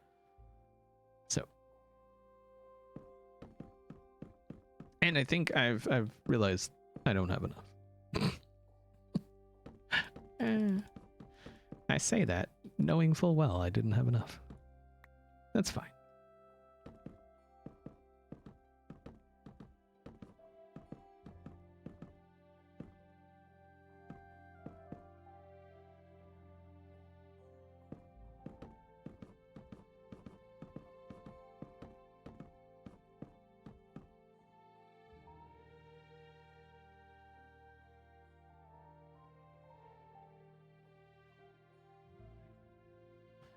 So and I think I've realized I don't have enough. I say that knowing full well I didn't have enough. That's fine.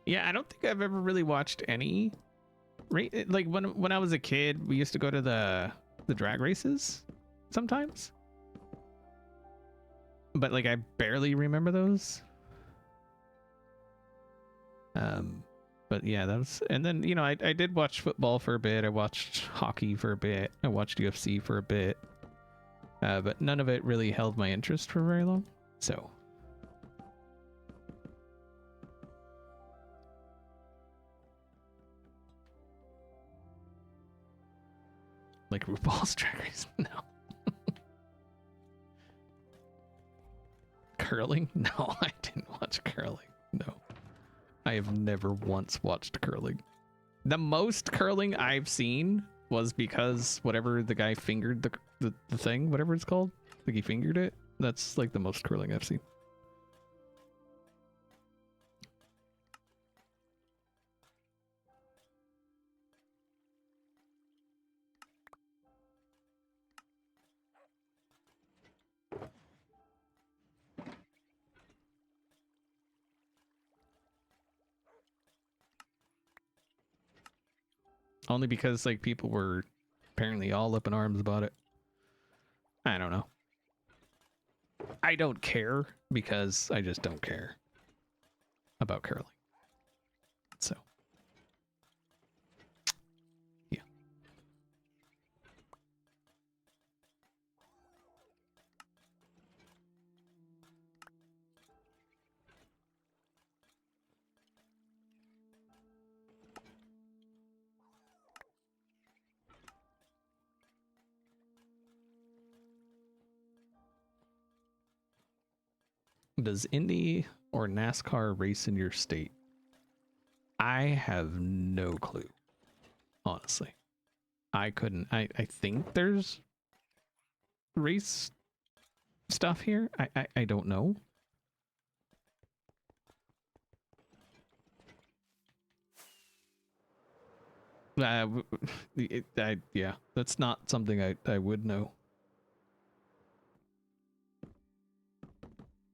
Yeah, I don't think I've ever really watched any like when I was a kid, we used to go to the drag races sometimes. But like I barely remember those. But yeah, that was, and then you know I did watch football for a bit. I watched hockey for a bit. I watched UFC for a bit. But none of it really held my interest for very long. So like RuPaul's Drag Race? No. Curling? No, I didn't watch curling. No. I have never once watched curling. The most curling I've seen was because whatever the guy fingered the thing, whatever it's called, like he fingered it. That's like the most curling I've seen. Only because like people were apparently all up in arms about it. I don't know. I don't care because I just don't care about curling. So, yeah. Does Indy or NASCAR race in your state? I have no clue, honestly. I couldn't. I think there's race stuff here. I don't know. Yeah, that's not something I would know.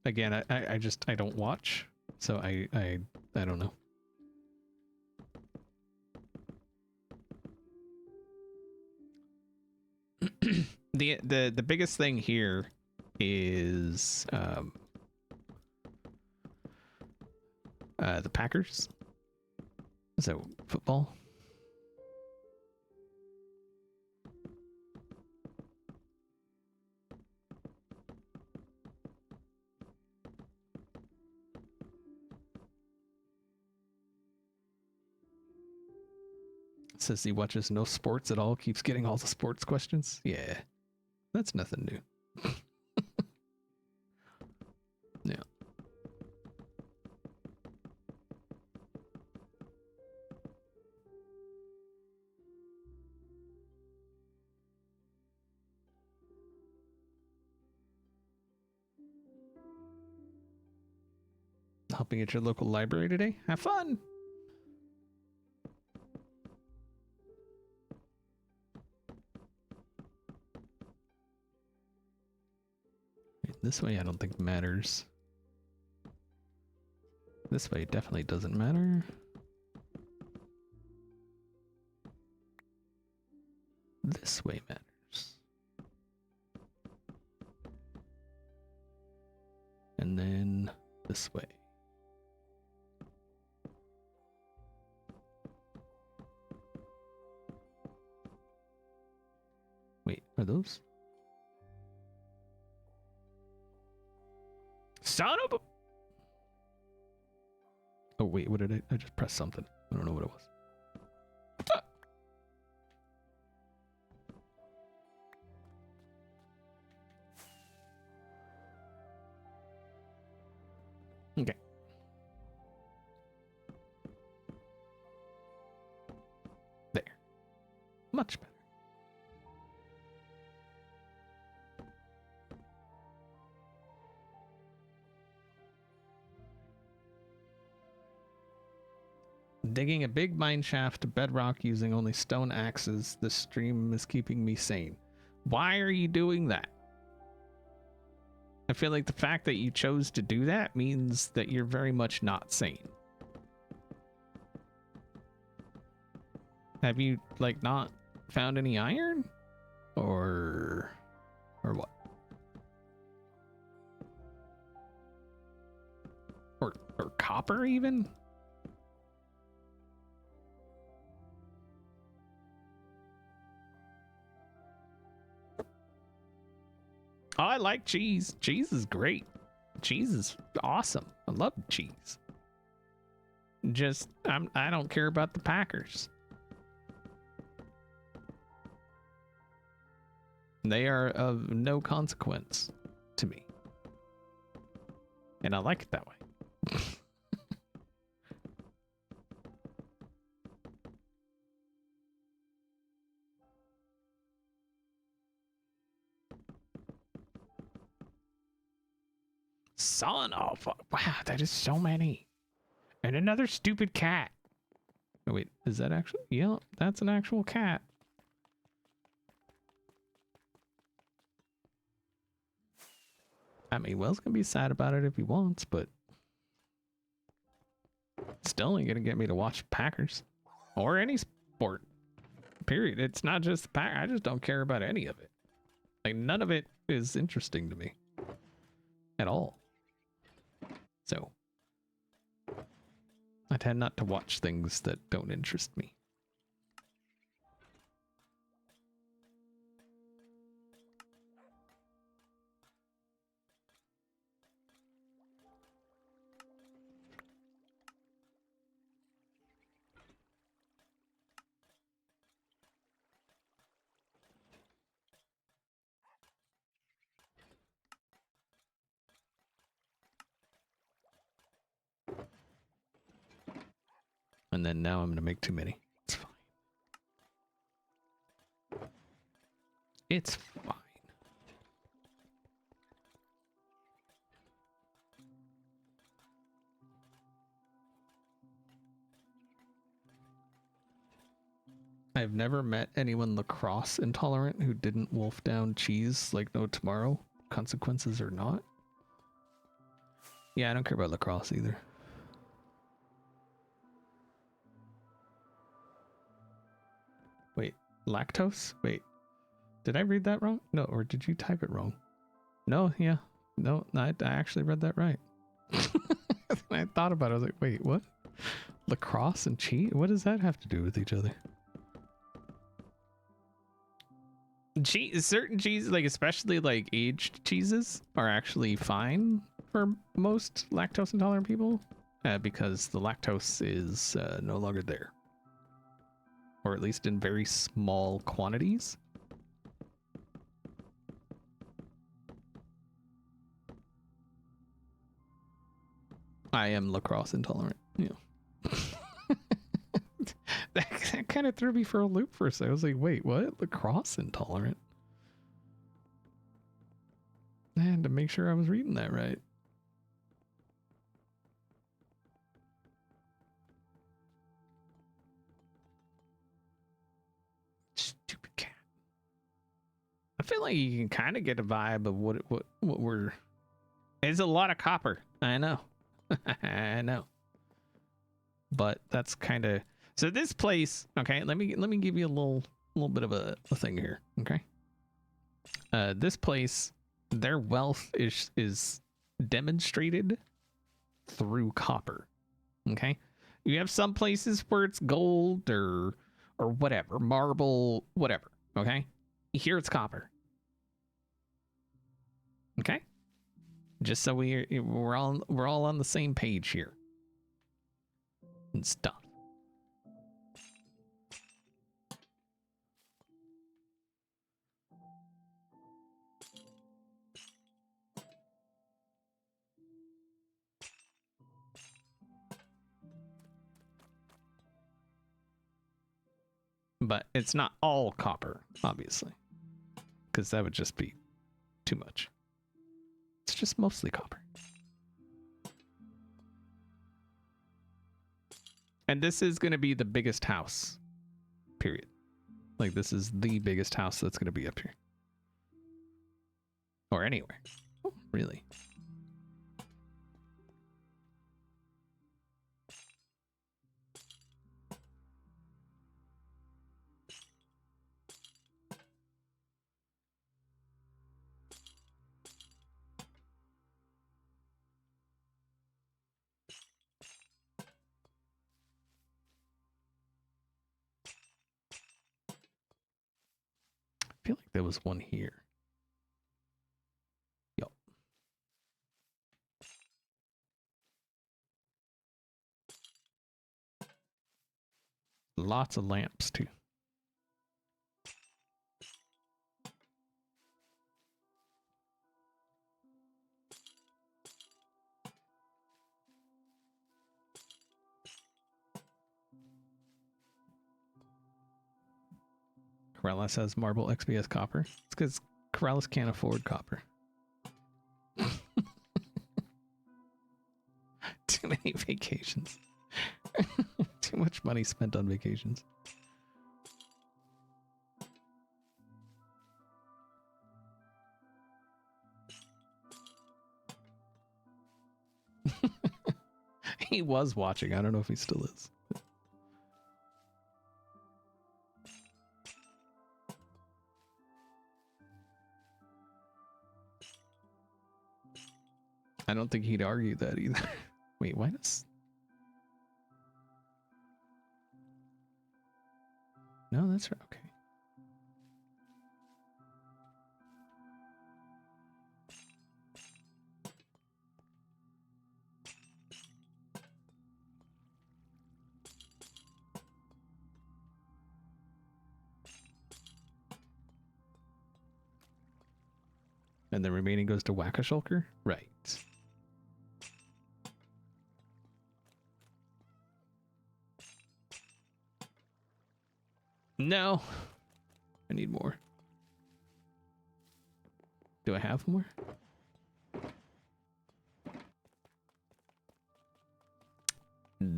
Again, I just I don't watch, so I don't know. The biggest thing here is the Packers. So football. Says he watches no sports at all, keeps getting all the sports questions. Yeah, that's nothing new. Yeah. Helping at your local library today? Have fun! This way I don't think matters. This way definitely doesn't matter. this way matters. And then this way. Wait, are those? Son of a... Oh, wait, what did I just pressed something. I don't know what it was. Okay. There. Much better. Digging a big mine shaft to bedrock using only stone axes. The stream is keeping me sane. Why are you doing that? I feel like the fact that you chose to do that means that you're very much not sane. Have you, like, not found any iron? Or what? Or copper even? Oh, I like cheese. Cheese is great. Cheese is awesome. I love cheese. Just, I don't care about the Packers. They are of no consequence to me. And I like it that way. Son of a... Wow, that is so many. And another stupid cat. Oh, wait, is that actually... Yeah, that's an actual cat. I mean, Will's gonna be sad about it if he wants, but... Still ain't gonna get me to watch Packers. Or any sport. Period. It's not just the Pack. I just don't care about any of it. Like, none of it is interesting to me. At all. So, I tend not to watch things that don't interest me. And then now I'm going to make too many. It's fine. It's fine. I've never met anyone lacrosse intolerant who didn't wolf down cheese like no tomorrow, consequences or not. Yeah, I don't care about lacrosse either. Wait, lactose? Wait, did I read that wrong? No, or did you type it wrong? No, yeah. No, I actually read that right. I thought about it. I was like, wait, what? Lacrosse and cheese? What does that have to do with each other? Certain cheeses, like especially like aged cheeses, are actually fine for most lactose intolerant people because the lactose is no longer there. Or at least in very small quantities. I am lacrosse intolerant. Yeah. that kind of threw me for a loop for a second. I was like, wait, what? Lacrosse intolerant? I had to make sure I was reading that right. Stupid cat. I feel like you can kind of get a vibe of what we're... It's a lot of copper. I know. I know. But that's kind of... So this place, okay, let me give you a little little bit of a thing here. Okay. This place, their wealth is demonstrated through copper. Okay. You have some places where it's gold or whatever, marble, whatever. Okay. Here it's copper. Okay. Just so we're all on the same page here and stuff. But it's not all copper, obviously, because that would just be too much. It's just mostly copper. And this is going to be the biggest house, period. Like, this is the biggest house that's going to be up here. Or anywhere. Oh, really. I feel like there was one here. Yup. Lots of lamps, too. Corellis has marble XPS copper. It's because Corellis can't afford copper. Too many vacations. Too much money spent on vacations. He was watching. I don't know if he still is. I don't think he'd argue that either. Wait, why does... No, that's right. Okay. And the remaining goes to Wackashulker? Right. No. I need more. Do I have more?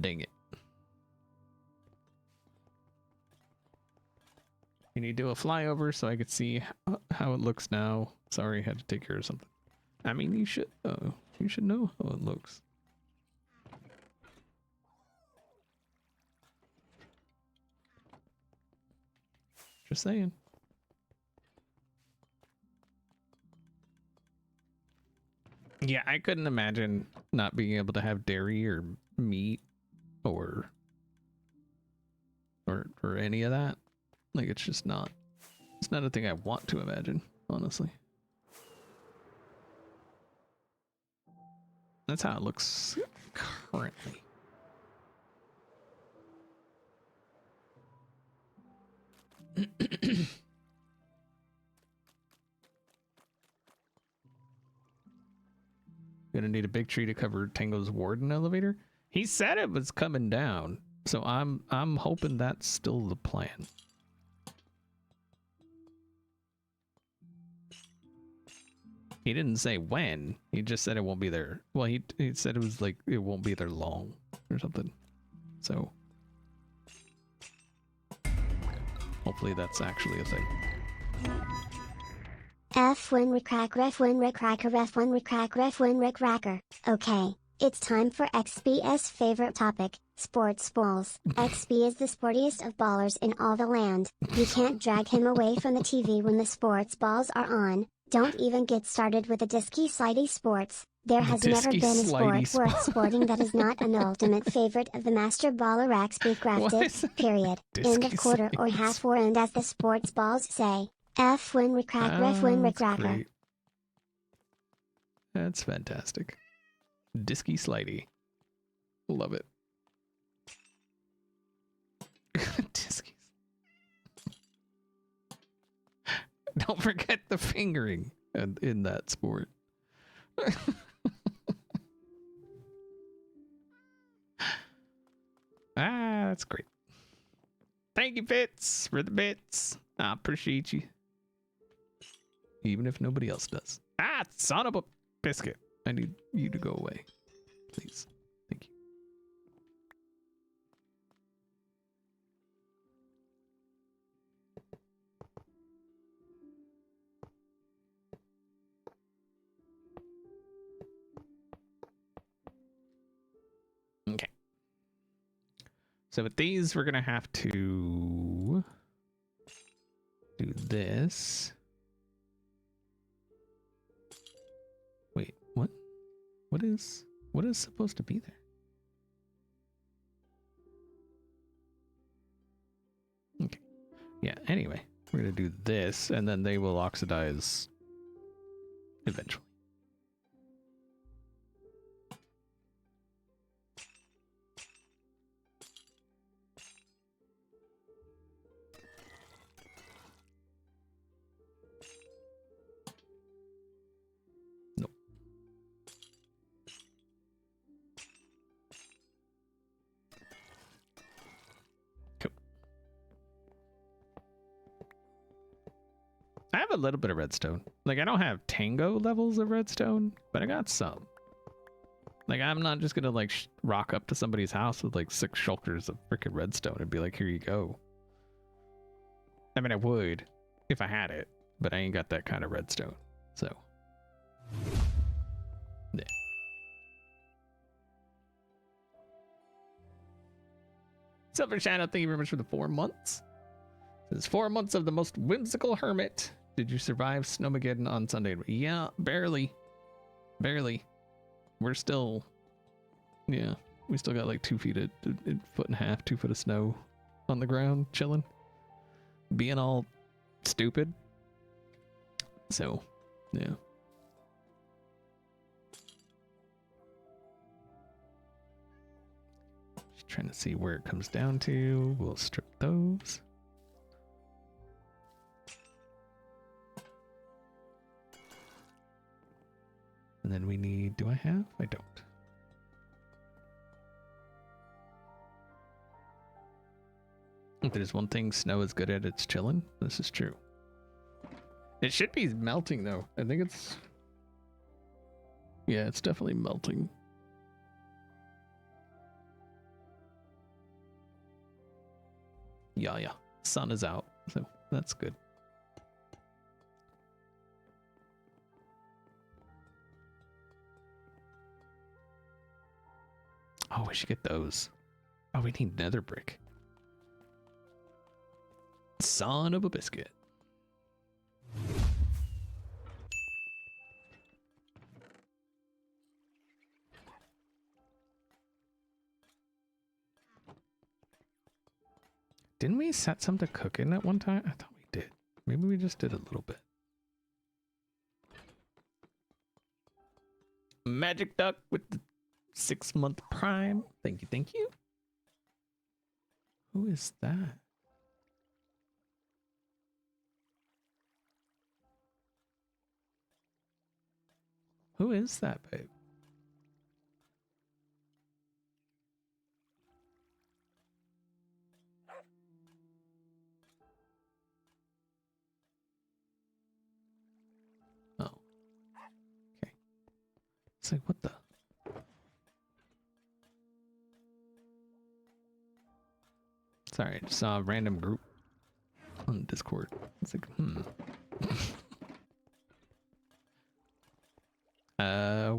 Dang it. Can you do a flyover so I could see how it looks now? Sorry, I had to take care of something. I mean, you should know how it looks. Just saying. Yeah, I couldn't imagine not being able to have dairy or meat or any of that. Like, it's just not. It's not a thing I want to imagine, honestly. That's how it looks currently. Gonna need a big tree to cover Tango's warden elevator. He said it was coming down, so I'm hoping that's still the plan. He didn't say when. He just said it won't be there. Well, he said it was like it won't be there long or something. So hopefully that's actually a thing. F1 recracker F1 recracker F1 recracker F1 recracker. Okay, It's time for XB's favorite topic, sports balls. XB is the sportiest of ballers in all the land. You can't drag him away from the TV when the sports balls are on. Don't even get started with the disky slidey sports. There has never Disky been a slidey sport worth sporting that is not an ultimate favorite of the master baller What is xBCrafted, it? period. End of Disky quarter or slidey half or end as the sports balls say. F when we crack, ref when we That's cracker. great. That's fantastic. Disky slidey. Love it. Disky. Don't forget the fingering in that sport. That's great. Thank you, Fitz, for the bits. I appreciate you. Even if nobody else does. Son of a biscuit. I need you to go away. Please. Thank you. Okay. So with these, we're going to have to do this. Wait, what? What is supposed to be there? Okay. Yeah, anyway, we're going to do this, and then they will oxidize eventually. Nope. Cool. I have a little bit of redstone. Like, I don't have tango levels of redstone, but I got some. Like, I'm not just gonna, like, rock up to somebody's house with, like, 6 shulkers of freaking redstone and be like, here you go. I mean, I would if I had it, but I ain't got that kind of redstone, so. Yeah. Silver Shadow, thank you very much for the 4 months. It's 4 months of the most whimsical hermit. Did you survive Snowmageddon on Sunday? Yeah, barely. Barely. We're still, yeah, we still got like 2 feet, a foot and a half, 2 foot of snow on the ground, chilling, being all stupid. So, yeah. Just trying to see where it comes down to. We'll strip those. And then we need, do I have? I don't. If there's one thing snow is good at, it's chilling. This is true. It should be melting though. I think it's, yeah, it's definitely melting. Yeah. Sun is out, so that's good. Oh, we should get those. Oh, we need nether brick. Son of a biscuit. Didn't we set some to cook in at one time? I thought we did. Maybe we just did a little bit. Magic Duck with the 6-month prime. Thank you, thank you. Who is that? Who is that, babe? Oh. Okay. It's like, what the? Sorry, I just saw a random group on Discord. It's like,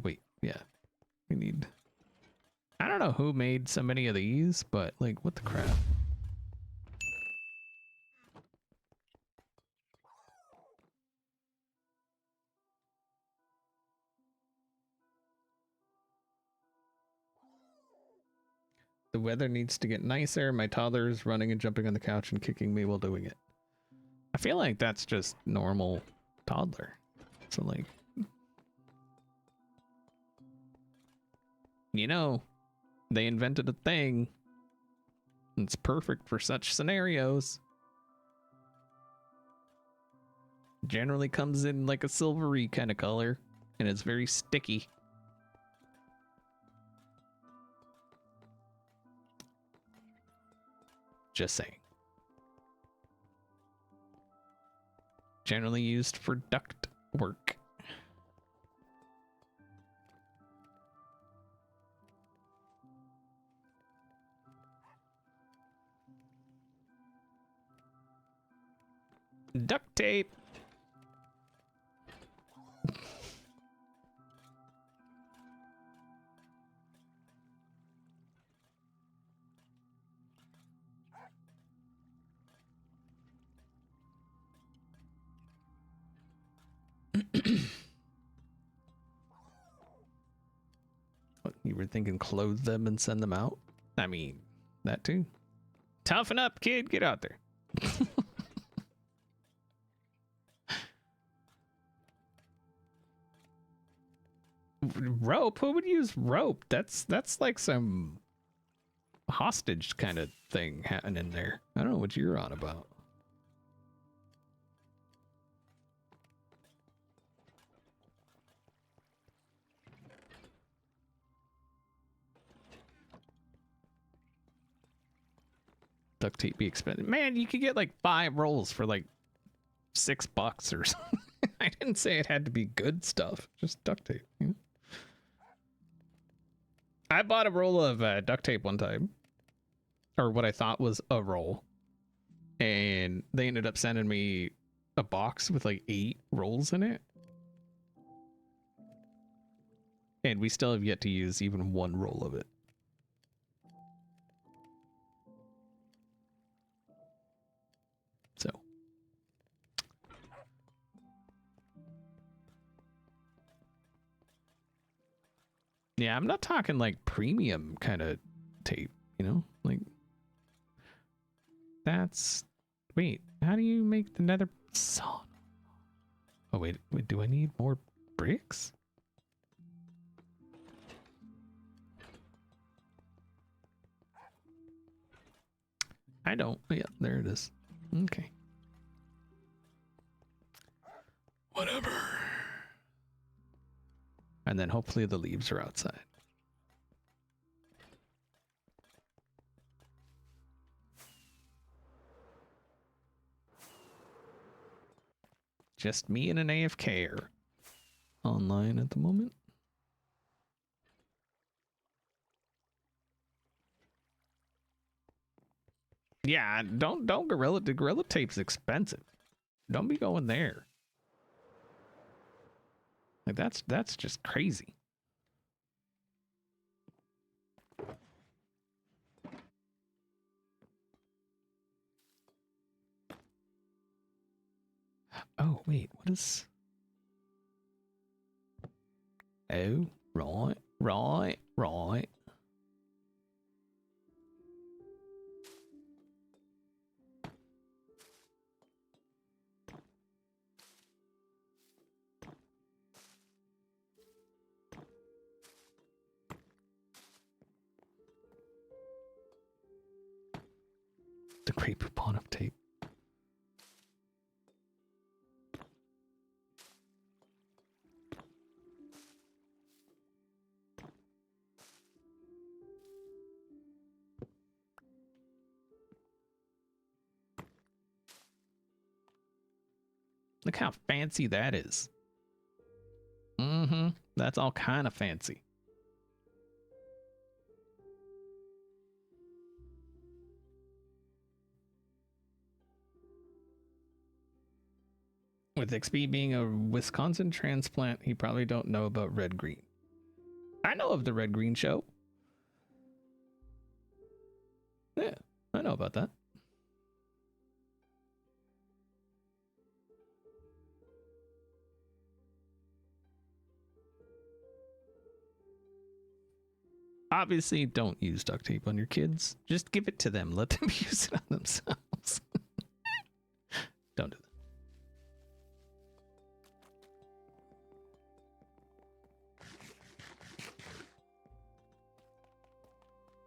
wait, yeah. We need know who made so many of these, but like, what the crap? The weather needs to get nicer. My toddler is running and jumping on the couch and kicking me while doing it. I feel like that's just normal toddler. So like, you know, they invented a thing that's perfect for such scenarios. Generally comes in like a silvery kind of color, and it's very sticky. Just saying. Generally used for duct work. Duct tape. What, you were thinking clothe them and send them out? I mean, that too. Toughen up, kid. Get out there. Rope? Who would use rope? That's like some hostage kind of thing happening there. I don't know what you're on about. Duct tape be expensive. Man, you could get like 5 rolls for like $6 or something. I didn't say it had to be good stuff. Just duct tape. You know? I bought a roll of duct tape one time. Or what I thought was a roll. And they ended up sending me a box with like 8 rolls in it. And we still have yet to use even 1 roll of it. So. Yeah, I'm not talking like premium kind of tape, you know? Like, that's... Wait, how do you make the nether saw? Oh, wait, do I need more bricks? I don't. Yeah, there it is. Okay. Whatever. And then hopefully the leaves are outside. Just me and an AFK online at the moment. Yeah, don't gorilla. The gorilla tape's expensive. Don't be going there. Like that's just crazy. Oh wait, what is? Oh, right. The creep upon of tape. Look how fancy that is. Mm-hmm. That's all kind of fancy. With XP being a Wisconsin transplant, he probably don't know about red green. I know of the red green show. know about that. Obviously, don't use duct tape on your kids. Just give it to them. Let them use it on themselves. Don't do that.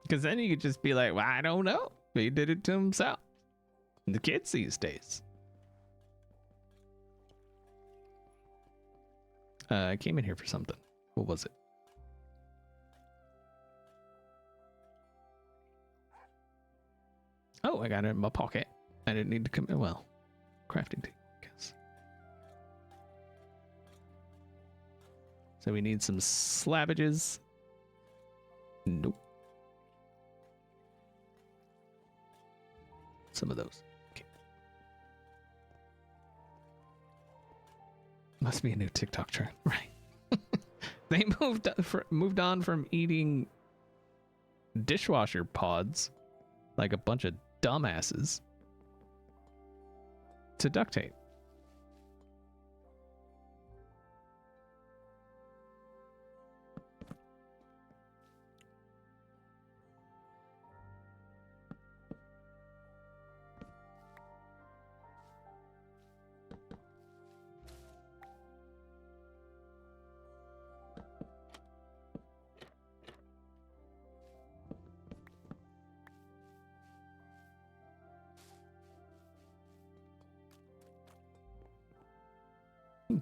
Because then you could just be like, well, I don't know. He did it to himself. The kids these days. I came in here for something. What was it? Oh, I got it in my pocket. I didn't need to come in. Well, crafting table, I guess. So we need some slabbages. Nope. Some of those. Okay. Must be a new TikTok trend, right? They moved on from eating dishwasher pods like a bunch of dumbasses to duct tape.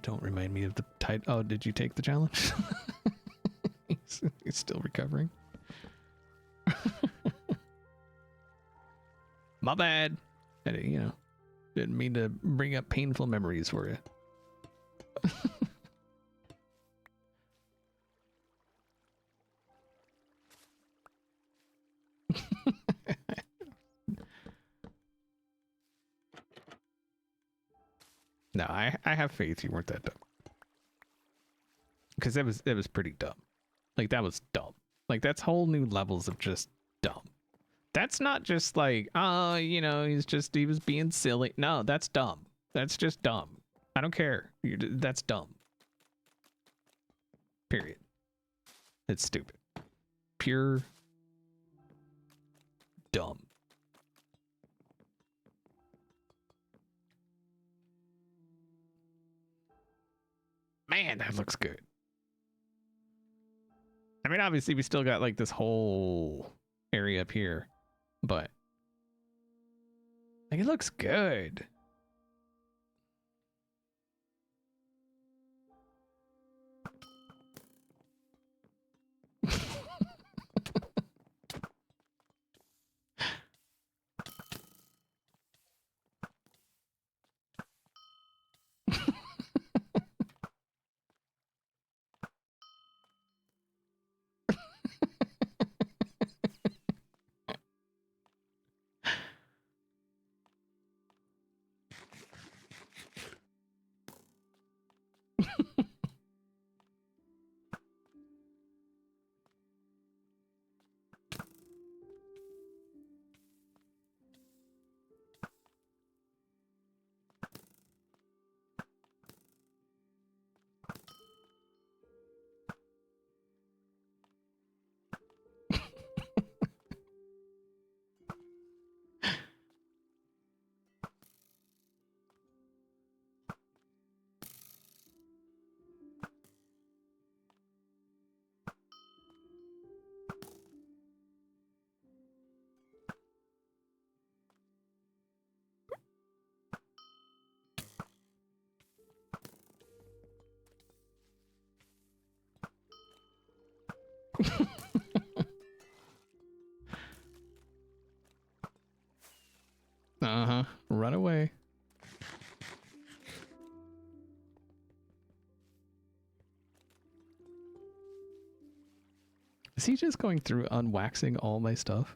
Don't remind me of the title. Oh, did you take the challenge? He's still recovering. My bad. I didn't, didn't mean to bring up painful memories for you. No, I have faith you weren't that dumb. Because that was pretty dumb. Like, that was dumb. Like, that's whole new levels of just dumb. That's not just like, oh, he was being silly. No, that's dumb. That's just dumb. I don't care. That's dumb. Period. It's stupid. Pure dumb. Man, that looks good. I mean, obviously, we still got like this whole area up here, but like, it looks good. Uh-huh. Run away. Is he just going through unwaxing all my stuff?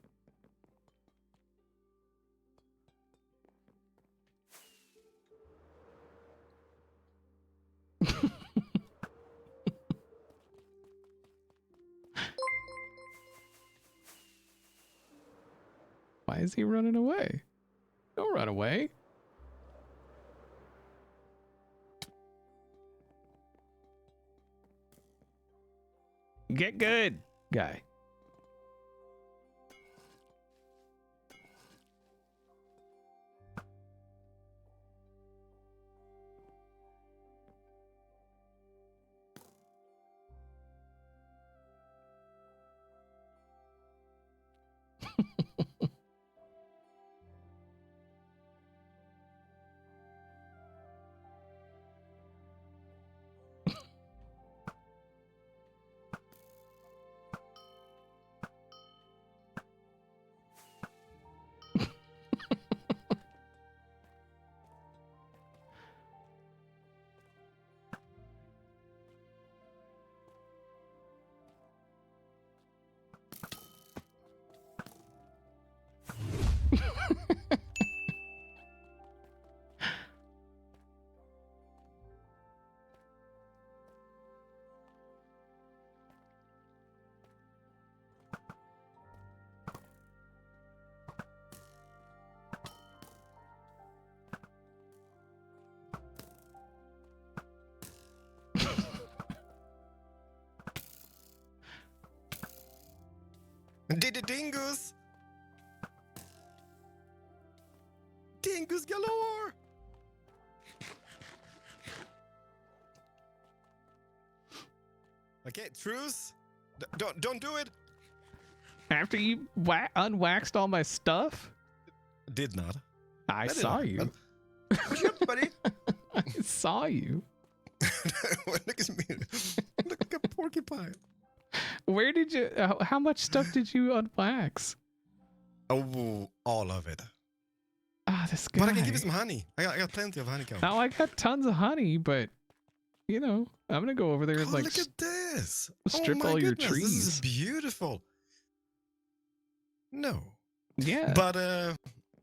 Why is he running away? Don't run away. Get good, guy. Did the dingus? Dingus galore! Okay, truce. Don't do it. After you unwaxed all my stuff? Did not. I saw you. What's up, buddy? I saw you. Look at me. Look like a porcupine. Where did you, how much stuff did you unwax? Oh, all of it. Ah, this guy. But I can give you some honey. I got plenty of honeycomb. Now I got tons of honey, but you know, I'm gonna go over there and like look at this. strip oh my all your goodness, trees. This is beautiful. No. Yeah. But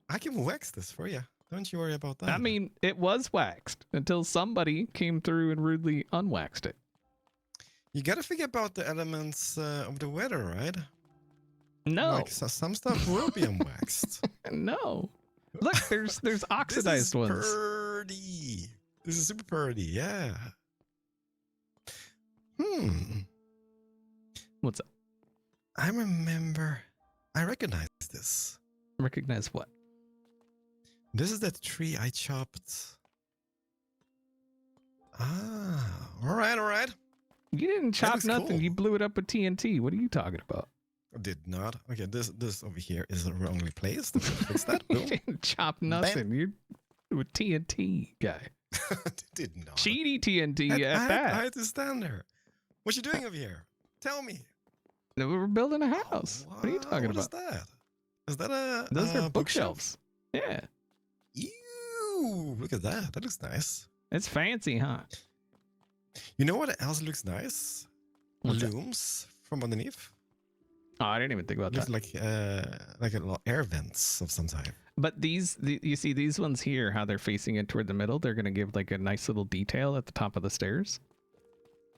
I can wax this for you. Don't you worry about that. I mean, it was waxed until somebody came through and rudely unwaxed it. You gotta think about the elements of the weather, right? No. Like, some stuff will be unwaxed. No. Look, there's oxidized ones. This is pretty. This is super pretty, yeah. What's up? I remember. I recognize this. Recognize what? This is that tree I chopped. Ah, all right. You didn't chop looks nothing. cool. You blew it up with TNT. What are you talking about? I did not. Okay, this over here is wrongly placed. Fix that. You Boom. didn't chop nothing. You're with TNT guy. Did not. Cheaty TNT I at that. had to stand there. What you doing over here? Tell me. We're building a house. Oh, What are you talking what about? What is that? Is that a Those are bookshelf? bookshelves. Yeah. Ew, look at that. That looks nice. It's fancy, huh? You know what else looks nice? What's that? Looms from underneath. Oh, I didn't even think about Looks that. like a little air vents of some type. But you see these ones here, how they're facing it toward the middle, they're going to give like a nice little detail at the top of the stairs.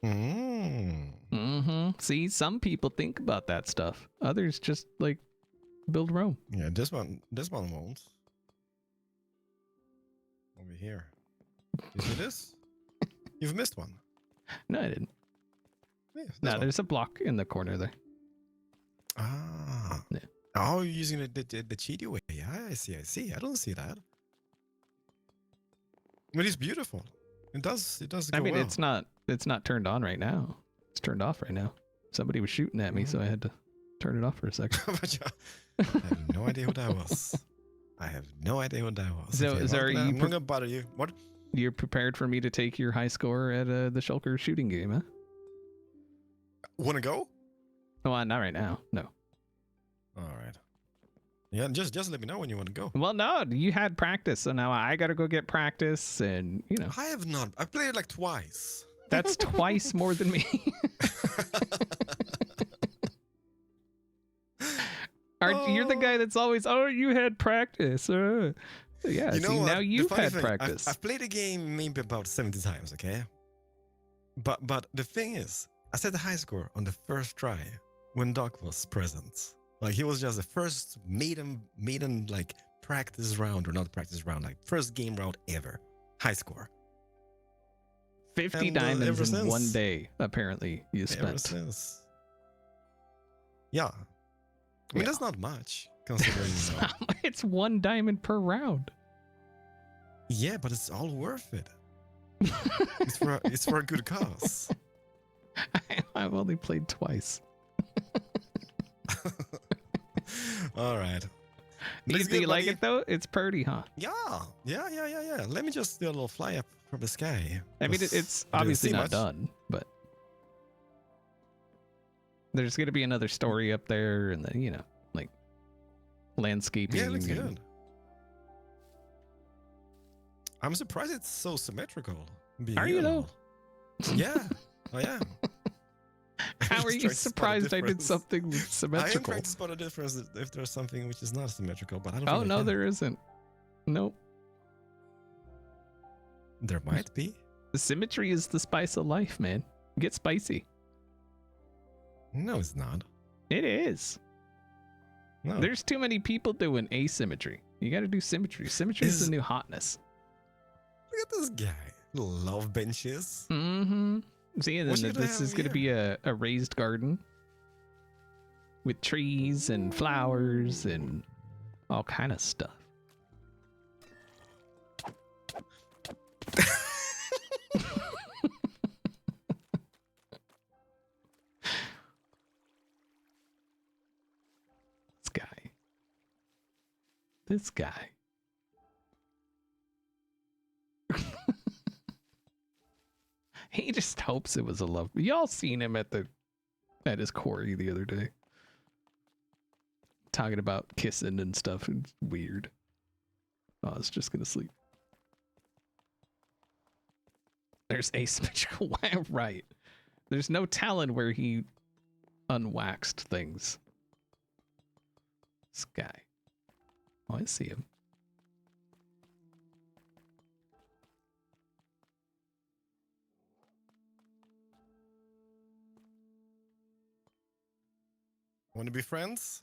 Mm-hmm. See, some people think about that stuff. Others just like build Rome. Yeah, this one won't. Over here. You see this? You've missed one. No, I didn't. Yeah, this No, one. there's a block in the corner there. Ah. Yeah. Oh, you're using the cheaty way. Yeah, I see. I don't see that. But it's beautiful. It does go I mean, well. it's not turned on right now. It's turned off right now. Somebody was shooting at me, so I had to turn it off for a second. I have no idea what that was. So, Okay, are I'm you not gonna bother you. What? You're prepared for me to take your high score at the Shulker shooting game, huh? Wanna go? Oh, not right now. No. All right. Yeah, just let me know when you want to go. Well, no, you had practice, so now I got to go get practice, and you know. I have not. I played it like twice. That's twice more than me. You're the guy that's always, oh, you had practice. Yeah, You know see, what? now The you've funny had thing, practice. I've played the game maybe about 70 times, okay? But the thing is, I set the high score on the first try when Doc was present. Like he was just the first maiden like practice round, or not practice round, like first game round ever. High score. 50 And, ever diamonds in one since- day, apparently, you Ever spent. since. Yeah. I mean, Yeah. that's not much considering. It's 1 diamond per round. Yeah, but it's all worth it. It's for a good cause. I've only played twice. All right. Do Let's you get like ready. it though? It's pretty, huh? Yeah. Let me just do a little fly up from the sky. I mean, 'cause it's I didn't obviously see not much. done, but there's going to be another story up there, and then, you know, like landscaping. Yeah, it looks and- good. I'm surprised it's so symmetrical. being Are here you and though? all. Yeah, I am. How just are you trying to spot a surprised I did difference. something I am symmetrical? trying to spot a difference if there's something which is not symmetrical, but I don't Oh, think I no, can. there isn't. Nope. There might be. The symmetry is the spice of life, man. Get spicy. No, it's not. It is. No. There's too many people doing asymmetry. You got to do symmetry. Symmetry is Is- the new hotness. Look at this guy. Little love benches. Mm-hmm. See, and What then you gonna this have is going to be a raised garden with trees and flowers and all kind of stuff. This guy. This guy. He just hopes it was a love. Y'all seen him at his quarry the other day, talking about kissing and stuff. It's weird. Oh, I was just gonna sleep. There's asymmetrical. Right. There's no talent where he unwaxed things. This guy. Oh, I see him. Want to be friends?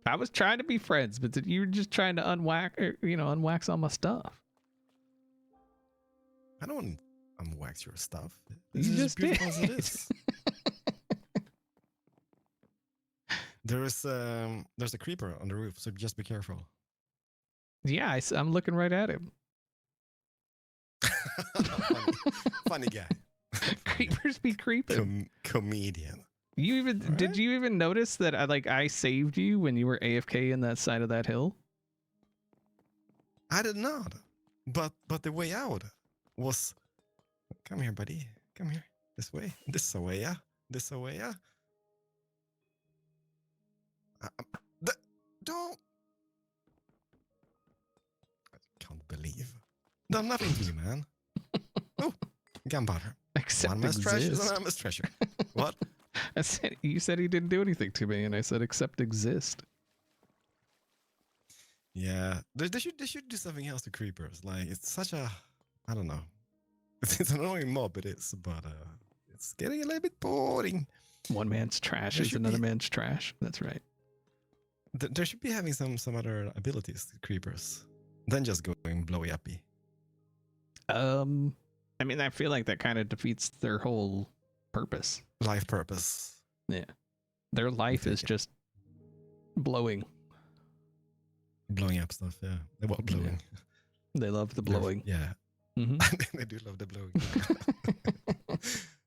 I was trying to be friends, but you were just trying to unwax all my stuff. I don't unwax your stuff. You This is just beautiful did. as it is. There's a creeper on the roof, so just be careful. Yeah, I'm looking right at him. funny guy. Creepers be creeping. Comedian. You even All did right. you even notice that I saved you when you were AFK in that side of that hill? I did not. But the way out was, come here, buddy. Come here. This way. This way, yeah. This way, yeah. Don't. I can't believe. Done nothing to you, man. Oh, gunpowder. Except One man's trash is exist. another man's treasure. What? You said he didn't do anything to me, and I said except exist. Yeah, they should do something else to creepers. Like it's such a, I don't know. It's an annoying mob, it is, but it's getting a little bit boring. One man's trash There is should another be- man's trash. That's right. There should be having some other abilities to creepers than just going blowy uppy. I mean, I feel like that kind of defeats their whole purpose. Life purpose. Their life is Okay. just blowing. Blowing up stuff, yeah. Well, blowing. They love the They're- blowing. Yeah. hmm They do love the blowing.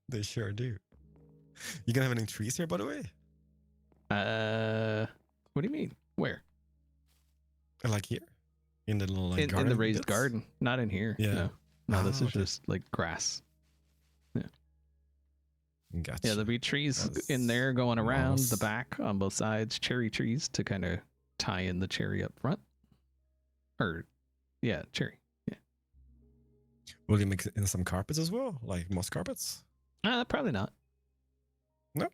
They sure do. You gonna have any trees here, by the way? What do you mean? Where? Like here? In the little like In garden the raised bits? garden, not in here. Yeah. No, this Oh, is okay. just like grass. Gotcha. Yeah, there'll be trees That's in there going around the nice. back on both sides, cherry trees to kind of tie in the cherry up front. Or, yeah, cherry. Will you mix in some carpets as well? Like moss carpets? Probably not. No?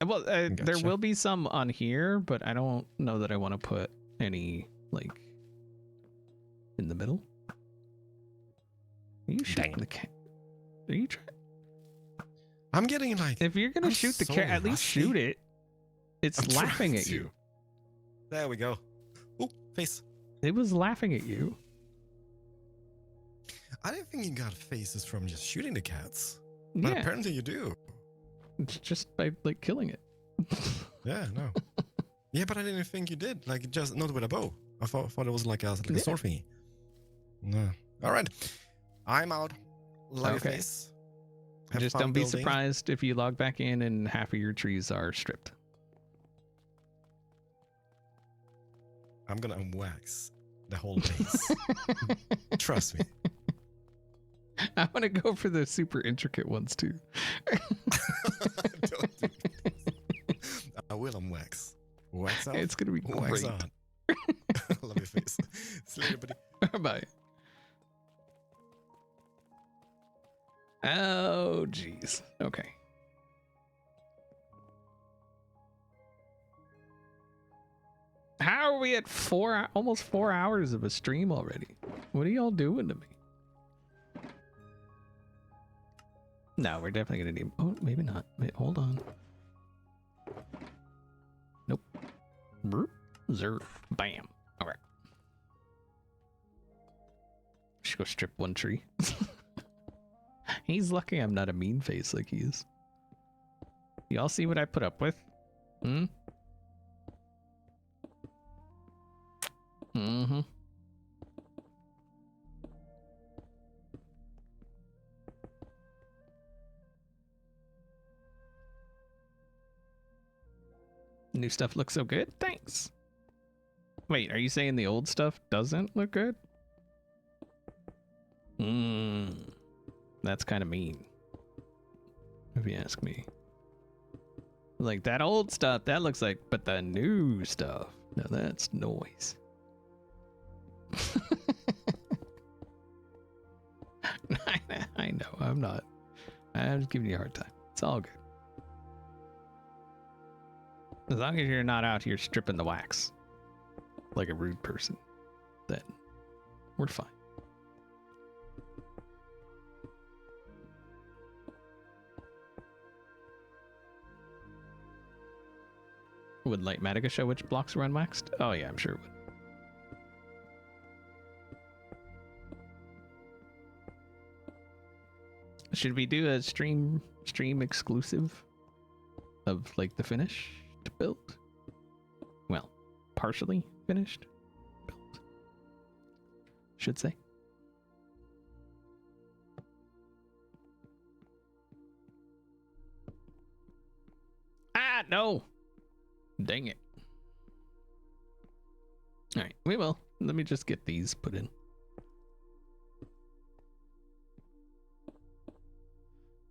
Well, there Gotcha. will be some on here, but I don't know that I want to put any, like, in the middle. Are you shooting Dang. the cat? Are you trying? I'm getting like If you're gonna I'm shoot the so cat, at least rusty. shoot it. It's I'm laughing trying at you. There we go. Oh, face. It was laughing at you. I didn't think you got faces from just shooting the cats. But Yeah, apparently you do. it's just by like killing it. Yeah, no. Yeah, but I didn't think you did. Like, just not with a bow. I thought it was like a Yeah. sword thingy. No. All right. I'm out. Love your Okay. face. Have Just fun don't be building. surprised if you log back in and half of your trees are stripped. I'm gonna unwax the whole base. Trust me. I want to go for the super intricate ones too. Don't do this. I will unwax. Wax out. It's gonna be Wax great. on. Love your face. See you later, buddy. Bye. Oh, jeez. Okay. How are we at almost 4 hours of a stream already? What are y'all doing to me? No, we're definitely gonna need. Oh, maybe not. Wait, hold on. Nope. Brr, zer, bam. All right. Should go strip one tree. He's lucky I'm not a mean face like he is. Y'all see what I put up with? Hmm? Mm-hmm. New stuff looks so good? Thanks. Wait, are you saying the old stuff doesn't look good? That's kind of mean, if you ask me. Like, that old stuff, that looks like, but the new stuff, now that's noise. I know, I'm not. I'm just giving you a hard time. It's all good. As long as you're not out here stripping the wax like a rude person, then we're fine. Would Lightmatica show which blocks were unwaxed? Oh yeah, I'm sure it would. Should we do a stream exclusive of like the finished build? Well, partially finished build, should say. Ah, no. Dang it. All right, we will. Let me just get these put in.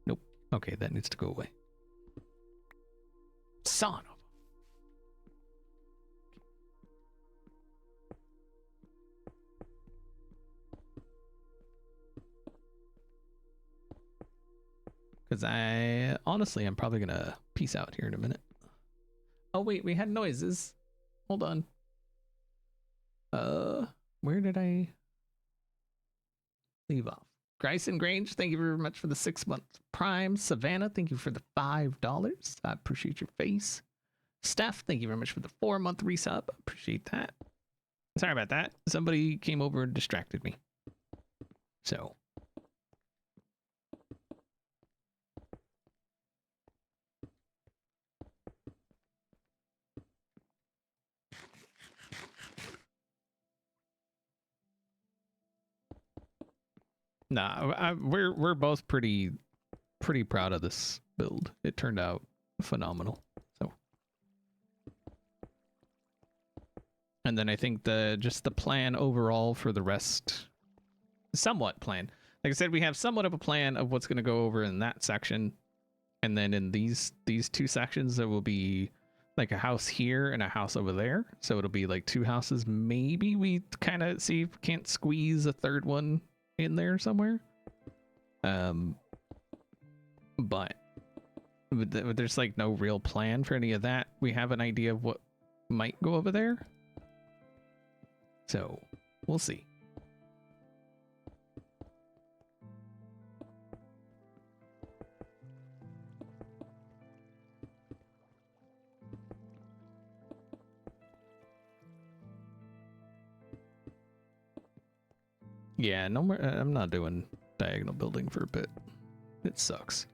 Nope. Okay, that needs to go away. Son of a... Because honestly, I'm probably gonna peace out here in a minute. Oh wait, we had noises. Hold on. Where did I leave off? Gryson Grange, thank you very much for the 6-month Prime. Savannah, thank you for the $5. I appreciate your face. Steph, thank you very much for the 4-month resub. Appreciate that. Sorry about that. Somebody came over and distracted me. So. Nah, we're both pretty proud of this build. It turned out phenomenal. So, and then I think just the plan overall for the rest, somewhat plan. Like I said, we have somewhat of a plan of what's going to go over in that section, and then in these 2 sections there will be like a house here and a house over there. So it'll be like 2 houses. Maybe we kind of see if we can't squeeze a third one in there somewhere. But there's like no real plan for any of that. We have an idea of what might go over there. So we'll see. Yeah, no more. I'm not doing diagonal building for a bit. It sucks.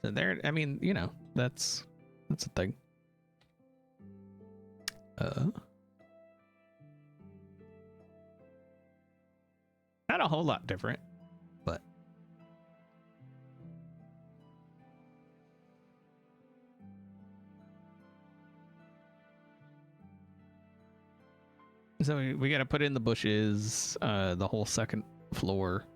So there, I mean, you know, that's a thing. Not a whole lot different, but so we got to put in the bushes, the whole second floor.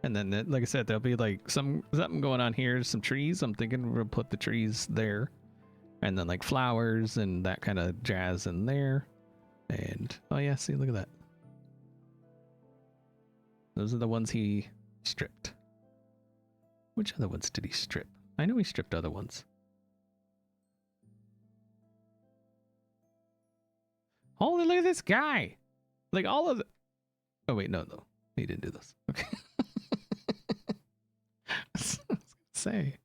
And then, like I said, there'll be like something going on here, some trees. I'm thinking we'll put the trees there. And then like flowers and that kind of jazz in there. And, oh yeah, see, look at that. Those are the ones he stripped. Which other ones did he strip? I know he stripped other ones. Holy, look at this guy. Like all of the... Oh, wait, no. He didn't do this. Okay. I was gonna say.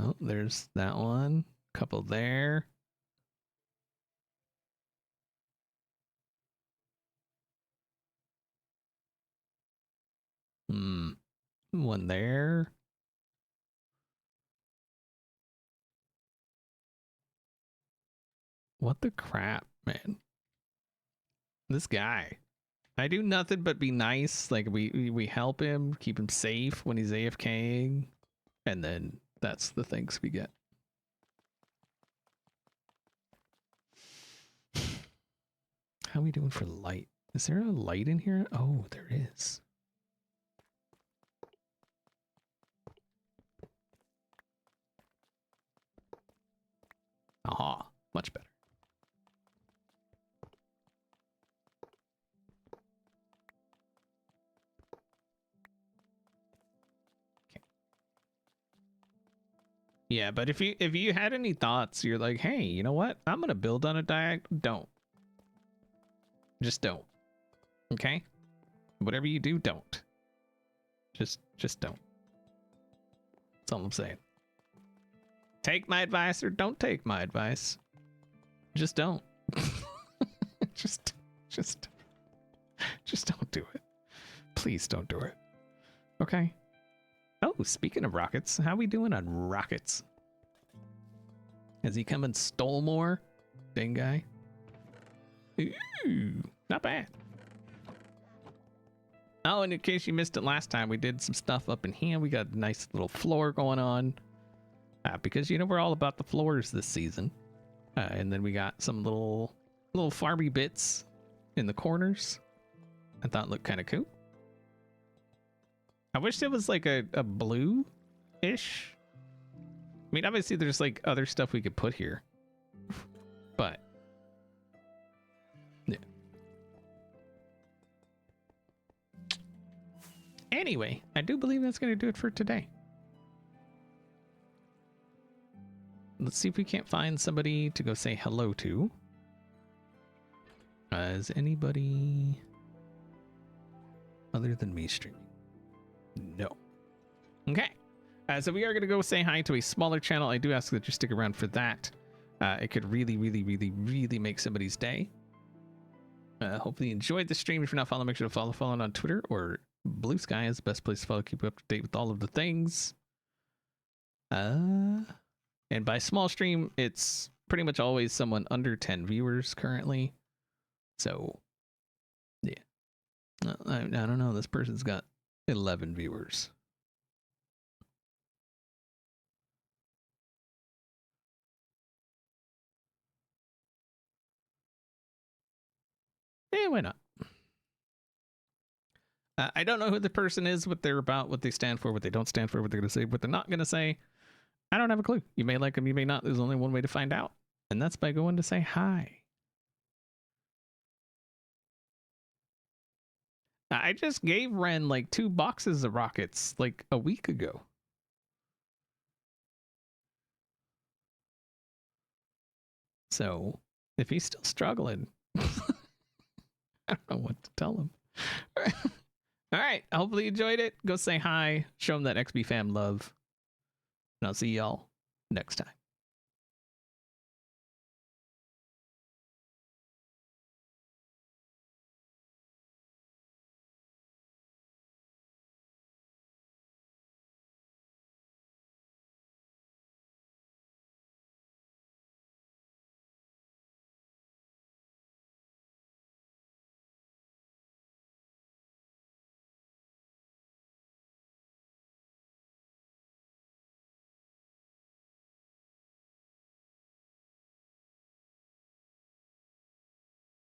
Oh, there's that one. Couple there. One there. What the crap, man? This guy. I do nothing but be nice. Like we help him, keep him safe when he's AFKing, and then that's the things we get. How are we doing for light? Is there a light in here? Oh, there is. Aha, much better. Okay. Yeah, but if you had any thoughts, you're like, hey, you know what? I'm gonna build on a diagonal. Don't. Just don't. Okay? Whatever you do, don't. Just don't. That's all I'm saying. Take my advice or don't take my advice. Just don't. just don't do it. Please don't do it. Okay? Oh, speaking of rockets, how we doing on rockets? Has he come and stole more? Dang guy. Ooh, not bad. Oh, and in case you missed it last time, we did some stuff up in here. We got a nice little floor going on. Because, you know, we're all about the floors this season. And then we got some little farmy bits in the corners. I thought it looked kind of cool. I wish there was like a blue-ish. I mean, obviously there's like other stuff we could put here. But, yeah. Anyway, I do believe that's going to do it for today. Let's see if we can't find somebody to go say hello to. Is anybody other than me streaming? No. Okay. So we are going to go say hi to a smaller channel. I do ask that you stick around for that. It could really, really, really, really make somebody's day. Hopefully you enjoyed the stream. If you're not following, make sure to follow on Twitter, or Blue Sky is the best place to follow. Keep you up to date with all of the things. And by small stream, it's pretty much always someone under 10 viewers currently. So, yeah. I don't know. This person's got 11 viewers. Yeah, why not? I don't know who the person is, what they're about, what they stand for, what they don't stand for, what they're going to say, what they're not going to say. I don't have a clue. You may like them, you may not. There's only one way to find out. And that's by going to say hi. I just gave Ren like 2 boxes of rockets like a week ago. So if he's still struggling, I don't know what to tell him. All right. Hopefully you enjoyed it. Go say hi. Show him that XB fam love. And I'll see y'all next time.